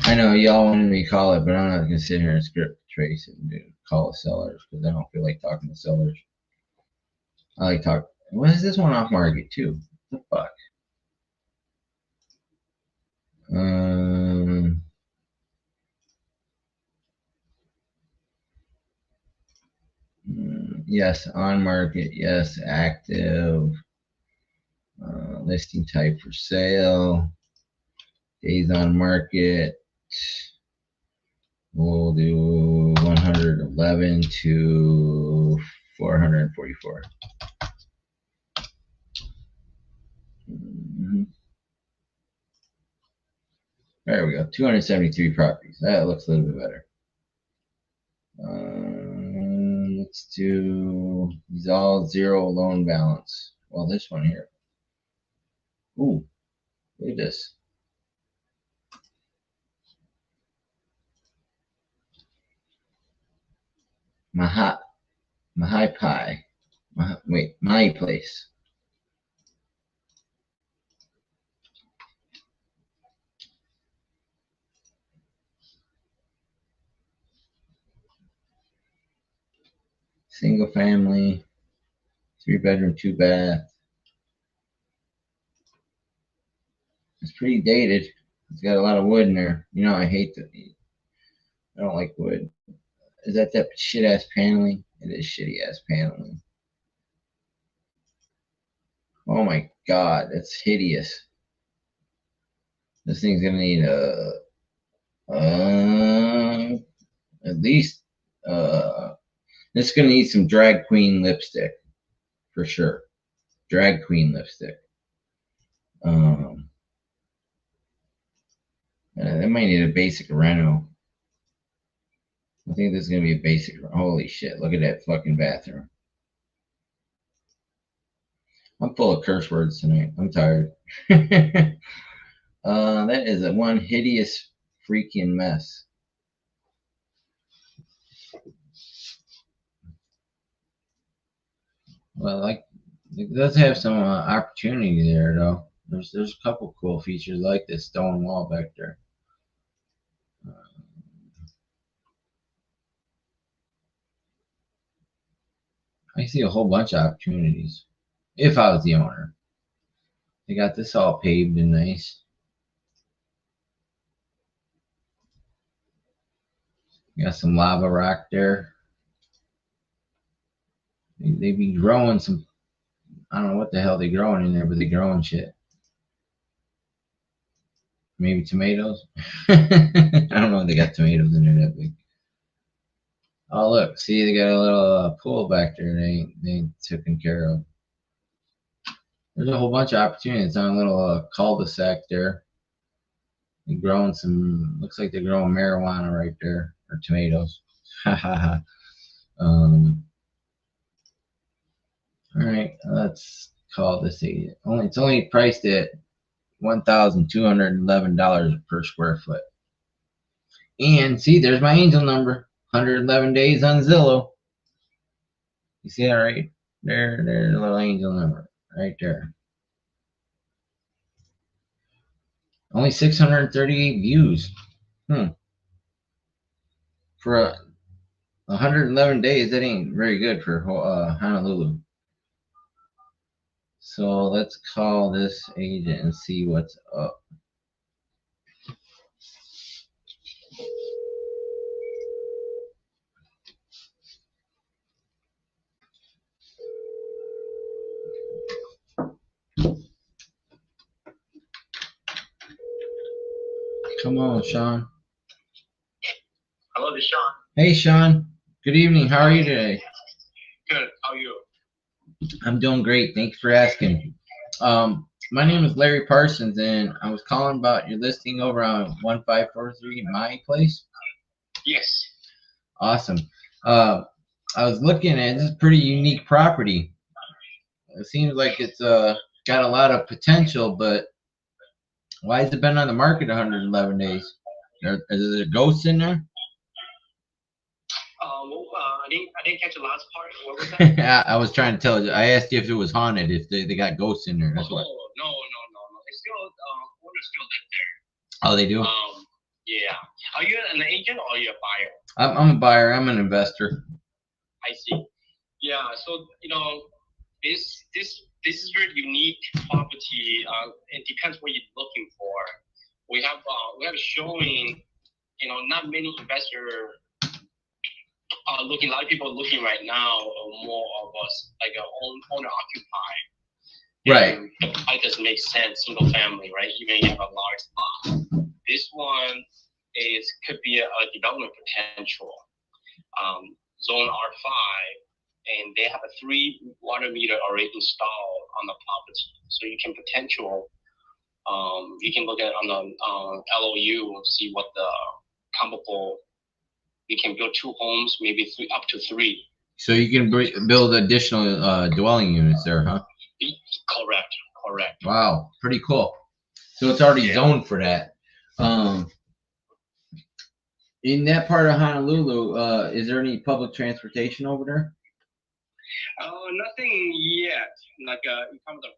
I know y'all wanted me to call it, but I'm not gonna sit here and script trace it and call the sellers because I don't feel like talking to sellers. I like talk. What is this one off market too? What the fuck? Yes, on market. Yes, active. Listing type for sale. Days on market. We'll do 111 to 444. There we go. 273 properties. That looks a little bit better. Let's do these all 0 loan balance. Well, this one here. Ooh, look at this. My place. Single family, 3-bedroom, 2-bath. It's pretty dated. It's got a lot of wood in there. You know, I hate that. I don't like wood. Is that shit ass paneling? It is shitty ass paneling. Oh my god, that's hideous. This thing's gonna need at least this is gonna need some drag queen lipstick for sure. Drag queen lipstick. That might need a basic reno. I think this is gonna be a basic. Holy shit! Look at that fucking bathroom. I'm full of curse words tonight. I'm tired. That is a one hideous freaking mess. Well, like it does have some opportunity there, though. There's a couple cool features like this stone wall back there. I see a whole bunch of opportunities. If I was the owner, they got this all paved and nice. Got some lava rock there. They be growing some. I don't know what the hell they growing in there, but they growing shit. Maybe tomatoes. I don't know if they got tomatoes in there that big. Oh look, see they got a little pool back there. They ain't taken care of. There's a whole bunch of opportunities on a little cul-de-sac there. They're growing some. Looks like they're growing marijuana right there, or tomatoes. Ha ha ha. All right, let's call this a. It's only priced at $1,211 per square foot. And see, there's my angel number. 111 days on Zillow. You see that right there? There's a little angel number right there. Only 638 views. For 111 days, that ain't very good for Honolulu. So let's call this agent and see what's up. Come on, Sean. Hello, this is Sean. Hey, Sean. Good evening. How are you today? Good. How are you? I'm doing great. Thanks for asking. My name is Larry Parsons, and I was calling about your listing over on 1543 My Place. Yes. Awesome. I was looking at this is a pretty unique property. It seems like it's got a lot of potential, but why has it been on the market 111 days? Is there ghosts in there? I didn't catch the last part. What was that? I was trying to tell you. I asked you if it was haunted, if they got ghosts in there. That's what. No. It's still owners still live there. Oh, they do. Yeah. Are you an agent or are you a buyer? I'm a buyer. I'm an investor. I see. Yeah. So this is very unique property. It depends what you're looking for. We have showing. Not many investors are looking. A lot of people are looking right now. More of us like an owner occupied. Right. It doesn't make sense. Single family, right? Even if you have a large lot. This one could be a development potential. Zone R5, and they have a 3 water meter already installed on the property. So you can you can look at on the LOU, see what the comparable. You can build 2 homes, maybe up to 3. So you can build additional dwelling units there, huh? Correct. Wow, pretty cool. So it's already zoned for that. In that part of Honolulu, is there any public transportation over there? Nothing yet. Like in terms of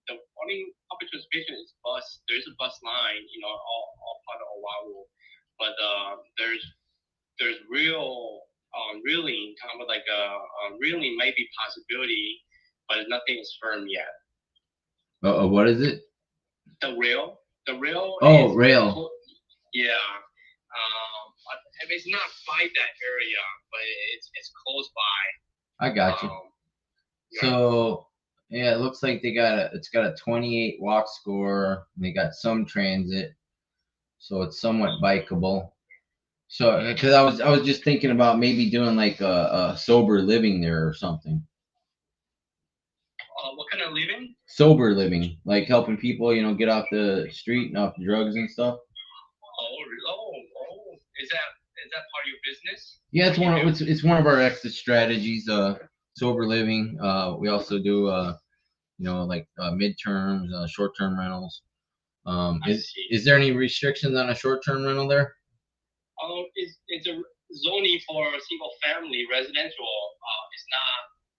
the only public transportation is bus. There's a bus line, all part of Oahu, but there's really in terms of like really maybe possibility, but nothing is firm yet. What is it? The rail. Oh, rail. Yeah. It's not by that area, but it's close by. I got you. So yeah, it looks like it's got a 28 walk score. And they got some transit, so it's somewhat bikeable. So because I was just thinking about maybe doing like a sober living there or something. What kind of living? Sober living, like helping people, get off the street and off drugs and stuff. Oh! Is that part of your business? Yeah, it's one of our exit strategies. Sober living. We also do like midterms, short-term rentals. Is there any restrictions on a short-term rental there? It's a zoning for single family residential.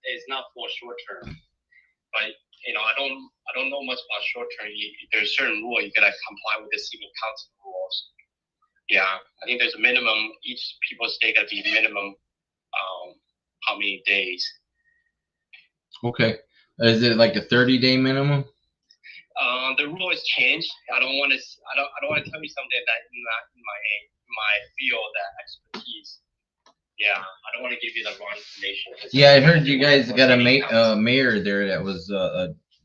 It's not for short term. But I don't know much about short term. There's certain rule you gotta comply with the city council rules. Yeah, I think there's a minimum. Each people's stay gotta be minimum. How many days? Okay. Is it like a 30-day minimum? The rule has changed. I don't want to tell you something that not in my field, that expertise. Yeah, I don't want to give you the wrong information. Yeah, I heard you guys got a mayor there that was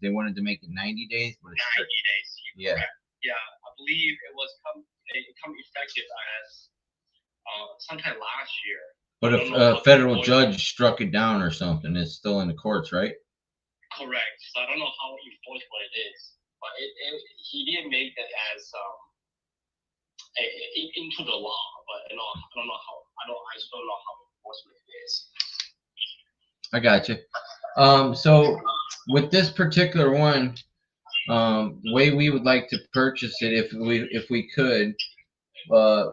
they wanted to make it 90 days, but it's 90 days. Yeah. Correct. Yeah, I believe it come effective as sometime last year. But a federal judge struck it down or something. It's still in the courts, right? Correct. So I don't know how enforceable it is, but he didn't make that as into the law. But I don't know how. I just don't know how enforcement it is. I got you. So with this particular one, the way we would like to purchase it, if we could,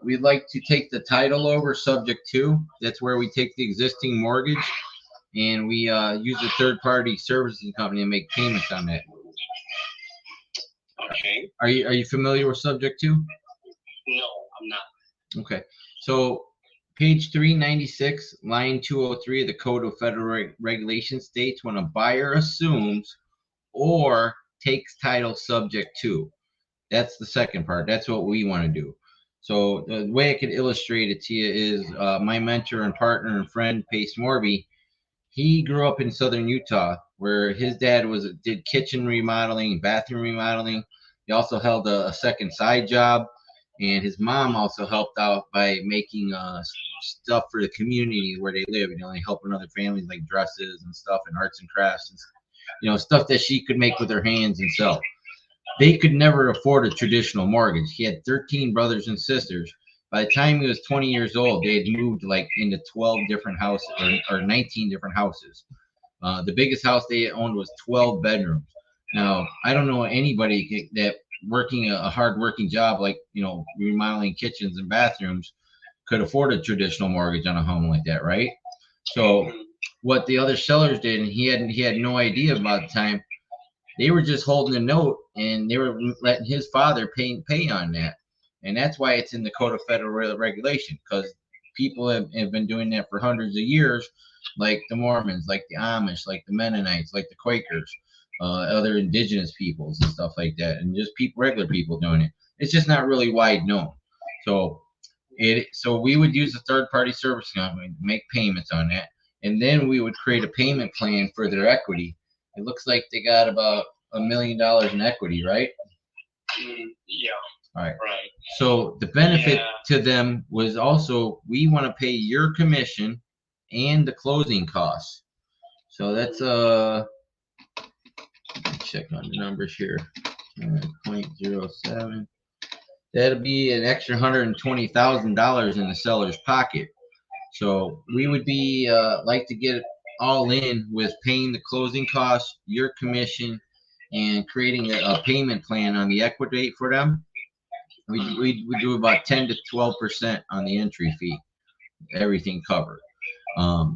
we'd like to take the title over subject to. That's where we take the existing mortgage and we use a third-party servicing company to make payments on that. Okay. Are you familiar with subject to? No, I'm not. Okay. So page 396, line 203 of the Code of Federal Regulations states when a buyer assumes or takes title subject to. That's the second part. That's what we want to do. So the way I could illustrate it to you is my mentor and partner and friend, Pace Morby. He grew up in southern Utah, where his dad did kitchen remodeling, bathroom remodeling. He also held a second side job, and his mom also helped out by making stuff for the community where they live. You know, like helping other families like dresses and stuff and arts and crafts, and, you know, stuff that she could make with her hands and sell. They could never afford a traditional mortgage. He had 13 brothers and sisters. By the time he was 20 years old, they had moved like into 12 different houses or 19 different houses. The biggest house they owned was 12 bedrooms. Now, I don't know anybody that working a hard working job like, you know, remodeling kitchens and bathrooms could afford a traditional mortgage on a home like that, right? So what the other sellers did, and he had no idea about the time, they were just holding a note and they were letting his father pay on that. And that's why it's in the Code of Federal Regulation, because people have been doing that for hundreds of years, like the Mormons, like the Amish, like the Mennonites, like the Quakers, other indigenous peoples and stuff like that, and just regular people doing it. It's just not really wide known. So we would use a third-party service company to make payments on that, and then we would create a payment plan for their equity. It looks like they got about $1 million in equity, right? Yeah. All right. Right. So the benefit to them was also, we want to pay your commission and the closing costs. So that's check on the numbers here. 0.07. That'll be an extra $120,000 in the seller's pocket. So we would be like to get it all in with paying the closing costs, your commission, and creating a payment plan on the equity for them. We do about 10 to 12% on the entry fee, everything covered.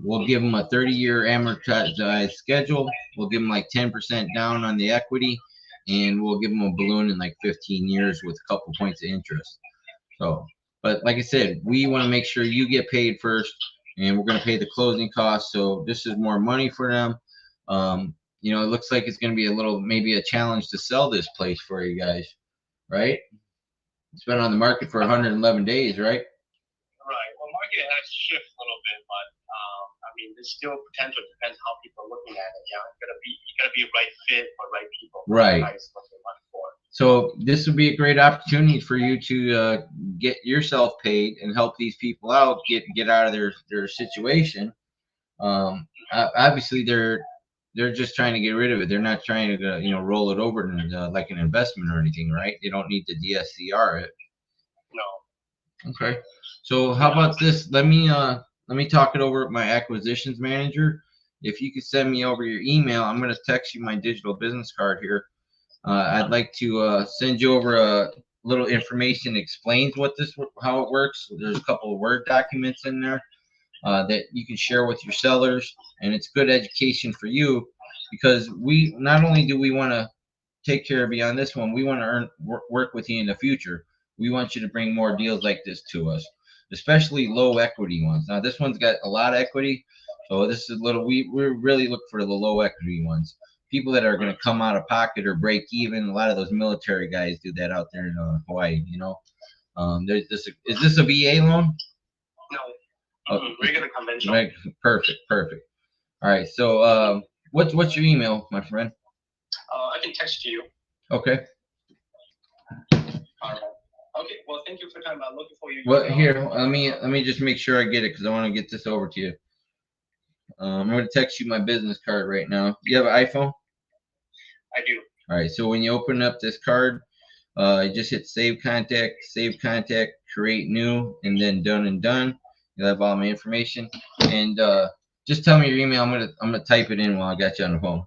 We'll give them a 30-year amortized schedule. We'll give them like 10% down on the equity, and we'll give them a balloon in like 15 years with a couple points of interest. So, but like I said, we want to make sure you get paid first, and we're going to pay the closing costs. So this is more money for them. You know, it looks like it's going to be maybe a challenge to sell this place for you guys, right? It's been on the market for 111 days, right? Right. Well, market has shifted a little bit, but I mean, there's still potential. Depends how people are looking at it. Yeah, you gotta be a right fit for right people. Right. What they want for. So this would be a great opportunity for you to get yourself paid and help these people out, get out of their situation. Obviously, they're just trying to get rid of it. They're not trying to roll it over like an investment or anything, right? They don't need to DSCR it. No. Okay. So how about this? Let me talk it over with my acquisitions manager. If you could send me over your email, I'm going to text you my digital business card here. I'd like to send you over a little information that explains how it works. There's a couple of Word documents in there that you can share with your sellers, and it's good education for you, because we not only do we want to take care of you on this one, we want to work with you in the future. We want you to bring more deals like this to us, especially low equity ones. Now this one's got a lot of equity, so this is we really look for the low equity ones. People that are going to come out of pocket or break even. A lot of those military guys do that out there in Hawaii. You know, is this a VA loan? No, regular conventional. Right. Perfect. All right. So what's your email, my friend? I can text you. Okay. All right. Okay. Well, thank you for your time. I'm looking for you. Well, here, let me just make sure I get it, because I want to get this over to you. I'm going to text you my business card right now. You have an iPhone? I do. All right. So when you open up this card, you just hit save contact, create new, and then done and done. You'll have all my information. And just tell me your email. I'm gonna type it in while I got you on the phone.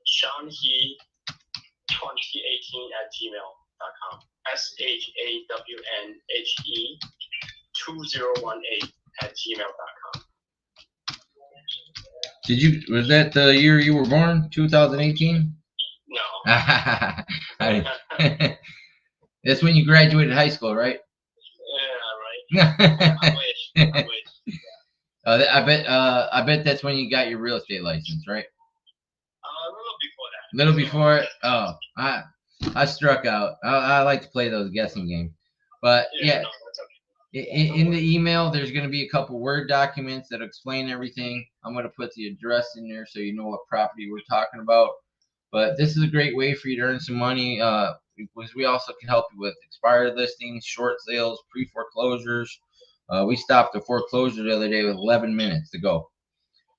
shawnhe2018@gmail.com. SHAWNHE2018@gmail.com. Was that the year you were born? 2018? No. That's when you graduated high school, right? Yeah, right. I wish. I bet that's when you got your real estate license, right? A little before that. little before. Oh, I struck out. I like to play those guessing games, but yeah. No, that's okay. In the email, there's going to be a couple Word documents that explain everything. I'm going to put the address in there so you know what property we're talking about. But this is a great way for you to earn some money. Because we also can help you with expired listings, short sales, pre-foreclosures. We stopped a foreclosure the other day with 11 minutes to go.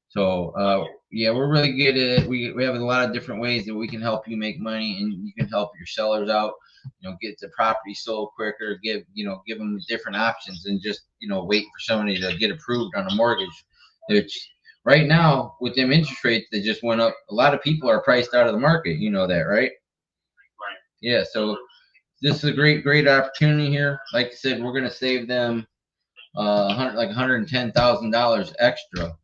So yeah, we're really good at it. We have a lot of different ways that we can help you make money, and you can help your sellers out. Get the property sold quicker. Give them different options, and just wait for somebody to get approved on a mortgage. Which right now with them interest rates that just went up, a lot of people are priced out of the market. You know that, right? Right. Yeah. So this is a great opportunity here. Like I said, we're gonna save them $110,000 extra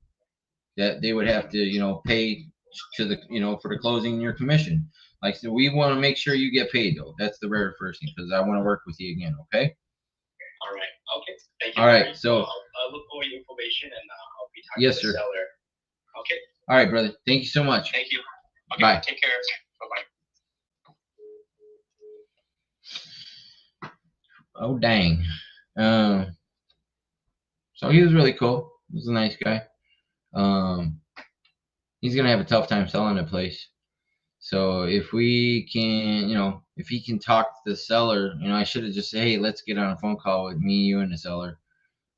that they would have to pay to the for the closing your commission. Like I said, we want to make sure you get paid though. That's the very first thing, because I want to work with you again. Okay. All right. Okay. Thank you. All right. So I'll look for your information, and I'll be talking yes, to the sir. seller. Okay. All right, brother. Thank you so much. Thank you. Okay, Bye. Take care. Bye-bye. Oh dang. So he was really cool. He was a nice guy. He's gonna have a tough time selling the place. So if we can, if he can talk to the seller, I should have just said, hey, let's get on a phone call with me, you, and the seller.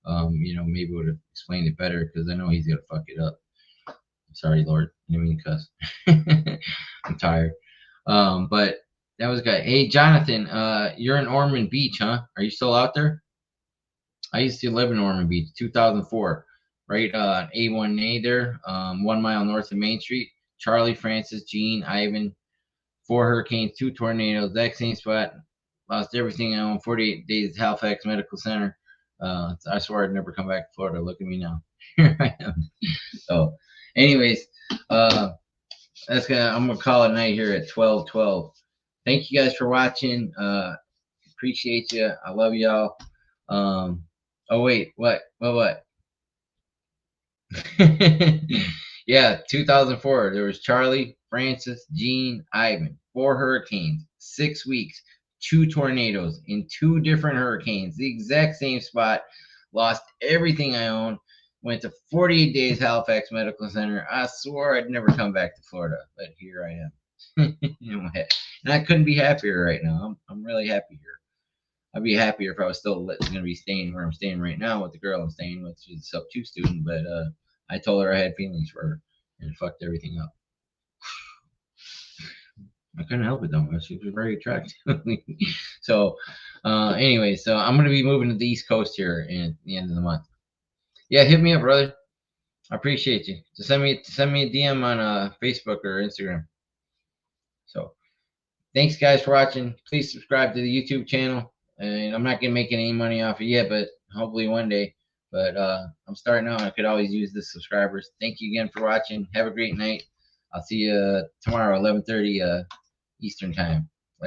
Maybe would have explained it better, because I know he's gonna fuck it up. Sorry, Lord. I didn't mean to cuss. I'm tired. But that was good. Hey, Jonathan, you're in Ormond Beach, huh? Are you still out there? I used to live in Ormond Beach, 2004, right? A1A there, 1 mile north of Main Street. Charlie, Francis, Gene, Ivan, 4 hurricanes, 2 tornadoes, that same spot. Lost everything I own. 48 days at Halifax Medical Center. I swore I'd never come back to Florida. Look at me now. Here I am. So, anyways, I'm gonna call it a night here at 12:12. Thank you guys for watching. Appreciate you. I love y'all. Oh wait, what? Yeah, 2004. There was Charlie, Francis, Gene, Ivan. 4 hurricanes, 6 weeks, 2 tornadoes in 2 different hurricanes. The exact same spot. Lost everything I own. Went to 48 days Halifax Medical Center. I swore I'd never come back to Florida, but here I am. And I couldn't be happier right now. I'm really happy here. I'd be happier if I was still going to be staying where I'm staying right now with the girl I'm staying with. She's a sub-2 student, but I told her I had feelings for her, and it fucked everything up. I couldn't help it though. She was very attractive. So, anyway, so I'm going to be moving to the East Coast here at the end of the month. Yeah, hit me up, brother. I appreciate you. Just send me a DM on Facebook or Instagram. So, thanks guys for watching. Please subscribe to the YouTube channel. And I'm not gonna make any money off it yet, but hopefully one day. But I'm starting out. I could always use the subscribers. Thank you again for watching. Have a great night. I'll see you tomorrow, 11:30 Eastern time.